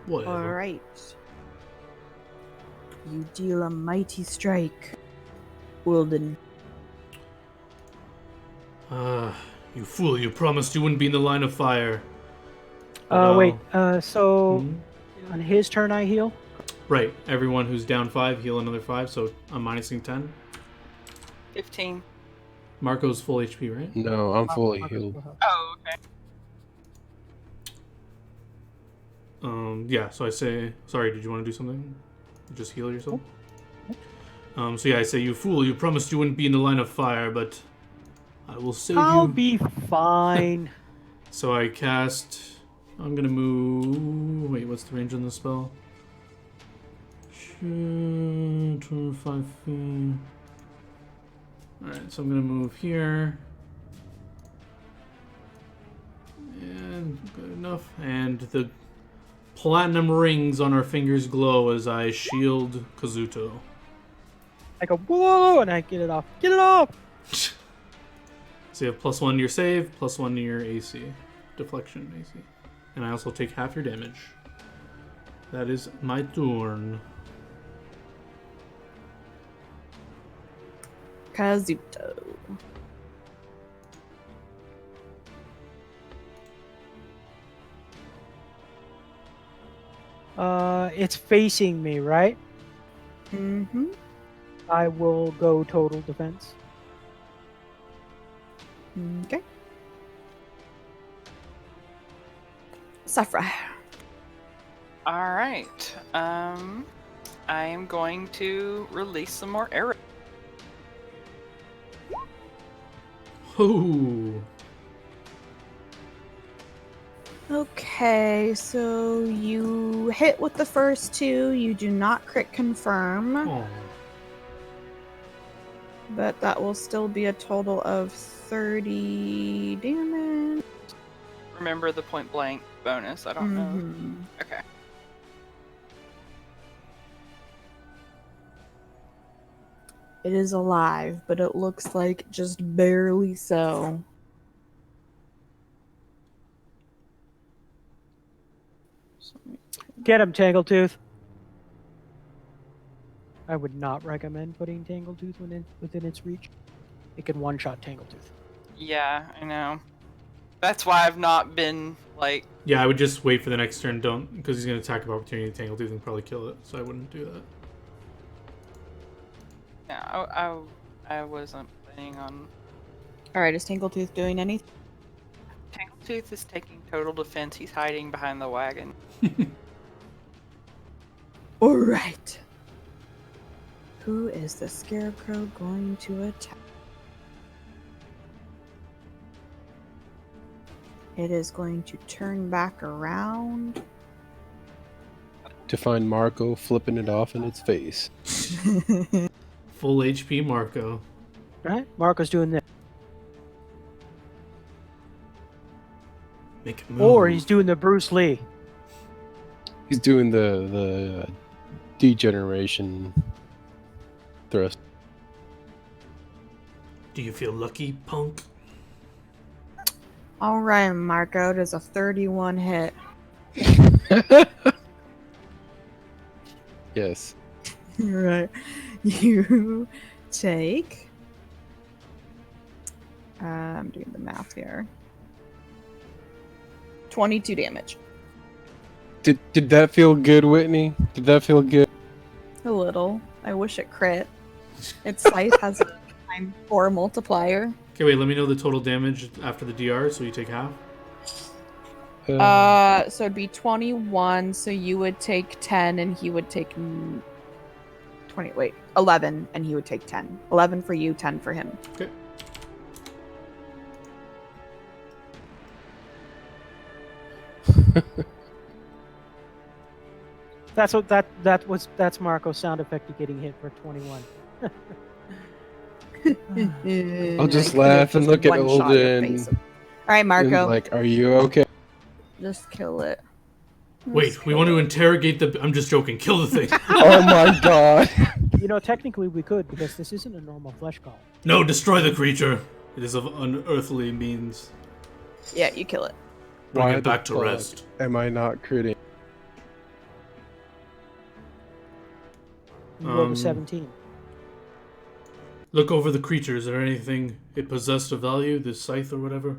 Whatever. Alright. You deal a mighty strike, Wilden. You fool! You promised you wouldn't be in the line of fire. Wait. So Mhm. on his turn, I heal. Right. Everyone who's down 5 heal another 5, so I'm minusing 10. 15. Marco's full HP, right? No, I'm fully healed. Oh, okay. Yeah. So I say, sorry. Did you want to do something? Just heal yourself. So yeah, I say, you fool! You promised you wouldn't be in the line of fire, but I will save I'll you. be fine. So I cast. I'm gonna move. Wait, what's the range on the spell? 25 feet. Alright, so I'm gonna move here. And good enough. And the platinum rings on our fingers glow as I shield Kazuto. I go, whoa, and I get it off. Get it off! So you have +1 to your save, +1 to your AC. Deflection AC. And I also take half your damage. That is my turn. Kazuto. It's facing me, right? Mm-hmm. I will go total defense. Okay. Safra. All right. I am going to release some more arrows. Ooh. Okay, so you hit with the first 2. You do not crit confirm, Oh. but that will still be a total of 30 damage. Remember the point blank bonus? I don't know. Mhm. Okay. It is alive, but it looks like just barely so. Get him, Tangletooth. I would not recommend putting Tangletooth within its reach. It can one-shot Tangletooth. Yeah, I know. That's why I've not been like Yeah, I would just wait for the next turn. Don't, because he's going to attack of opportunity, tangle tooth, and probably kill it. So I wouldn't do that. Yeah, I wasn't planning on. All right, is Tangletooth doing anything? Tangletooth is taking total defense. He's hiding behind the wagon. All right. Who is the Scarecrow going to attack? It is going to turn back around. To find Marco flipping it off in its face. Full HP Marco. Right? Marco's doing this. Make a move. Or he's doing the Bruce Lee. He's doing the degeneration thrust. Do you feel lucky, punk? All right, Marco, does a 31 hit? Yes. Right. You take... I'm doing the math here. 22 damage. Did that feel good, Whitney? Did that feel good? A little. I wish it crit. Its scythe has a times 4 multiplier. Okay, wait, let me know the total damage after the DR, so you take half. So it'd be 21, so you would take 10 and he would take 11 and he would take 10. 11 for you, 10 for him. Okay. That's Marco's sound effect of getting hit for 21. I'll just laugh and look at Olden. Alright, Marco. Like, are you okay? Just kill it. Wait, we want to interrogate the... I'm just joking. Kill the thing. Oh my god. You know, technically we could, because this isn't a normal flesh golem. No, destroy the creature. It is of unearthly means. Yeah, you kill it. Bring Why it back the to fuck rest. Am I not critting? You rolled a 17. Look over the creature. Is there anything it possessed of value? This scythe or whatever?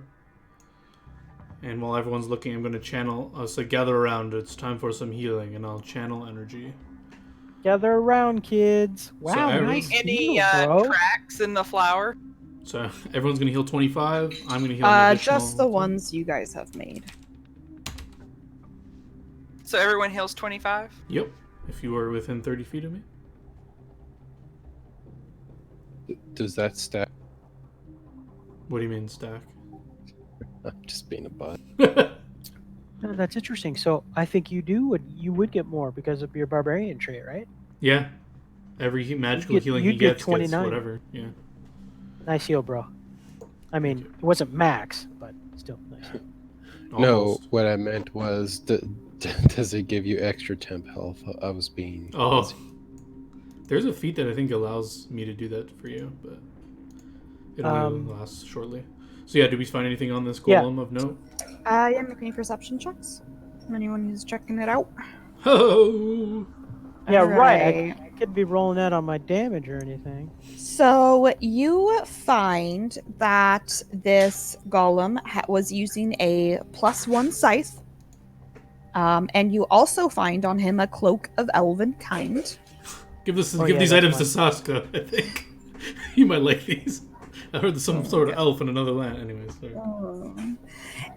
And while everyone's looking, I'm going to channel... I'll say, gather around. It's time for some healing, and I'll channel energy. Gather around, kids. Wow, every- nice Any heal, bro. tracks in the flower? So everyone's going to heal 25. I'm going to heal an additional... Just the ones you guys have made. So everyone heals 25? Yep. If you are within 30 feet of me. Does that stack? What do you mean, stack? I'm just being a butt. No, that's interesting. So I think you would get more because of your barbarian trait, right? Yeah. Every magical You'd get- healing you'd he get gets 29. whatever. Yeah. Nice heal, bro. I mean, it wasn't max, but still nice. No, Almost. what I meant was, does it give you extra temp health? I was being... Oh. There's a feat that I think allows me to do that for you, but it only lasts shortly. So yeah, did we find anything on this Yeah. golem of note? Yeah, make any perception checks. Anyone who's checking it out. Oh. Yeah, right. Alright. I could be rolling that on my damage or anything. So you find that this golem was using a +1 scythe. And you also find on him a cloak of elven kind. Give yeah, these that's items fine. to Saska, I think. You might like these. I heard there's some sort of elf in another land. Anyways, sorry.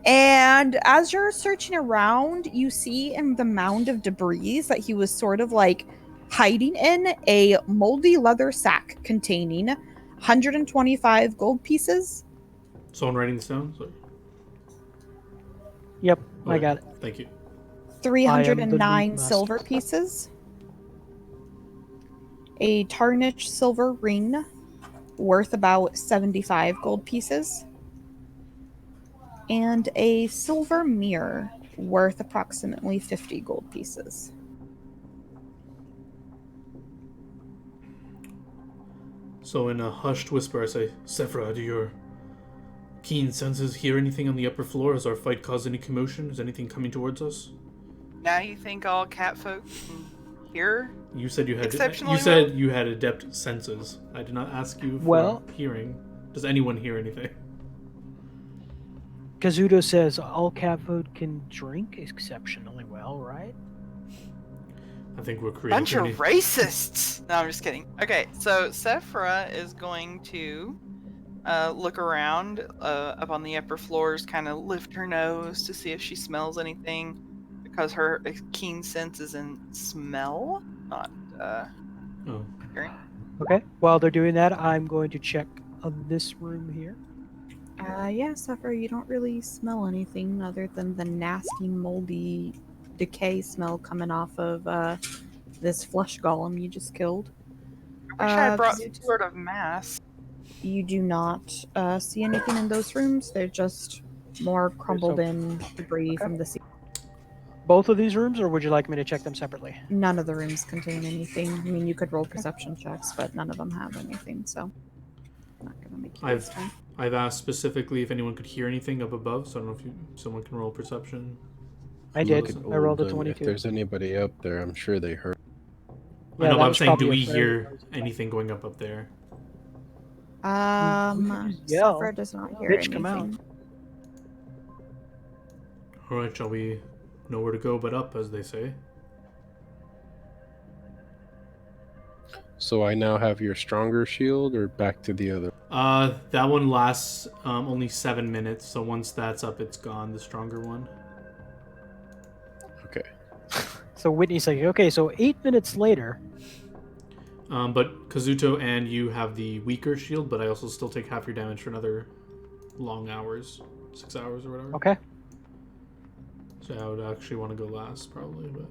And as you're searching around, you see in the mound of debris that he was sort of like hiding in a moldy leather sack containing 125 gold pieces. Someone writing this down? Sorry. Yep, I Okay, got it. Thank you. 309 loot silver master. pieces, a tarnished silver ring worth about 75 gold pieces, and a silver mirror worth approximately 50 gold pieces. So in a hushed whisper, I say, Sephra, do your keen senses hear anything on the upper floor? Has our fight caused any commotion? Is anything coming towards us? Now you think all catfolk can hear? You said you had Exceptionally you had adept senses. I did not ask you for Well- hearing. Does anyone hear anything? Kazuto says all cat food can drink exceptionally well, right? I think we're creating Bunch too of many. racists. No, I'm just kidding. Okay, so Sephra is going to look around up on the upper floors, kind of lift her nose to see if she smells anything, because her keen sense is in smell, not Oh, hearing. Okay. While they're doing that, I'm going to check this room here. Yeah, Suffer, you don't really smell anything other than the nasty, moldy decay smell coming off of this flesh golem you just killed. I wish I had brought some Kazuto, sort of mask. you do not see anything in those rooms. They're just more crumbled in debris Okay. from the sea. Both of these rooms, or would you like me to check them separately? None of the rooms contain anything. I mean, you could roll perception checks, but none of them have anything, so I'm not gonna make you waste time. I've asked specifically if anyone could hear anything up above, so I don't know if someone can roll perception. I Look did. at I rolled a If 22. there's anybody up there, I'm sure they heard. I know, that but I'm was saying, do probably we a friend hear of ours. anything going up there? Yell. Suffer does not hear Bitch, come anything. out. Alright, shall we know where to go but up, as they say? So I now have your stronger shield, or back to the other? That one lasts only 7 minutes, so once that's up, it's gone, the stronger one. Okay. So Whitney's like, okay, so 8 minutes later. But Kazuto and you have the weaker shield, but I also still take half your damage for another long hours, 6 hours or whatever. Okay. So I would actually want to go last, probably, but...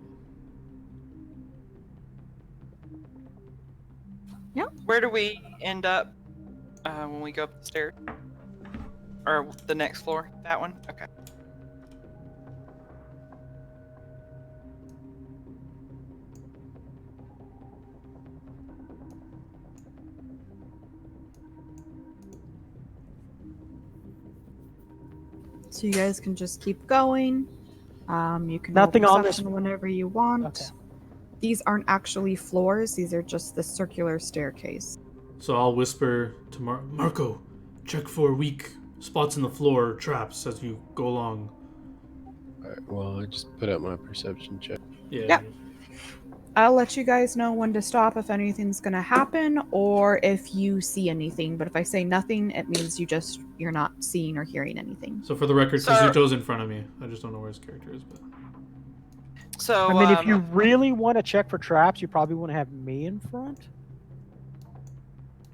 Where do we end up when we go up the stairs? Or the next floor? That one? Okay. So you guys can just keep going. You can Nothing roll on this- perception whenever you want. Okay. These aren't actually floors. These are just the circular staircase. So I'll whisper to Marco, check for weak spots in the floor, traps, as you go along. Alright, well, I just put out my perception check. Yeah. Yep. I'll let you guys know when to stop if anything's gonna happen or if you see anything. But if I say nothing, it means you're not seeing or hearing anything. So for the record, So- Kazuto's in front of me. I just don't know where his character is, but... So, I mean, if you really want to check for traps, you probably want to have me in front.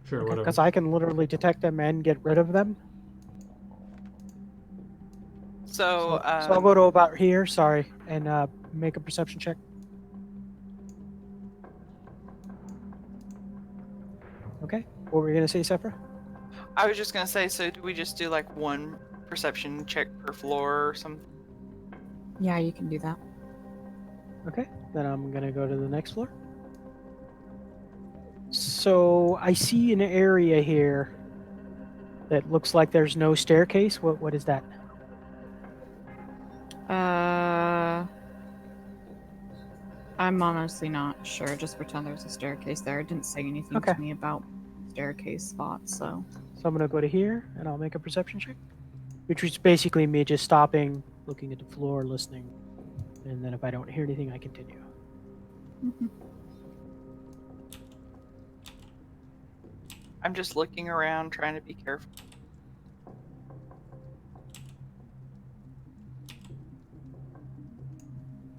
Sure, whatever. Because I can literally detect them and get rid of them. So, So I'll go to about here, sorry, and make a perception check. Okay. What were you going to say, Sephra? I was just gonna say, so do we just do like one perception check per floor or something? Yeah, you can do that. Okay. Then I'm going to go to the next floor. So I see an area here that looks like there's no staircase. What is that? I'm honestly not sure. Just pretend there's a staircase there. It didn't say anything Okay. to me about staircase spots, so. So I'm going to go to here and I'll make a perception check. Which is basically me just stopping, looking at the floor, listening. And then if I don't hear anything, I continue. I'm just looking around, trying to be careful.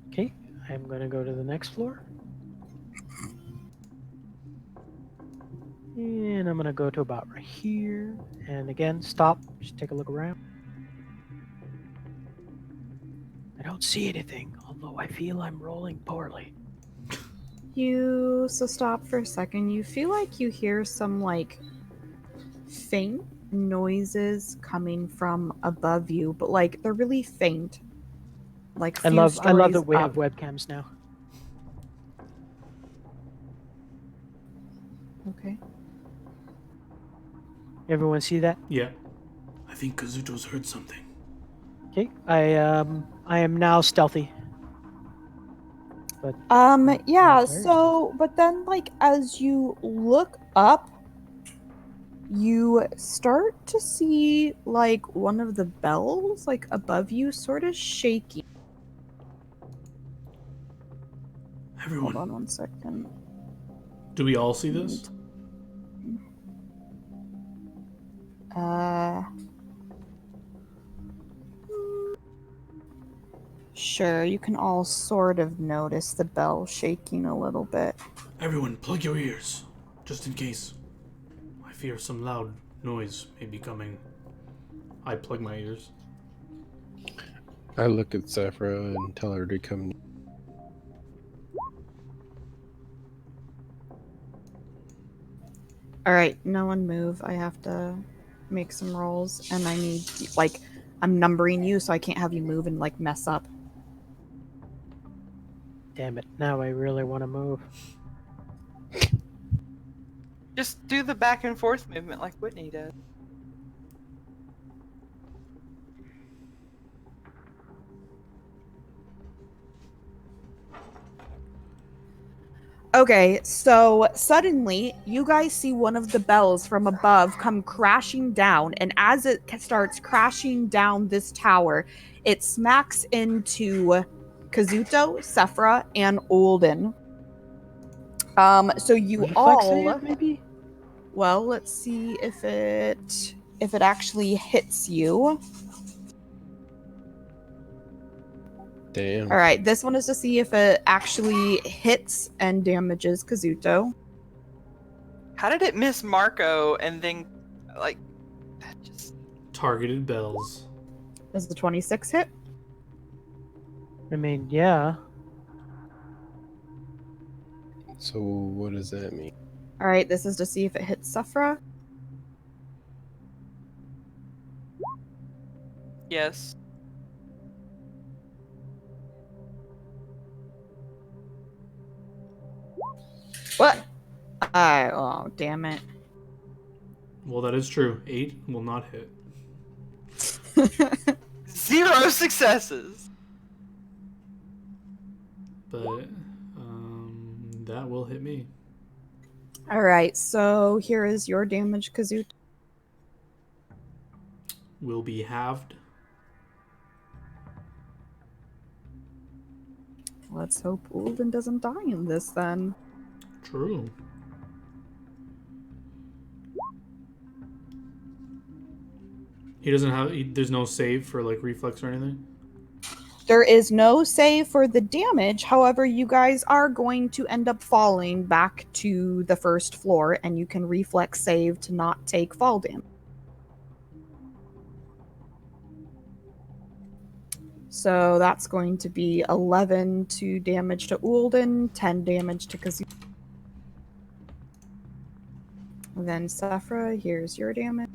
Okay, I'm going to go to the next floor. And I'm going to go to about right here. And again, stop. Just take a look around. I don't see anything, although I feel I'm rolling poorly. So stop for a second. You feel like you hear some like faint noises coming from above you, but like they're really faint. Like I few love that stories we up. have webcams now. Okay. Everyone see that? Yeah. I think Kazuto's heard something. Okay, I am now stealthy. But Yeah, very so but then like as you look up, you start to see like one of the bells like above you sort of shaking. Everyone, Hold on one second. do we all see this? Sure, you can all sort of notice the bell shaking a little bit. Everyone, plug your ears, just in case. I fear some loud noise may be coming. I plug my ears. I look at Saphira and tell her to come. All right, no one move. I have to make some rolls, and I need like I'm numbering you, so I can't have you move and like mess up. Damn it! Now I really want to move. Just do the back and forth movement like Whitney does. Okay, so suddenly you guys see one of the bells from above come crashing down, and as it starts crashing down this tower, it smacks into Kazuto, Sephra, and Olden. So you Reflex all, save, maybe? well, let's see if it actually hits you. Damn. All right, this one is to see if it actually hits and damages Kazuto. How did it miss Marco and then, like, that just... Targeted bells. Does the 26 hit? I mean, yeah. So what does that mean? All right, this is to see if it hits Sephra. Yes. What? Oh, damn it. Well, that is true. 8 will not hit. 0 successes! But that will hit me. All right, so here is your damage, Kazuto. Will be halved. Let's hope Ulden doesn't die in this then. True. He doesn't have. There's no save for like reflex or anything. There is no save for the damage. However, you guys are going to end up falling back to the first floor, and you can reflex save to not take fall damage. So that's going to be 11 to damage to Ulden, 10 damage to Kazuto. Then Sephra, here's your damage.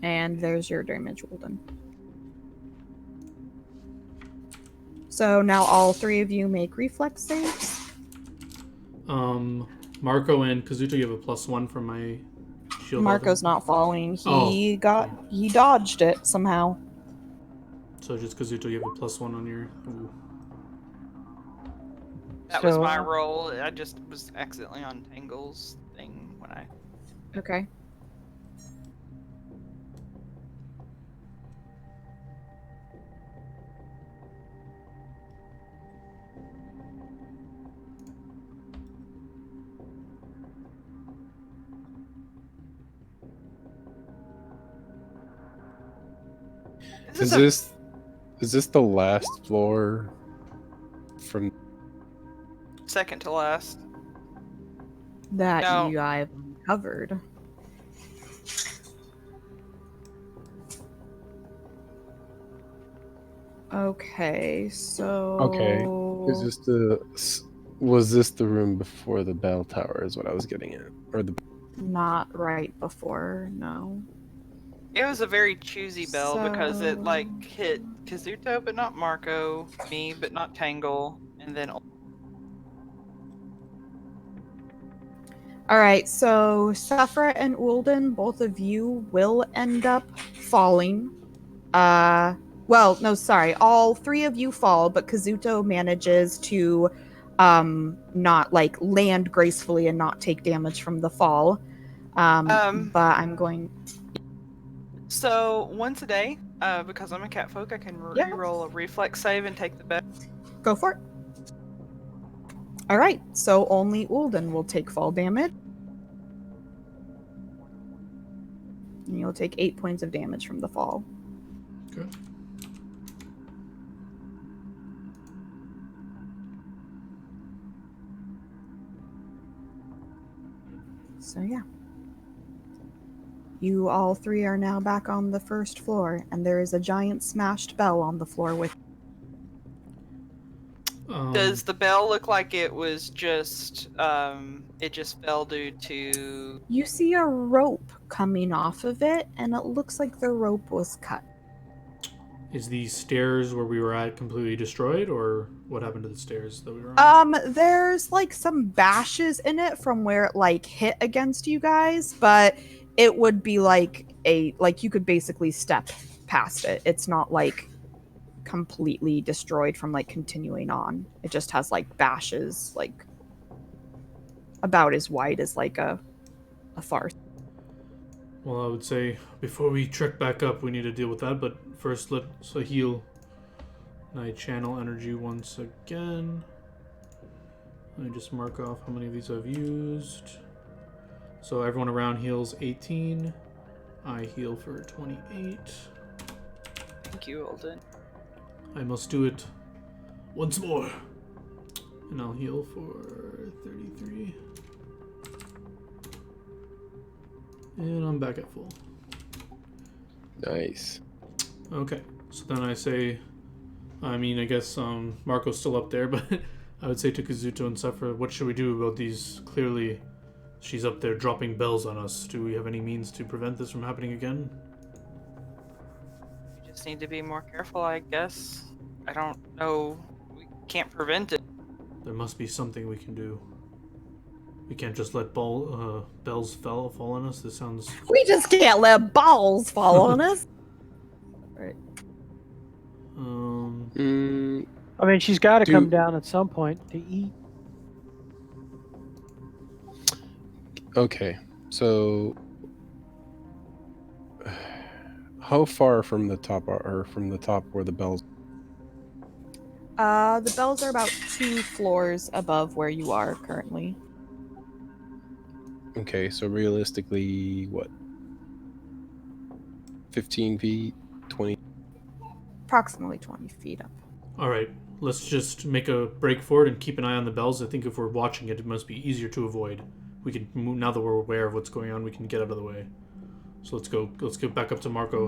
And there's your damage, Ulden. So now all three of you make reflex saves. Marco and Kazuto, you have a +1 from my shield. Marco's not falling. He okay. he dodged it somehow. So just Kazuto, you have a +1 on your. Ooh. That was my roll. I just was accidentally on Tangle's thing when I... Okay. Is this the last floor from second to last? That No. you I've uncovered. Okay, so Okay. Was this the room before the bell tower is what I was getting at? Or the not right before, no. It was a very choosy bell because it, So- like, hit Kazuto but not Marco, me but not Tangle, and then... Alright, so Sephra and Ulden, both of you will end up falling. Well, no, sorry. All three of you fall, but Kazuto manages to not like land gracefully and not take damage from the fall. But I'm going. So once a day, because I'm a cat folk, I can Yeah. re-roll a reflex save and take the bet. Go for it. All right, so only Ulden will take fall damage. And you'll take 8 points of damage from the fall. Okay. So yeah. You all three are now back on the first floor, and there is a giant smashed bell on the floor with. Does the bell look like it was just it just fell due to? You see a rope coming off of it, and it looks like the rope was cut. Is the stairs where we were at completely destroyed, or what happened to the stairs that we were on? There's like some bashes in it from where it like hit against you guys, but it would be like you could basically step past it. It's not like completely destroyed from like continuing on. It just has like bashes like about as wide as like a farce. Well, I would say before we trek back up, we need to deal with that. But first, let's heal. And I channel energy once again. Let me just mark off how many of these I've used. So everyone around heals 18. I heal for 28. Thank you, Alden. I must do it once more. And I'll heal for 33. And I'm back at full. Nice. Okay, so then I say, I guess Marco's still up there, but I would say to Kazuto and Sephiroth, what should we do about these? Clearly, she's up there dropping bells on us. Do we have any means to prevent this from happening again? We just need to be more careful, I guess. I don't know. We can't prevent it. There must be something we can do. We can't just let bells fall on us. This sounds... We just can't let balls fall on us. Right. I mean, she's got to come down at some point to eat. Okay, so how far from the top where the bells? The bells are about 2 floors above where you are currently. Okay, so realistically, what? 15 feet, 20. Approximately 20 feet up. All right, let's just make a break for it and keep an eye on the bells. I think if we're watching it, it must be easier to avoid. We can move, now that we're aware of what's going on, we can get out of the way. So let's go back up to Marco.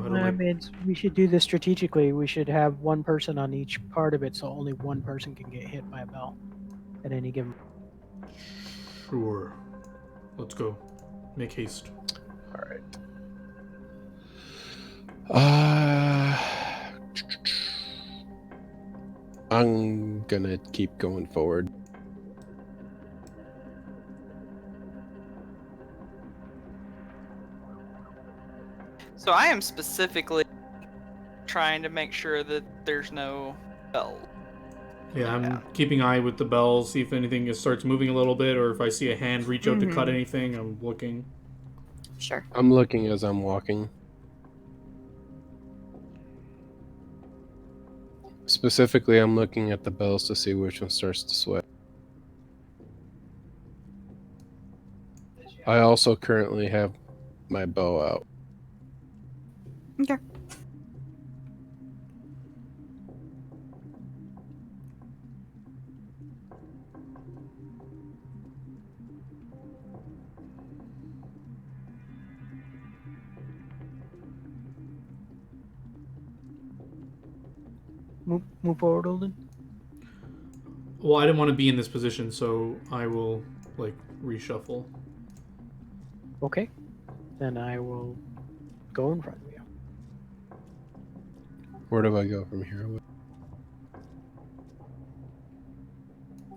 We should do this strategically. We should have one person on each part of it, so only one person can get hit by a bell at any given. Sure. Let's go. Make haste. All right. I'm gonna keep going forward. So I am specifically trying to make sure that there's no bell. Yeah, I'm keeping eye with the bells, see if anything starts moving a little bit, or if I see a hand reach out to cut anything, I'm looking. Sure. I'm looking as I'm walking. Specifically, I'm looking at the bells to see which one starts to sweat. I also currently have my bow out. Okay. Move forward, Olden. Well, I didn't want to be in this position, so I will, reshuffle. Okay. Then I will go in front of you. Where do I go from here?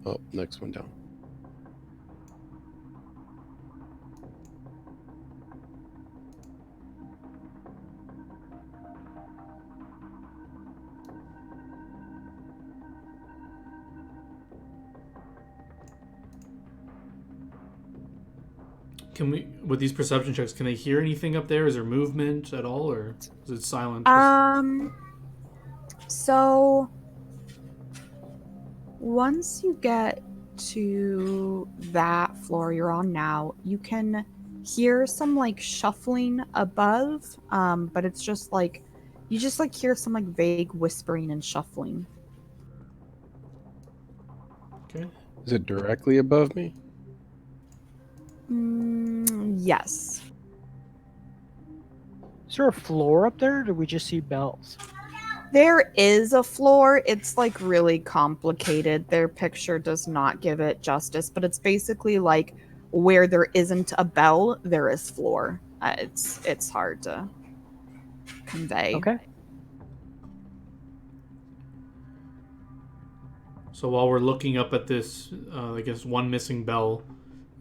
Oh, next one down. Can we, with these perception checks, can I hear anything up there? Is there movement at all, or is it silent? So once you get to that floor you're on now, you can hear some like shuffling above, but it's just like you just like hear some like vague whispering and shuffling. Okay. Is it directly above me? Yes. Is there a floor up there, or do we just see bells? There is a floor. It's like really complicated. Their picture does not give it justice, but it's basically like where there isn't a bell, there is floor. It's hard to convey. Okay. So while we're looking up at this, I guess one missing bell,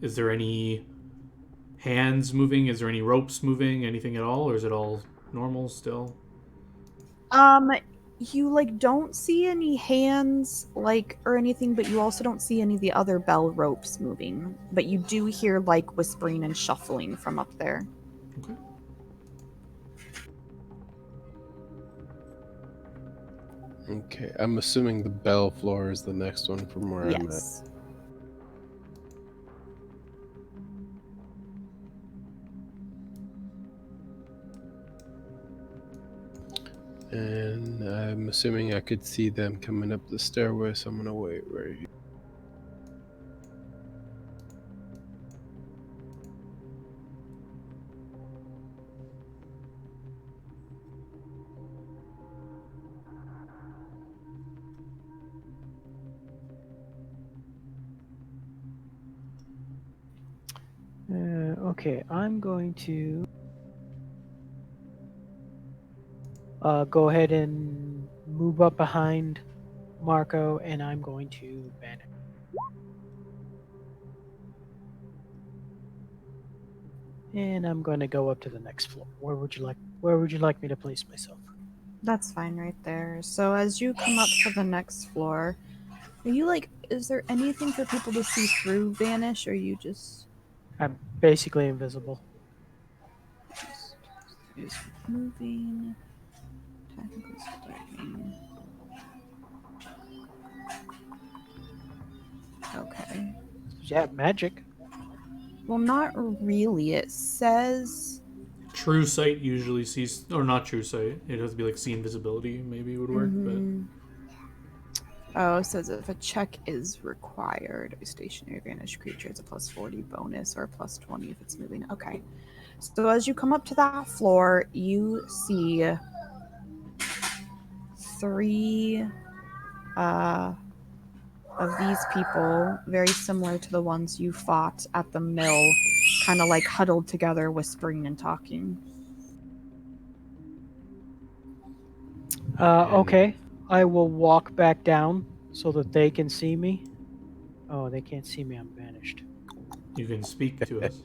is there any hands moving? Is there any ropes moving? Anything at all, or is it all normal still? You like don't see any hands like or anything, but you also don't see any of the other bell ropes moving. But you do hear like whispering and shuffling from up there. Okay. Okay, I'm assuming the bell floor is the next one from where I'm at. Yes. And I'm assuming I could see them coming up the stairway, so I'm gonna wait right here. Okay, I'm going to go ahead and move up behind Marco, and I'm going to ban it. And I'm going to go up to the next floor. Where would you like me to place myself? That's fine right there. So as you come up to the next floor, are you like is there anything for people to see through Vanish, or you just I'm basically invisible. is moving? Technically starting. Okay. Yeah, magic. Well, not really. It says True sight usually sees, or not true sight. It has to be like see invisibility. Maybe would work, oh, it says if a check is required, a stationary vanish creature is a plus 40 bonus or a plus 20 if it's moving. Okay. So as you come up to that floor, you see three of these people, very similar to the ones you fought at the mill, kind of like huddled together, whispering and talking. Okay. I will walk back down so that they can see me. Oh, they can't see me. I'm vanished. you can speak to us.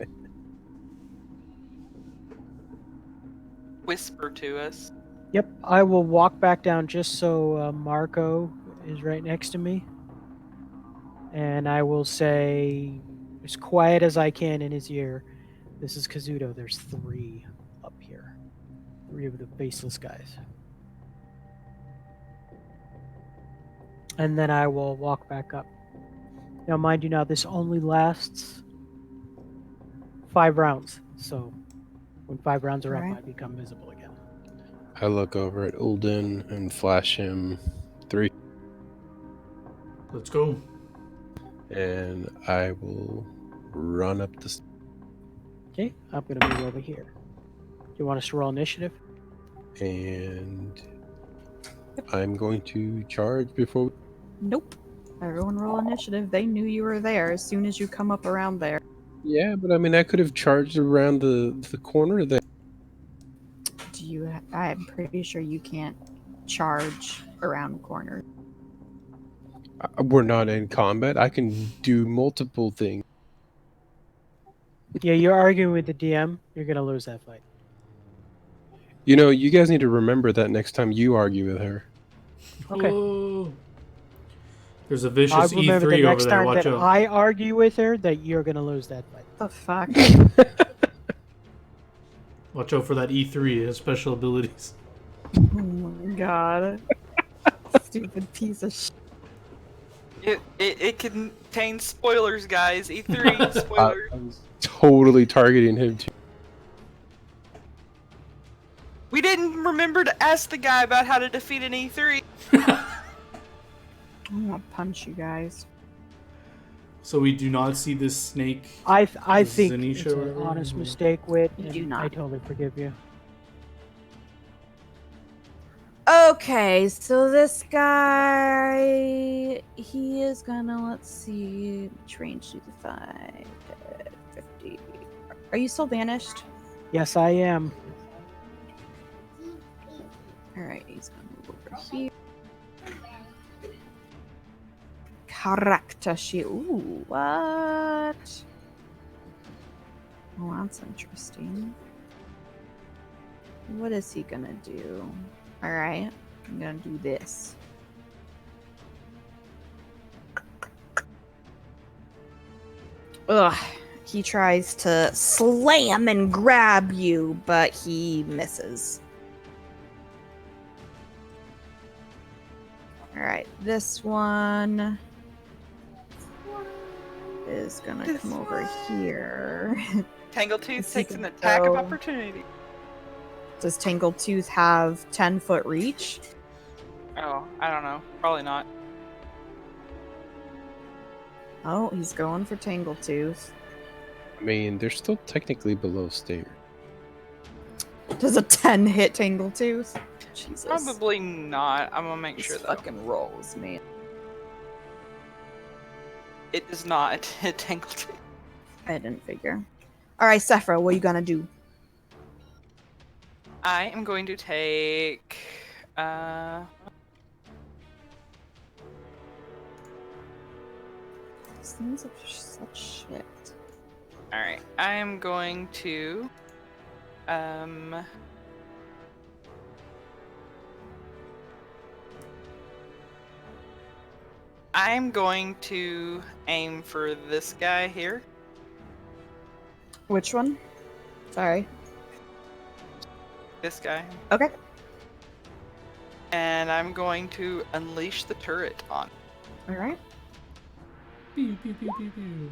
Whisper to us. Yep, I will walk back down just so Marco is right next to me. And I will say, as quiet as I can in his ear, this is Kazuto. There's three up here. Three of the faceless guys. And then I will walk back up. Now, mind you, now this only lasts 5 rounds. So when 5 rounds are Right. up, I become visible again. I look over at Ulden and flash him 3, Let's go. and I will run up the stairs. Okay, I'm going to move over here. Do you want us to roll initiative? And I'm going to charge before. Nope. Everyone roll initiative. They knew you were there as soon as you come up around there. Yeah, but I mean, I could have charged around the corner there. I'm pretty sure you can't charge around corners. We're not in combat. I can do multiple things. Yeah, you're arguing with the DM. You're going to lose that fight. You know, you guys need to remember that next time you argue with her. Okay. Oh. There's a I vicious remember the E3 over next there. time Watch that out. I argue with her that you're gonna lose that fight. The fuck? Watch out for that E3. It has special abilities. Oh my god. Stupid piece of shit. It contains spoilers, guys. E3 I spoilers. was totally targeting him too. We didn't remember to ask the guy about how to defeat an E3. I'm gonna punch you guys. So we do not see this snake. I think Zanisha it's or an whatever? honest mistake, Wit. You And do not. I totally forgive you. Okay, so this guy, he is gonna, let's see, range to the 5, 50. Are you still vanished? Yes, I am. Alright, he's gonna move over here. Character sheet. Ooh, what? Oh, that's interesting. What is he gonna do? Alright, I'm gonna do this. Ugh. He tries to slam and grab you, but he misses. Alright, this one is gonna This come over here. Tangletooth Is he takes an gonna attack of go- opportunity. Does Tangletooth have 10-foot reach? Oh, I don't know. Probably not. Oh, he's going for Tangletooth. I mean, they're still technically below stairs. Does a 10 hit Tangletooth? Jesus. Probably not. I'm gonna make These sure though. fucking rolls, man. It does not hit Tangletooth. I didn't figure. Alright, Sephra, what are you gonna do? I am going to take. These things are such shit. Alright. I am going to. I'm going to aim for this guy here. Which one? Sorry. This guy. Okay. And I'm going to unleash the turret on. Alright. Pew, pew, pew, pew, pew.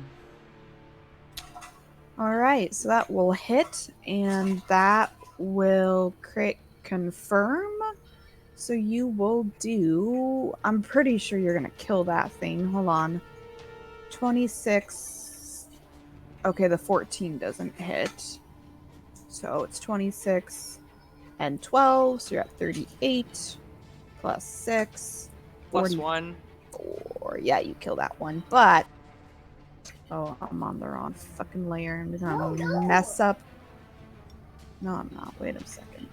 Alright, so that will hit, and that will confirm. So you will do. I'm pretty sure you're gonna kill that thing. Hold on. 26. Okay, the 14 doesn't hit. So it's 26 and 12, so you're at 38. Plus 6. Plus 44. 1. Yeah, you kill that one, but. Oh, I'm on the wrong fucking layer. I'm gonna mess up. No, I'm not. Wait a second.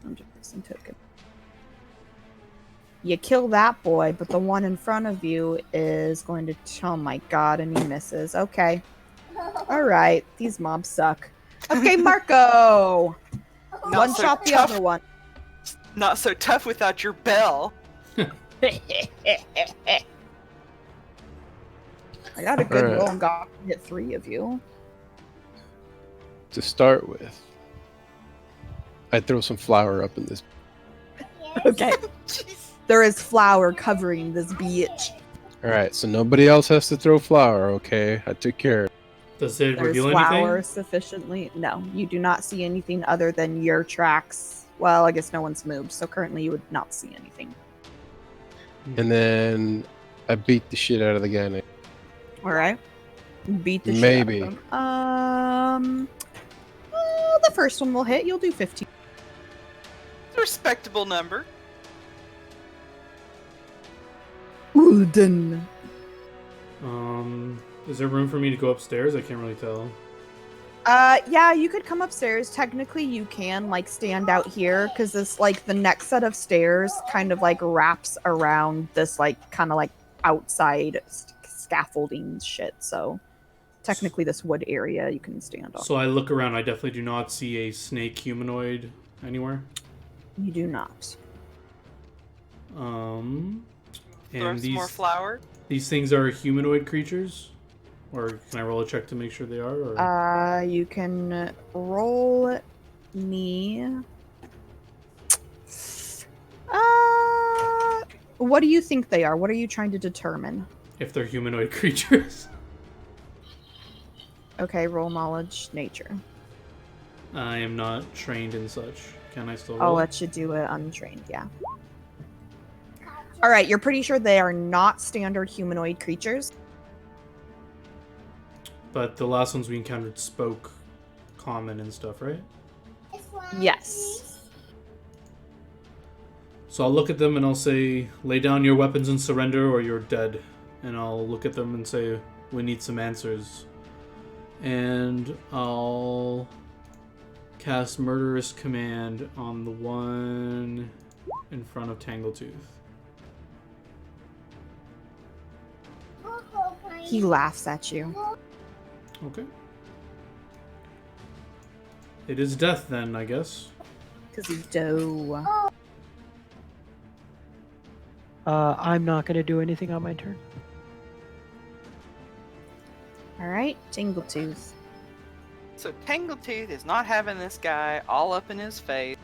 I'm just missing token. You kill that boy, but the one in front of you is going to. Oh my god, and he misses. Okay. Alright, these mobs suck. Okay, Marco! Not One so shot the tough. other one. Not so tough without your bell. I got a good Alright. roll and got to hit 3 of you. To start with, I throw some flour up in this. Okay. Jeez. There is flour covering this bitch. Alright, so nobody else has to throw flour, okay? I took care of it. Does it There's reveal flour anything? sufficiently. No, you do not see anything other than your tracks. Well, I guess no one's moved, so currently you would not see anything. And then I beat the shit out of the guy. All right. Beat the Maybe. shit out of them. The first one will hit. You'll do 15. It's a respectable number. Well done. Is there room for me to go upstairs? I can't really tell. Yeah, you could come upstairs. Technically, you can like stand out here because this like the next set of stairs kind of like wraps around this like kind of like outside scaffolding shit. So technically, this wood area you can stand on. So I look around. I definitely do not see a snake humanoid anywhere. You do not. Throw And some more flour. these things are humanoid creatures? Or can I roll a check to make sure they are? Or? You can roll me. What do you think they are? What are you trying to determine? If they're humanoid creatures. Okay, roll knowledge, nature. I am not trained in such. Can I still roll? I'll let you do it untrained, yeah. Alright, you're pretty sure they are not standard humanoid creatures. But the last ones we encountered spoke common and stuff, right? Yes. So I'll look at them and I'll say, lay down your weapons and surrender or you're dead. And I'll look at them and say, we need some answers. And I'll cast Murderous Command on the one in front of Tangletooth. He laughs at you. Okay. It is death then, I guess. Kazuto. I'm not going to do anything on my turn. Alright, Tangletooth. So Tangletooth is not having this guy all up in his face.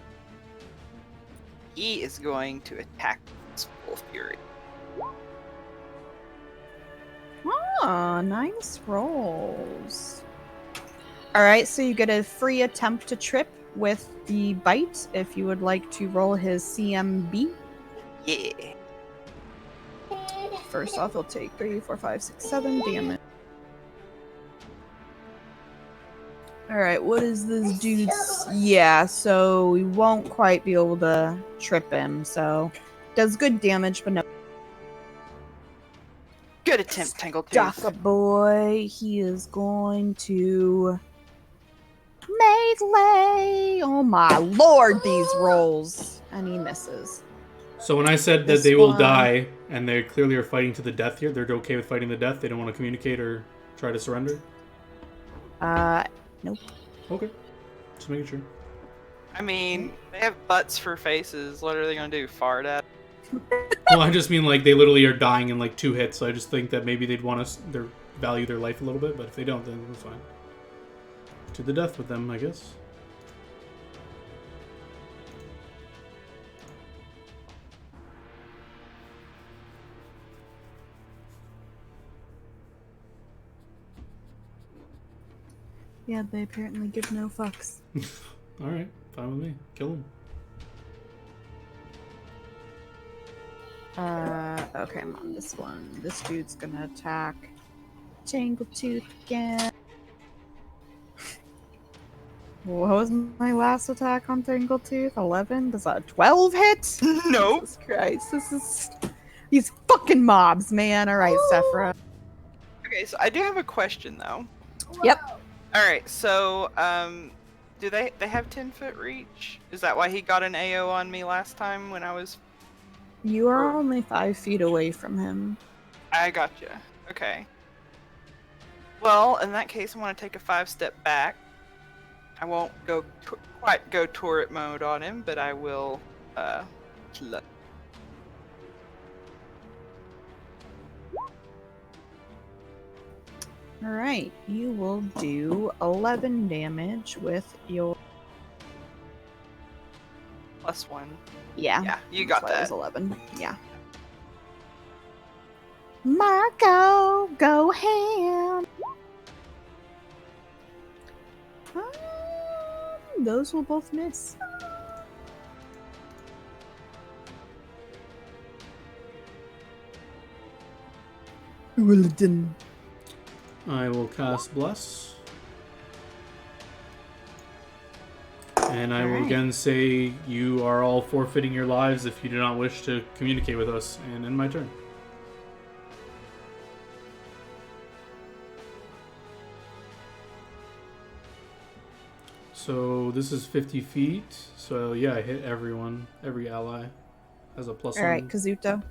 He is going to attack with full fury. Ah, nice rolls. Alright, so you get a free attempt to trip with the bite if you would like to roll his CMB. Yeah. First off, he'll take 3, 4, 5, 6, 7 damage. Alright, what is this dude's... Yeah, so we won't quite be able to trip him, so... Does good damage, but no... Good attempt, Tangletooth. Daka boy, he is going to... Melee! Oh my lord, these rolls! And he misses. So when I said that This they will one- die, and they clearly are fighting to the death here, they're okay with fighting the death? They don't want to communicate or try to surrender? Nope. Okay. Just making sure. I mean, they have butts for faces. What are they gonna do? Fart at? Well, I just mean like they literally are dying in like 2 hits, so I just think that maybe they'd want to value their life a little bit, but if they don't, then it's fine. To the death with them, I guess. Yeah, they apparently give no fucks. Alright, fine with me. Kill him. Okay, I'm on this one. This dude's gonna attack Tangletooth again. What was my last attack on Tangletooth? 11? Does that 12 hit? Nope. Jesus Christ, this is... These fucking mobs, man. Alright, Sephra. Okay, so I do have a question though. Yep. Alright, so do they have 10-foot reach? Is that why he got an AO on me last time when I was... You are only 5 feet away from him. I gotcha. Okay. Well, in that case, I want to take a 5-step back. I won't go quite go turret mode on him, but I will. Look. Alright, you will do 11 damage with your... +1. Yeah. Yeah, you got That's why it was that. 11. Yeah. Marco, go ham. Those will both miss. Well done. I will cast Bless. And I will Alright. again say you are all forfeiting your lives if you do not wish to communicate with us, and end my turn. So this is 50 feet. So yeah, I hit everyone, every ally has a plus Alright, one. Kazuto.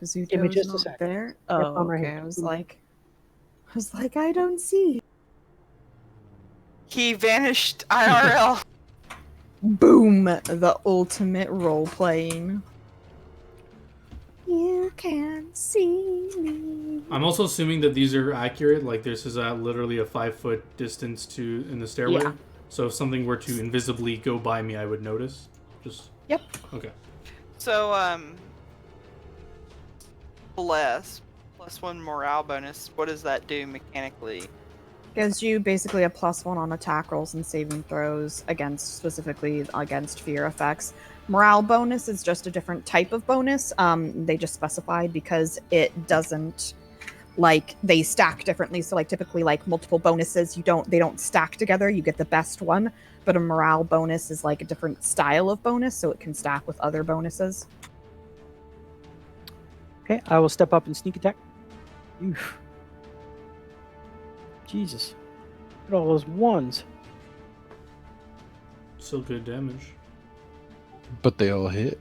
Kazuto's Give me just a not sec. there. Yep, Oh, I'm right okay. here. I was like, I don't see. He vanished IRL. Boom! The ultimate role playing. You can see me. I'm also assuming that these are accurate. Like this is literally a 5-foot distance to in the stairway. Yeah. So if something were to invisibly go by me, I would notice. Just Yep. okay. So, plus 1 morale bonus. What does that do mechanically? Gives you basically a +1 on attack rolls and saving throws specifically against fear effects. Morale bonus is just a different type of bonus. They just specified because it doesn't they stack differently. So typically multiple bonuses, they don't stack together. You get the best one, but a morale bonus is a different style of bonus, so it can stack with other bonuses. Okay, I will step up and sneak attack. Oof. Jesus. Look at all those ones. Still good damage. But they all hit.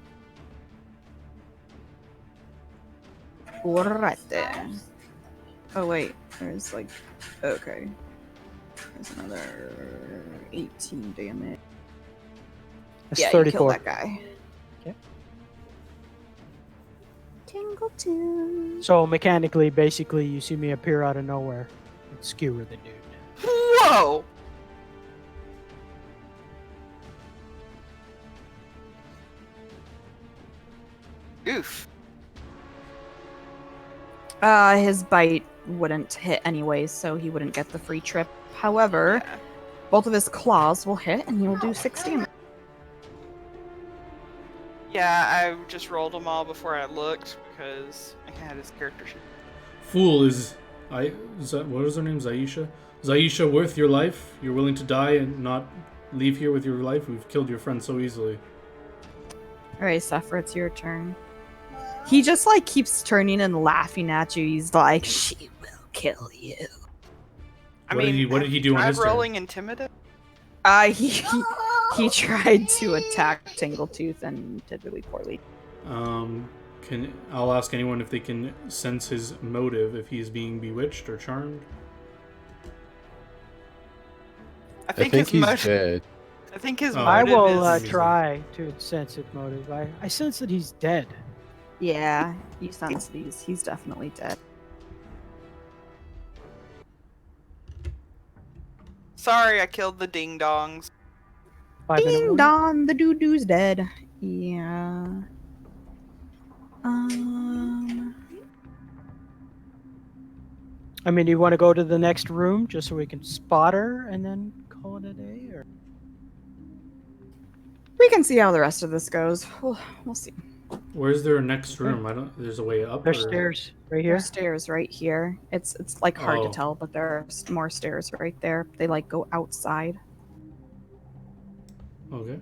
Right there. Oh wait, there's okay. There's another 18 damage. That's Yeah, 34. you kill that guy. Okay. Tingle tune. So mechanically, basically, you see me appear out of nowhere and skewer the dude. Whoa! Oof. His bite wouldn't hit anyways, so he wouldn't get the free trip. However, Yeah. both of his claws will hit, and he will do 6 damage. Yeah, I just rolled them all before I looked because I had his character sheet. Fool what is her name? Zaisha? Zaisha, worth your life? You're willing to die and not leave here with your life? We've killed your friend so easily. Alright, Sephiroth, it's your turn. He just keeps turning and laughing at you. He's like, "She will kill you." What did he do on his turn? rolling intimidate? He tried to attack Tingletooth and did really poorly. I'll ask anyone if they can sense his motive, if he's being bewitched or charmed. I think he's his motive. dead. I think his Oh. I motive will is. try to sense his motive. I sense that he's dead. Yeah, you sense these. He's definitely dead. Sorry, I killed the ding dongs. 5-minute Ding warning. dong, the doo-doo's dead. Yeah. I mean, do you want to go to the next room just so we can spot her and then call it a day? Or We can see how the rest of this goes. We'll see. Where's their next Okay. room? There's a way up. there's or- stairs right here. There's stairs right here. It's hard Oh. to tell, but there are more stairs right there. They go outside. Okay.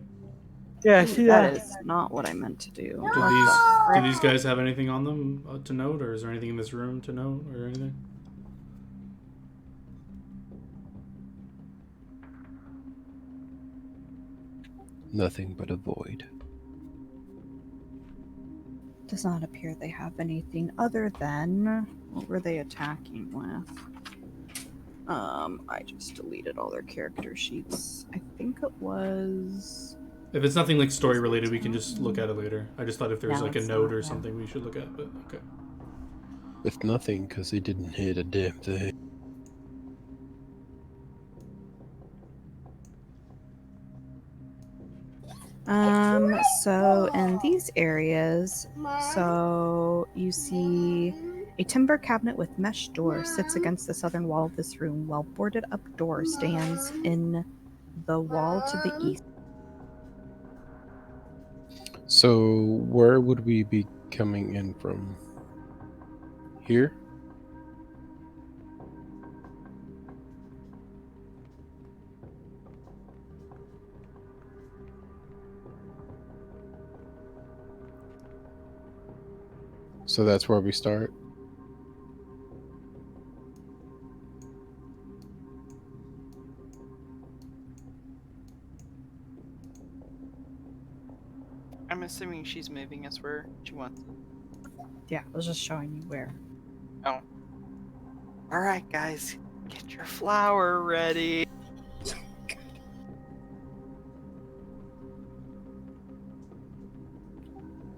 Yeah, I see That that. is not what I meant to do. Do What the do frick? these guys have anything on them to note, or is there anything in this room to note, or anything? Nothing but a void. Does not appear they have anything other than what were they attacking with? I just deleted all their character sheets. I think it was. If it's nothing like story related, we can just look at it later. I just thought if there was No, like a it's note not, or yeah. something we should look at, but okay. With nothing, because he didn't hit a damn thing. So in these areas, so you see a timber cabinet with mesh door sits against the southern wall of this room, while boarded up door stands in the wall to the east. So, where would we be coming in from? Here? So that's where we start? I'm assuming she's moving us where she wants. Yeah, I was just showing you where. All right, guys, get your flower ready.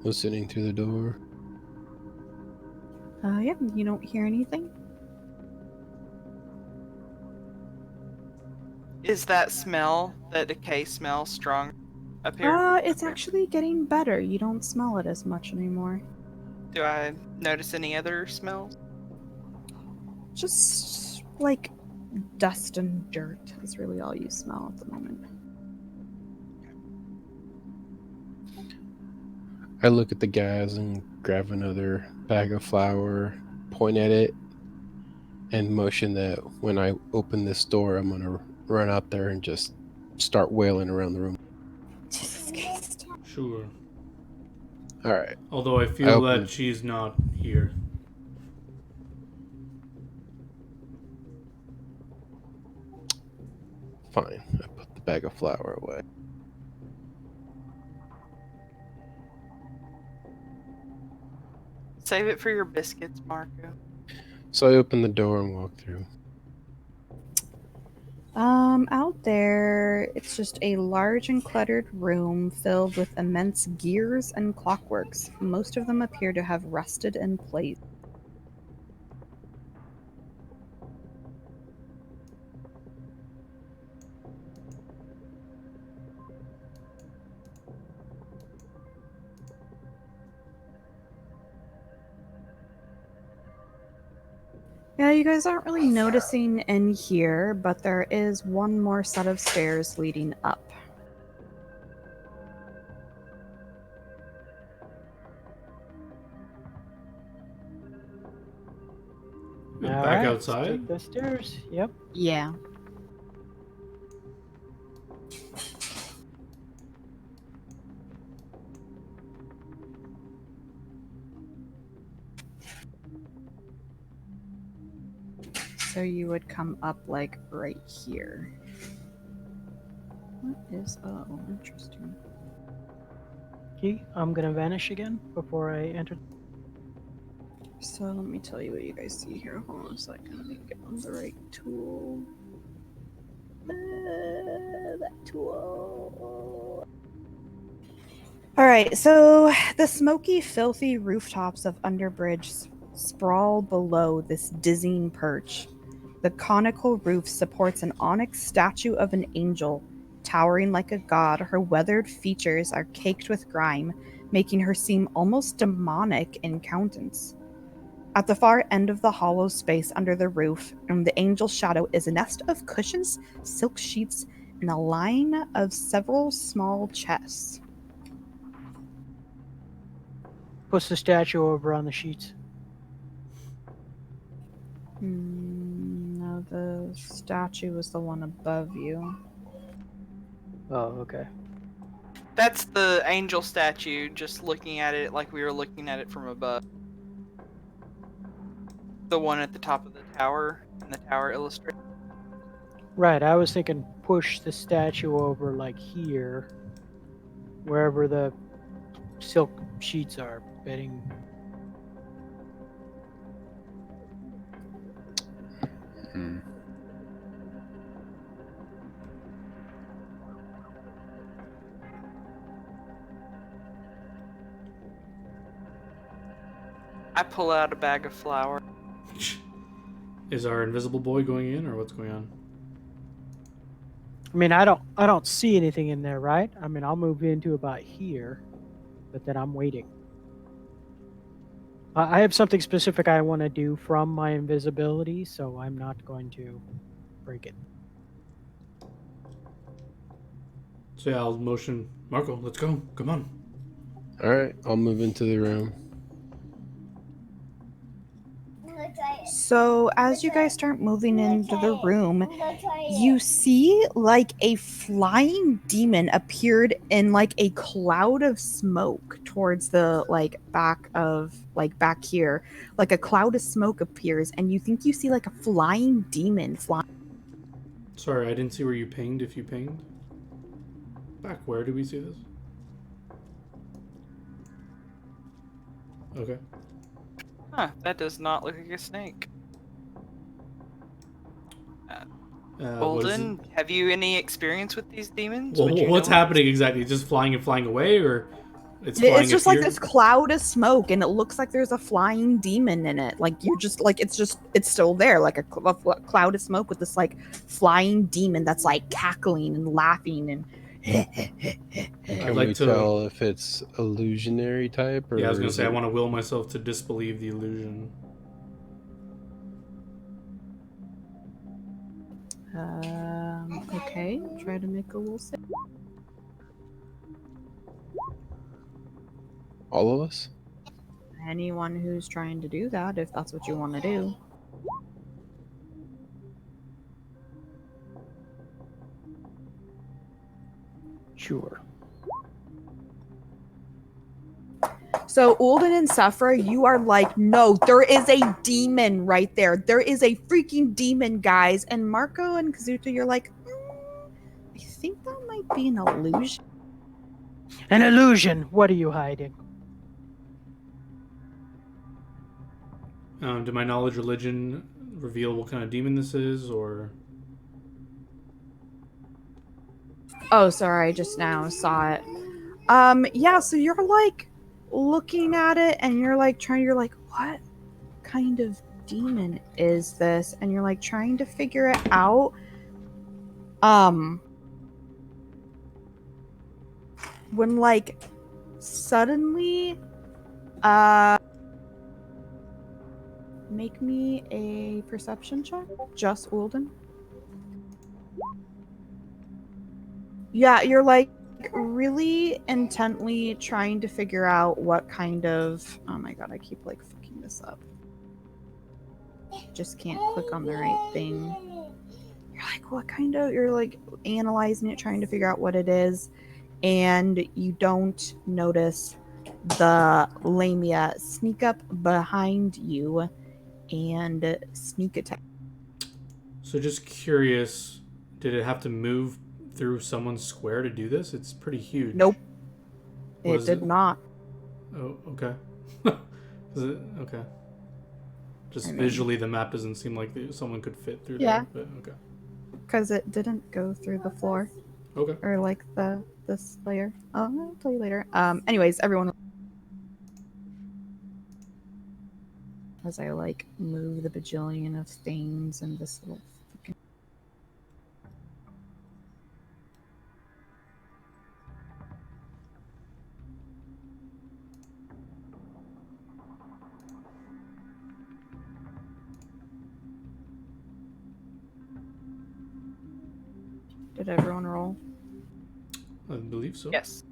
listening through the door. Yeah, you don't hear anything. Is that smell, that decay smell, strong up here? It's actually getting better. You don't smell it as much anymore. Do I notice any other smells? Just like dust and dirt is really all you smell at the moment. I look at the guys and grab another bag of flour, point at it, and motion that when I open this door, I'm going to run out there and just start wailing around the room. Jesus Christ. Sure. All right. Although I I feel opened- that she's not here. Fine. I put the bag of flour away. Save it for your biscuits, Marco. So I open the door and walk through. Out there, it's just a large and cluttered room filled with immense gears and clockworks. Most of them appear to have rusted in place. Yeah, you guys aren't really noticing in here, but there is one more set of stairs leading up. Back All right, let's outside? take the stairs. Yep. Yeah. So you would come up like right here. What is, oh, interesting. Okay, I'm gonna vanish again before I enter. So let me tell you what you guys see here. Hold on a second. Let me get on the right tool. That tool. Alright, so the smoky, filthy rooftops of Underbridge sprawl below this dizzying perch. The conical roof supports an onyx statue of an angel, towering like a god. Her weathered features are caked with grime, making her seem almost demonic in countenance. At the far end of the hollow space under the roof, in the angel's shadow, is a nest of cushions, silk sheets, and a line of several small chests. Puts the statue over on the sheets. No, the statue was the one above you. Oh, okay. That's the angel statue, just looking at it like we were looking at it from above. The one at the top of the tower, in the tower illustrated. Right, I was thinking push the statue over like here, wherever the silk sheets are, bedding. Hmm. I pull out a bag of flour. Is our invisible boy going in, or what's going on? I mean, I don't see anything in there, right? I mean, I'll move into about here, but then I'm waiting. I have something specific I want to do from my invisibility, so I'm not going to break it. So yeah, I'll motion Marco. Let's go. Come on. All right, I'll move into the room. So, as you guys start moving into the room, you see like a flying demon appeared in like a cloud of smoke towards the back here. Like a cloud of smoke appears, and you think you see like a flying demon flying. Sorry, I didn't see where you pinged. If you pinged, back where do we see this? Okay. Huh, that does not look like a snake. What is it? Bolden, have you any experience with these demons? Well, Would you what's know? happening exactly? Just flying and flying away, or It's flying. It's just like this cloud of smoke, and it looks like there's a flying demon in it. Like you're just like it's still there, like a cloud of smoke with this like flying demon that's like cackling and laughing and. Can like we to- tell if it's illusionary type or? Yeah, I was gonna is say I it- want to will myself to disbelieve the illusion. Okay. Try to make a will save. All of us? Anyone who's trying to do that, if that's what you want to do. Sure. So Ulden and Sephra, you are like, no, there is a demon right there. There is a freaking demon, guys. And Marco and Kazuto, you're like, I think that might be an illusion. An illusion. What are you hiding? Did my knowledge religion reveal what kind of demon this is, or? Oh, sorry, I just now saw it. Yeah, so you're like looking at it and you're like what kind of demon is this? And you're like trying to figure it out. When like suddenly make me a perception check, just Ulden. Yeah, you're like really intently trying to figure out what kind of, oh my god, I keep like fucking this up. Just can't click on the right thing. You're like, what kind of, you're like analyzing it, trying to figure out what it is, and you don't notice the Lamia sneak up behind you and sneak attack. So just curious, did it have to move through someone's square to do this? It's pretty huge. Nope. What It is did not. Oh, okay. Okay. Just I mean- visually, the map doesn't seem like someone could fit through Yeah. there. But okay. Because it didn't go through the floor. Okay. Or like this layer. Oh, I'll tell you later. Anyways, everyone, as I like move the bajillion of things and this little fucking. Did everyone roll? I believe so. Yes.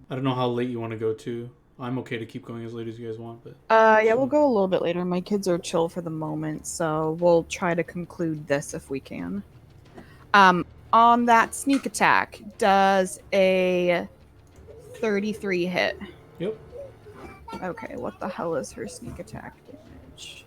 I don't know how late you want to go to. I'm okay to keep going as late as you guys want, but Yeah, we'll go a little bit later. My kids are chill for the moment, so we'll try to conclude this if we can. On that sneak attack, does a 33 hit? yep. Okay, what the hell is her sneak attack damage?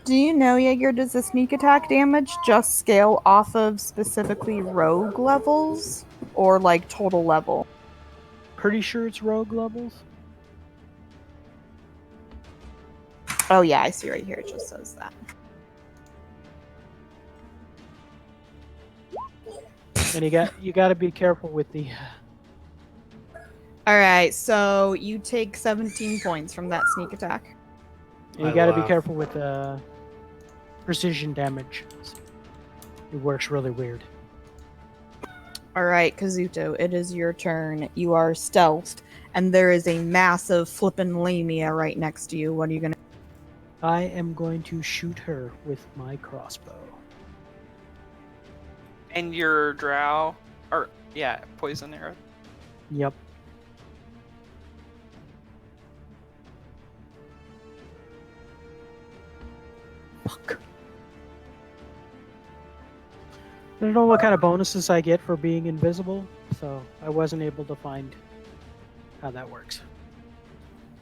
Do you know, Jaeger, does the sneak attack damage just scale off of specifically rogue levels or like total level? Pretty sure it's rogue levels. Oh yeah, I see right here. It just says that. And you got to be careful with the. All right, so you take 17 points from that sneak attack. You I got to be laugh. careful with precision damage. It works really weird. All right, Kazuto, it is your turn. You are stealthed, and there is a massive flippin' Lamia right next to you. What are you gonna? I am going to shoot her with my crossbow. And your drow, or yeah, poison arrow. Yep. Fuck. I don't know what kind of bonuses I get for being invisible, so I wasn't able to find how that works.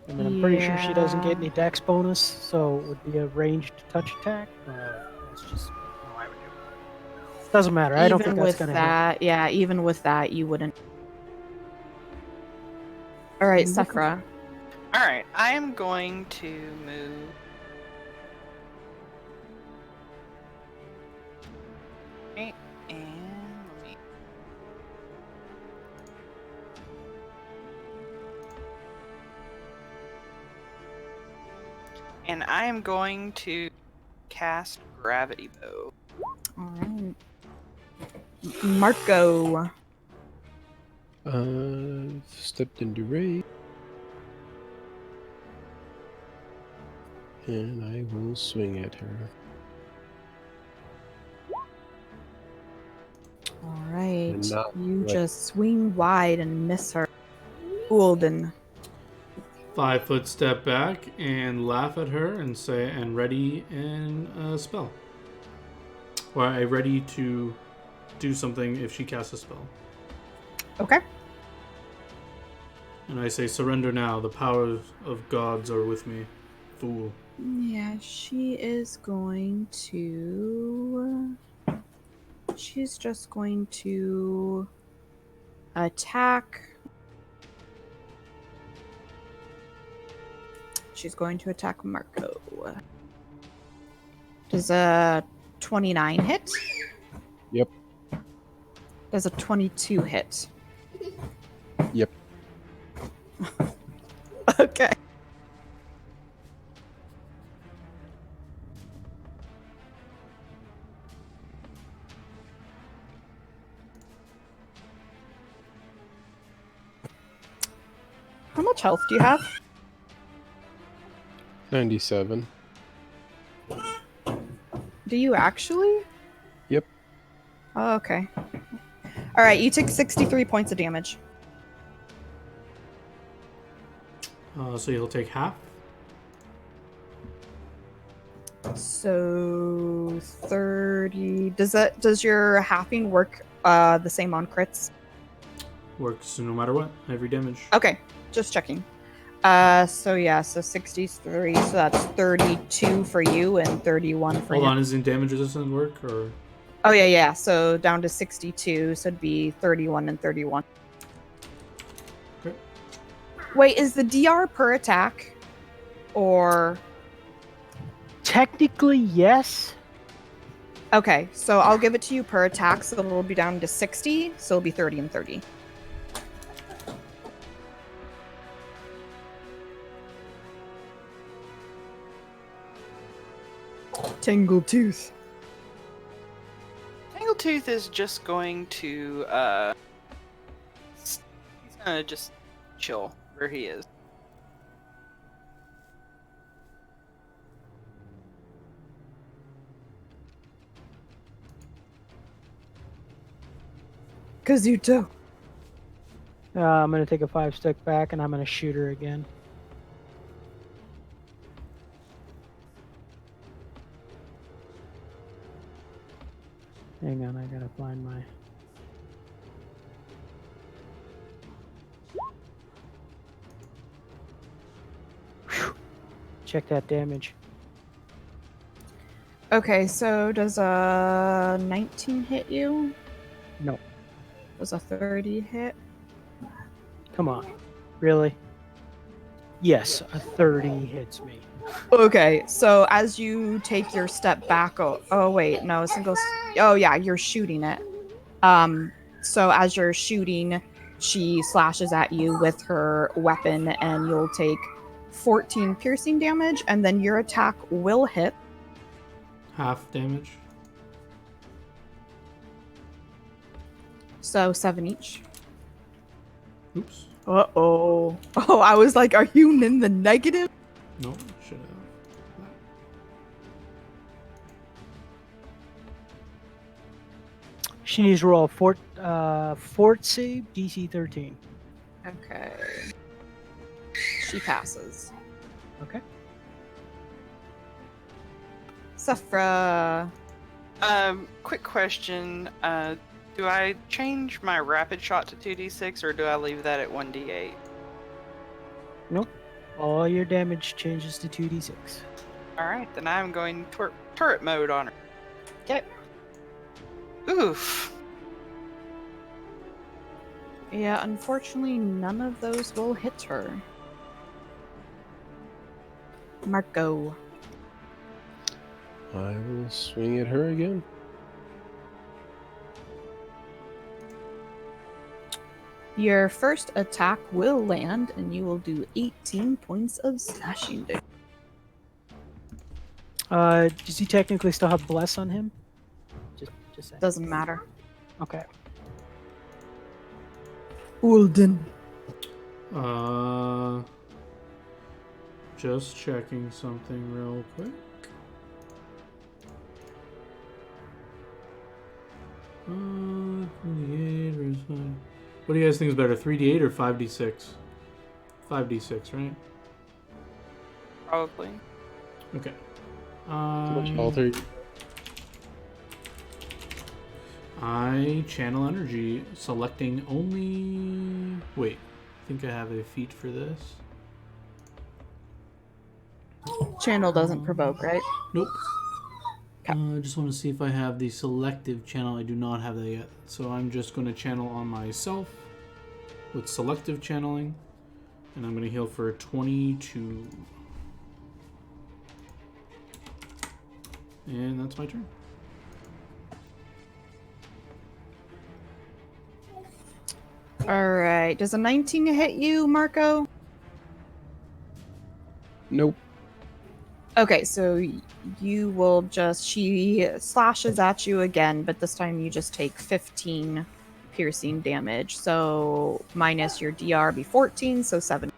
I mean, I'm pretty sure she doesn't get any dex bonus, so it would be a ranged touch attack. That's just how I would do it. Doesn't matter. I don't think that's with gonna hit. that, yeah, even with that, you wouldn't. All right, Look- Sephra. All right, I am going to move And I am going to cast Gravity Bow. All right. Marco. Stepped into range. And I will swing at her. All right. And not You like- just swing wide and miss her. Ulden. 5 foot step back and laugh at her and say, and ready and spell. Or I ready to do something if she casts a spell. Okay. And I say, surrender now. The powers of gods are with me. Fool. Yeah, she is going to. She's just going to attack. She's going to attack Marco. Does a 29 hit? Yep. Does a 22 hit? Yep. Okay. How much health do you have? 97. Do you actually? Yep. Oh, okay. All right, you take 63 points of damage. So you'll take half. So 30. Does your halving work the same on crits? Works no matter what. Every damage. Okay, just checking. So yeah, so 63, so that's 32 for you and 31 for Hold him. on, isn't damage resistant work or? Oh yeah, so down to 62, so it'd be 31 and 31. Okay. Wait, is the DR per attack? Or Technically, yes. okay, so I'll give it to you per attack, so it'll be down to 60, so it'll be 30 and 30. Tangletooth. Tangletooth is just going to he's gonna just chill where he is. Kazuto. I'm going to take a 5-step back and I'm going to shoot her again. Hang on, I gotta find my. Whew. Check that damage. Okay, so does a 19 hit you? No. Does a 30 hit? Come on. Really? Yes, a 30 hits me. Okay, so as you take your step back, oh wait, no, single. Oh yeah, you're shooting it. So as you're shooting, she slashes at you with her weapon, and you'll take 14 piercing damage, and then your attack will hit. Half damage. So 7 each. Oops. Uh-oh. Oh, I was like, are you in the negative? No, should have. She needs to roll a fort save, DC 13. Okay. She passes. Okay. Sephra. Quick question. Do I change my rapid shot to 2d6 or do I leave that at 1d8? Nope. All your damage changes to 2d6. Alright, then I'm going turret mode on her. Okay. Oof. Yeah, unfortunately, none of those will hit her. Marco. I will swing at her again. Your first attack will land, and you will do 18 points of slashing damage. Does he technically still have bless on him? Just saying. Doesn't matter. Okay. Ulden. Just checking something real quick. Uh, 3d8 versus 5. What do you guys think is better, 3d8 or 5d6? 5d6, right? Probably. Okay. How much health are you? I channel energy, selecting only. Wait, I think I have a feat for this. Channel doesn't provoke, right? Nope. Okay. I just want to see if I have the selective channel. I do not have that yet. So I'm just going to channel on myself with selective channeling. And I'm going to heal for 22. And that's my turn. Alright. Does a 19 hit you, Marco? Nope. Okay, so you will just... She slashes at you again, but this time you just take 15 piercing damage. So minus your DR be 14, so 7.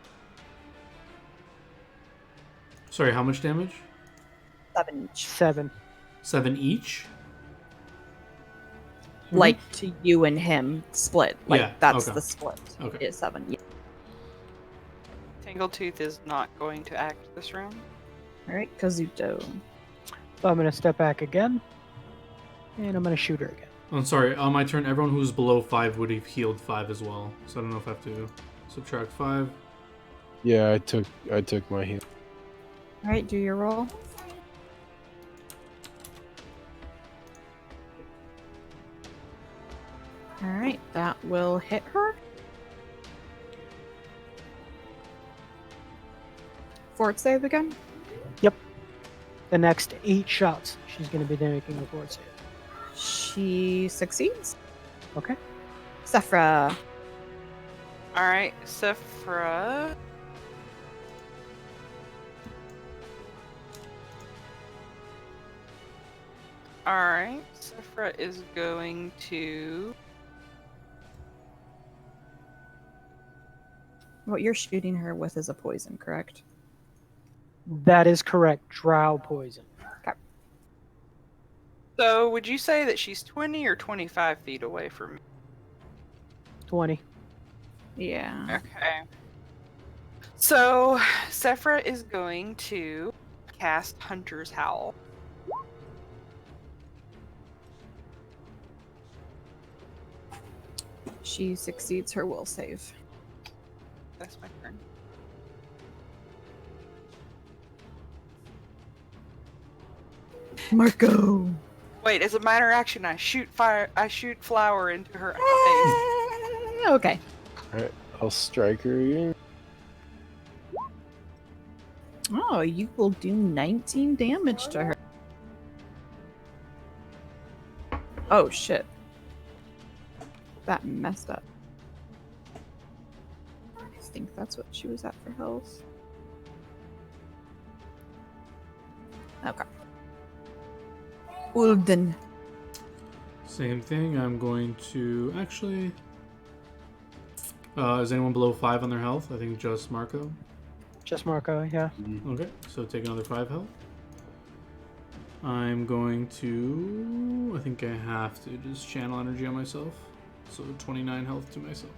Sorry, how much damage? 7 each. 7. 7 each? Like to you and him split. Like Yeah, that's okay. the split. Okay. Is 7. Yeah. Tangletooth is not going to act this round. Alright, Kazuto. So I'm going to step back again. And I'm going to shoot her again. I'm sorry, on my turn, everyone who's below 5 would have healed 5 as well. So I don't know if I have to subtract 5. Yeah, I took my heal. Alright, do your roll. Alright, that will hit her. Fort save again. The next 8 shots, she's going to be making a fort save. She succeeds. Okay. Sephra. Alright, Sephra. Alright, Sephra is going to. What you're shooting her with is a poison, correct? That is correct. Drow poison. So, would you say that she's 20 or 25 feet away from me? 20. Yeah. Okay. So, Sephra is going to cast Hunter's Howl. She succeeds her will save. That's my turn. Marco. Wait, as a minor action, I shoot fire. I shoot flour into her face. Okay. Alright, I'll strike her again. Oh, you will do 19 damage to her. Oh, shit. That messed up. I think that's what she was at for health. Okay. Ulden. Same thing. I'm going to actually. Is anyone below 5 on their health? I think just Marco. Just Marco, yeah. Okay, so take another 5 health. I'm going to. I think I have to just channel energy on myself. So 29 health to myself.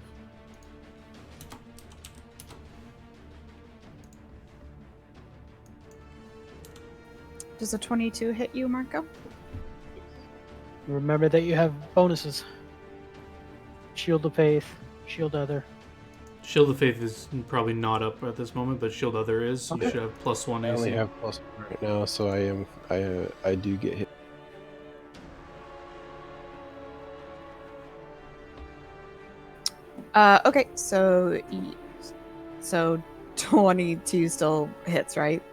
Does a 22 hit you, Marco? Remember that you have bonuses. Shield of Faith, Shield Other. Shield of Faith is probably not up at this moment, but Shield Other is. Okay. You should have +1 I only AC. have +1 right now, so I do get hit. Okay, so 22 still hits, right?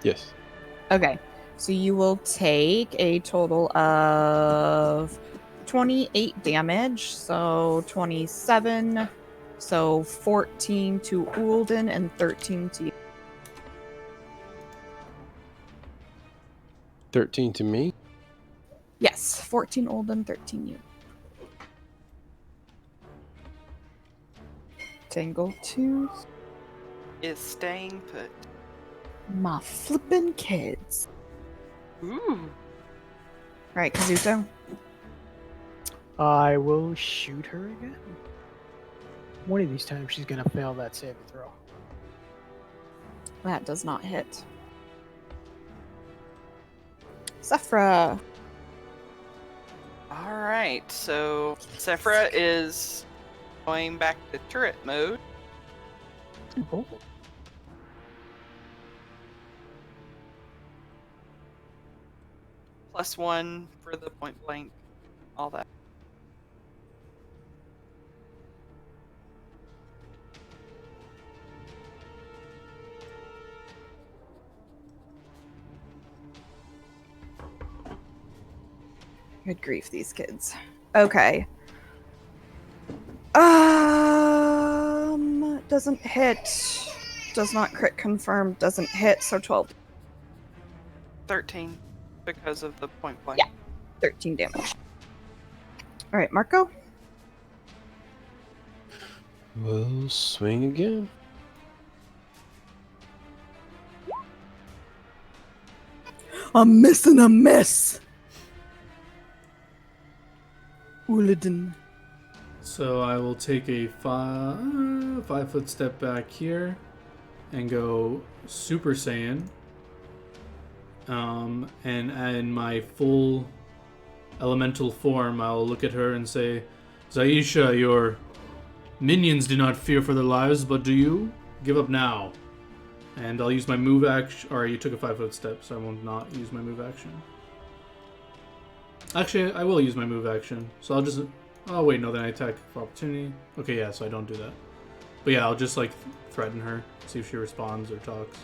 Yes. Okay, so you will take a total of 28 damage, so 27, so 14 to Ulden and 13 to you. 13 to me. Yes, 14 old and 13 you. Tangle 2. Is staying put. My flippin' kids. Ooh. Alright, Kazuto. I will shoot her again. One of these times she's gonna fail that saving throw. That does not hit. Sephra. All right, so Sephra is going back to turret mode. Oh. +1 for the point blank, all that. Good grief, these kids. Okay. Doesn't hit. Does not crit confirm. Doesn't hit. So 12. 13 because of the point blank. Yeah. 13 damage. All right, Marco. We'll swing again. I'm missing a miss. Uladin. So I will take a 5-foot step back here and go Super Saiyan. And in my full elemental form, I'll look at her and say, Zaisha, your minions do not fear for their lives, but do you? Give up now. And I'll use my move action. Or you took a 5-foot step, so I will not use my move action. Actually, I will use my move action. So I'll just... Oh, wait, no, then I attack for opportunity. Okay, yeah, so I don't do that. But yeah, I'll just, like, threaten her, see if she responds or talks.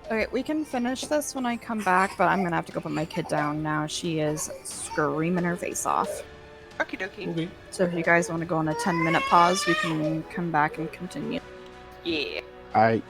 Okay, we can finish this when I come back, but I'm gonna have to go put my kid down now. She is screaming her face off. Okie dokie. Okay. So if you guys want to go on a 10-minute pause, we can come back and continue. Yeah. I